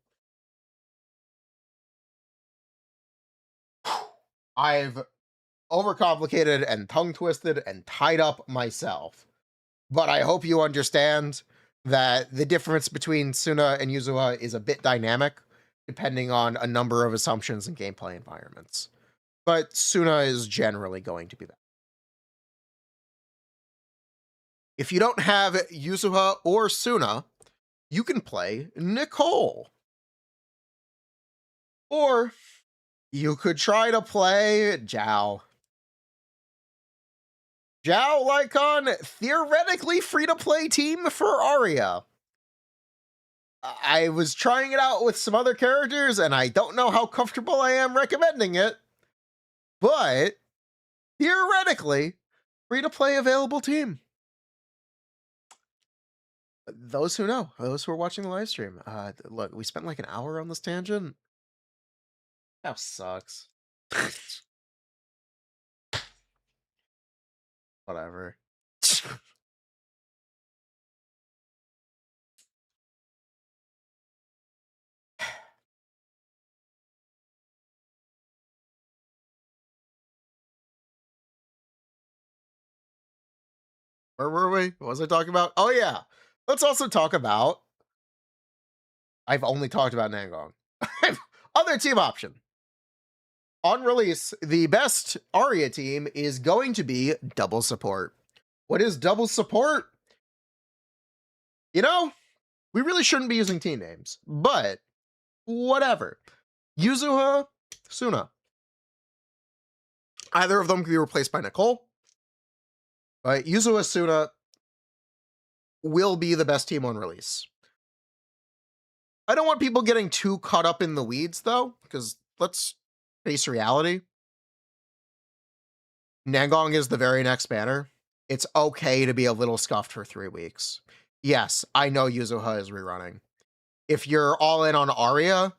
I've overcomplicated and tongue-twisted and tied up myself. But I hope you understand that the difference between Suna and Yuzuha is a bit dynamic, depending on a number of assumptions and gameplay environments. But Suna is generally going to be better. If you don't have Yuzuha or Suna, you can play Nicole. Or you could try to play Zhao. Zhao Lycon, theoretically free-to-play team for Aria. I was trying it out with some other characters, and I don't know how comfortable I am recommending it. But, theoretically, free-to-play available team. Those who know, those who are watching the live stream. Look, we spent like an hour on this tangent. That sucks. Whatever. Where were we? What was I talking about? Oh yeah. Let's also talk about, I've only talked about Nangong. Other team option. On release, the best Aria team is going to be double support. What is double support? You know, we really shouldn't be using team names, but whatever. Yuzuha, Suna. Either of them can be replaced by Nicole. But Yuzuha Suna will be the best team on release. I don't want people getting too caught up in the weeds, though, because let's face reality. Nangong is the very next banner. It's okay to be a little scuffed for 3 weeks. Yes, I know Yuzuha is rerunning. If you're all in on Aria,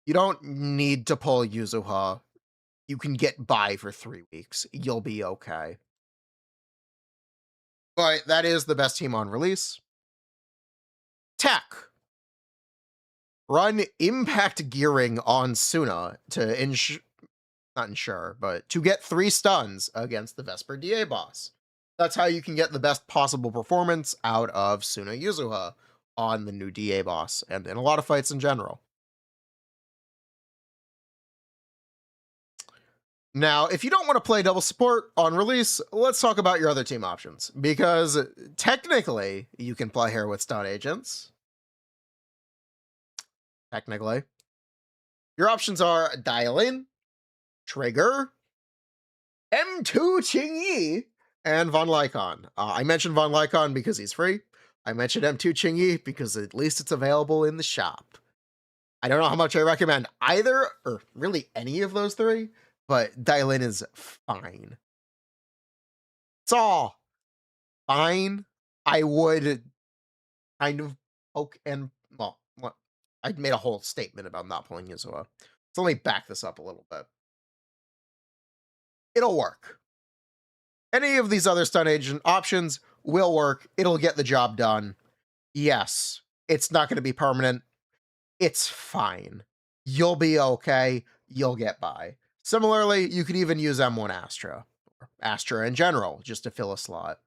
you don't need to pull Yuzuha. You can get by for 3 weeks. You'll be okay. But that is the best team on release. Tech. Run impact gearing on Suna to not ensure, but to get 3 stuns against the Vesper DA boss. That's how you can get the best possible performance out of Suna Yuzuha on the new DA boss, and in a lot of fights in general. Now, if you don't want to play double support on release, let's talk about your other team options, because technically, you can play here with stun agents. Technically. Your options are Dial In, Trigger, M2 Qingyi, and Von Lycon. I mentioned Von Lycon because he's free. I mentioned M2 Qingyi because at least it's available in the shop. I don't know how much I recommend either, or really any of those 3, but Dial In is fine. It's all fine. I would kind of poke and, well, I made a whole statement about not pulling Yuzuha. So let me back this up a little bit. It'll work. Any of these other stun agent options will work. It'll get the job done. Yes, it's not going to be permanent. It's fine. You'll be okay. You'll get by. Similarly, you could even use M1 Astra, or Astra in general, just to fill a slot.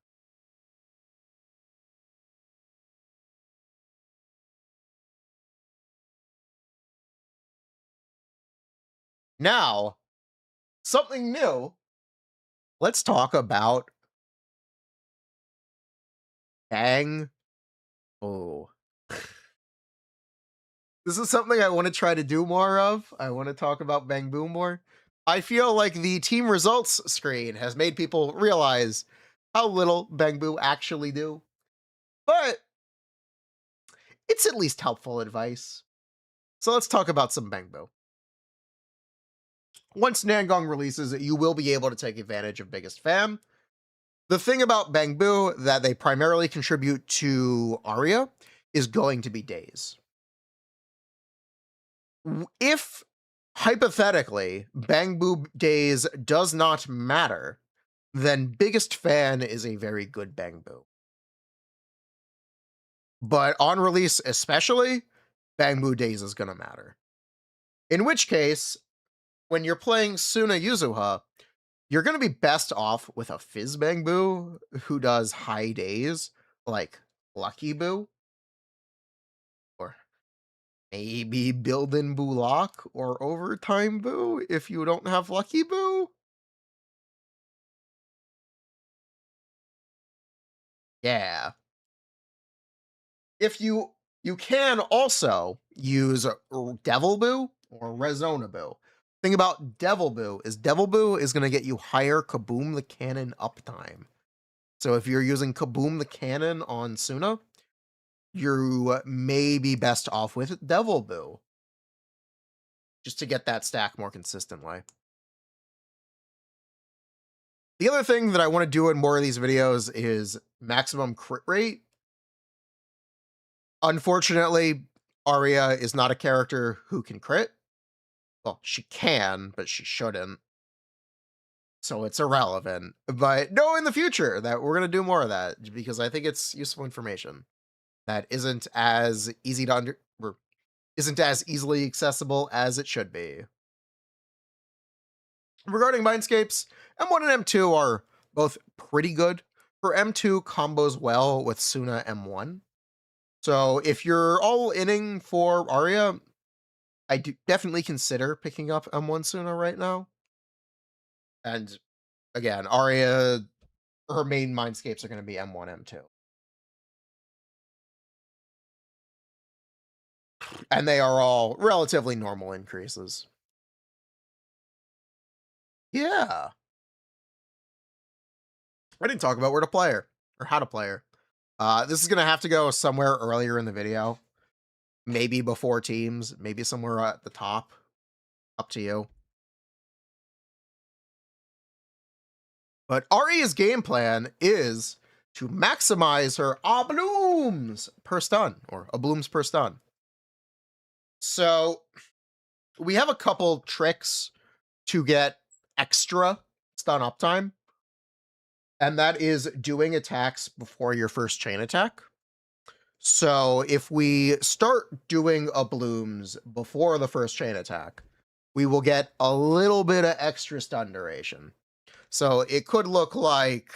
Now, something new. Let's talk about Bangboo. This is something I want to try to do more of. I want to talk about Bangboo more. I feel like the team results screen has made people realize how little Bangboo actually do. But it's at least helpful advice. So let's talk about some Bangboo. Once Nangong releases, you will be able to take advantage of Biggest Fan. The thing about Bangboo that they primarily contribute to Aria is going to be days. If, hypothetically, Bangboo days does not matter, then Biggest Fan is a very good Bangboo. But on release especially, Bangboo days is going to matter. In which case, when you're playing Suna Yuzuha, you're going to be best off with a Fizz Bangboo who does high days, like Lucky Boo, or maybe Build-in Bulak or Overtime Boo if you don't have Lucky Boo. Yeah. If you can also use Devil Boo or Rezona Boo. Thing about Devil Boo is going to get you higher Kaboom the Cannon uptime. So if you're using Kaboom the Cannon on Suna, you may be best off with Devil Boo, just to get that stack more consistently. The other thing that I want to do in more of these videos is maximum crit rate. Unfortunately, Aria is not a character who can crit. Well, she can, but she shouldn't. So it's irrelevant. But know in the future that we're going to do more of that, because I think it's useful information that isn't as easy to or isn't as easily accessible as it should be. Regarding Mindscapes, M1 and M2 are both pretty good. For M2, combos well with Suna M1. So if you're all inning for Aria, I do definitely consider picking up M1 Suna right now. And again, Aria, her main mindscapes are going to be M1, M2. And they are all relatively normal increases. Yeah. I didn't talk about where to play her or how to play her. This is going to have to go somewhere earlier in the video. Maybe before teams, maybe somewhere at the top. Up to you. But Aria's game plan is to maximize her oblooms per stun, or oblooms per stun. So we have a couple tricks to get extra stun uptime, and that is doing attacks before your first chain attack. So if we start doing oblooms before the first chain attack, we will get a little bit of extra stun duration. So it could look like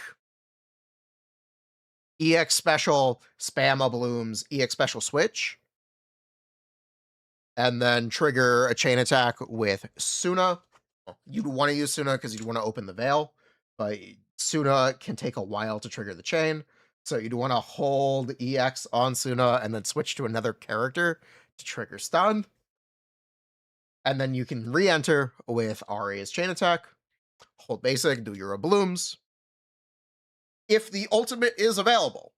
EX special, spam oblooms, EX special switch, and then trigger a chain attack with Suna. You'd want to use Suna because you'd want to open the veil, but Suna can take a while to trigger the chain. So you'd want to hold EX on Suna and then switch to another character to trigger stun. And then you can re-enter with Aria's chain attack, hold basic, do your oblooms. If the ultimate is available,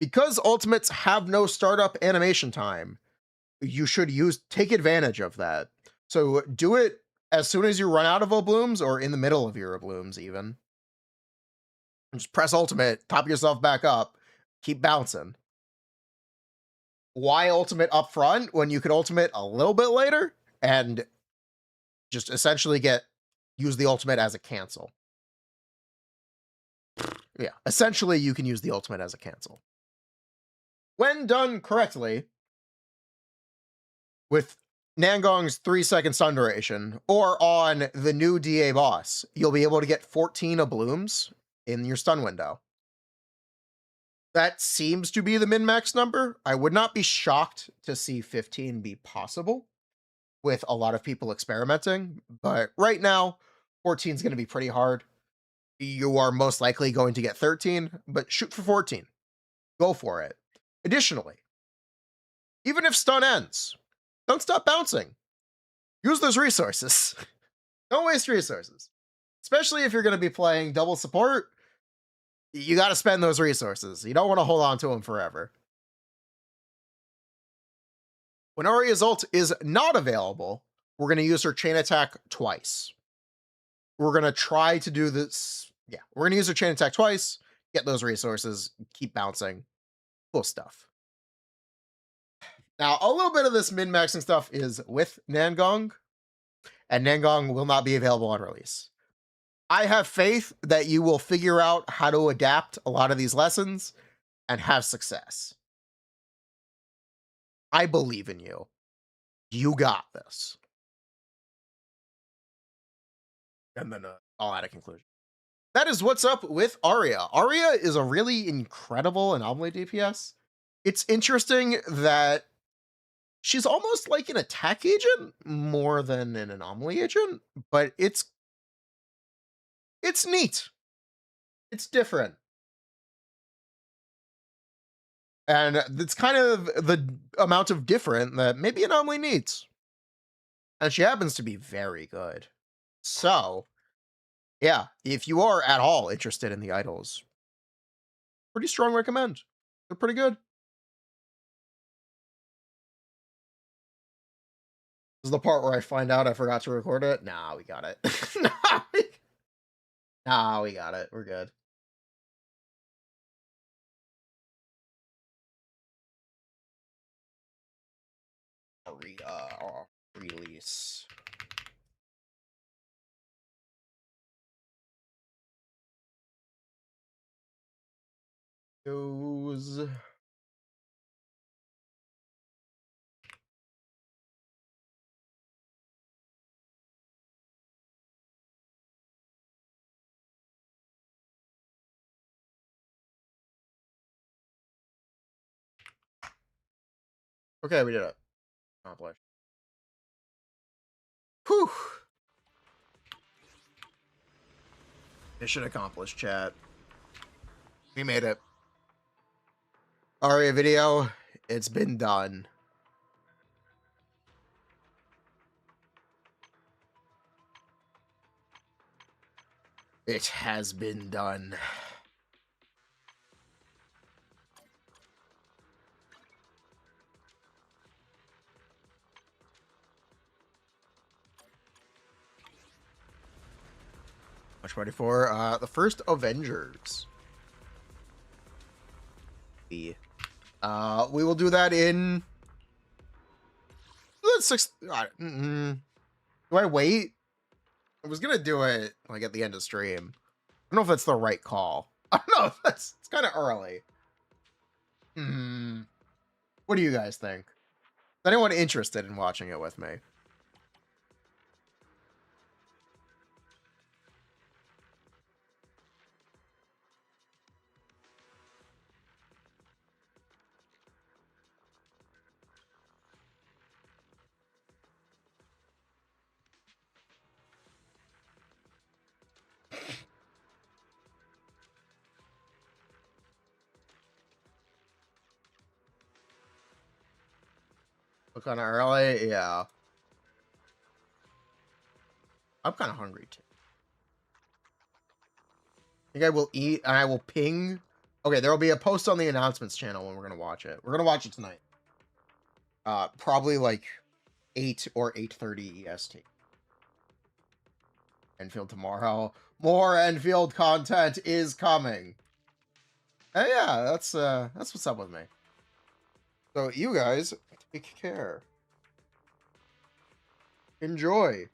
because ultimates have no startup animation time, you should take advantage of that. So do it as soon as you run out of oblooms or in the middle of your oblooms even. Just press ultimate, top yourself back up, keep bouncing. Why ultimate up front when you could ultimate a little bit later and just essentially use the ultimate as a cancel? Yeah, essentially you can use the ultimate as a cancel. When done correctly, with Nangong's 3-second stun duration, or on the new DA boss, you'll be able to get 14 oblooms in your stun window. That seems to be the min-max number. I would not be shocked to see 15 be possible with a lot of people experimenting, but right now, 14 is going to be pretty hard. You are most likely going to get 13, but shoot for 14. Go for it. Additionally, even if stun ends, don't stop bouncing. Use those resources. Don't waste resources. Especially if you're going to be playing double support, you got to spend those resources. You don't want to hold on to them forever. When Aria's ult is not available, we're going to use her chain attack twice. We're going to try to do this. Yeah, we're going to use her chain attack twice, get those resources, keep bouncing. Cool stuff. Now, a little bit of this min-maxing stuff is with Nangong, and Nangong will not be available on release. I have faith that you will figure out how to adapt a lot of these lessons and have success. I believe in you. You got this. And then I'll add a conclusion. That is what's up with Aria. Aria is a really incredible anomaly DPS. It's interesting that she's almost like an attack agent more than an anomaly agent, but it's neat. It's different. And it's kind of the amount of different that maybe anomaly needs. And she happens to be very good. So, yeah, if you are at all interested in the idols, pretty strong recommend. They're pretty good. This is the part where I find out I forgot to record it. Nah, we got it. Nah, we got it. We're good. Aria release. Goes. Okay, we did it. Accomplished. Whew. Mission accomplished, chat. We made it. Aria video, it's been done. It has been done. Much ready for the first Avengers. We will do that in the sixth. Do I wait? I was gonna do it like at the end of stream. I don't know if that's the right call. I don't know if it's kind of early. What do you guys think? Is anyone interested in watching it with me? Kind of early, yeah. I'm kind of hungry too. I think I will eat and I will ping. Okay, there will be a post on the announcements channel when we're gonna watch it. We're gonna watch it tonight. Probably like 8 or 8:30 EST. Enfield tomorrow. More Enfield content is coming. And yeah, that's what's up with me. So you guys take care. Enjoy.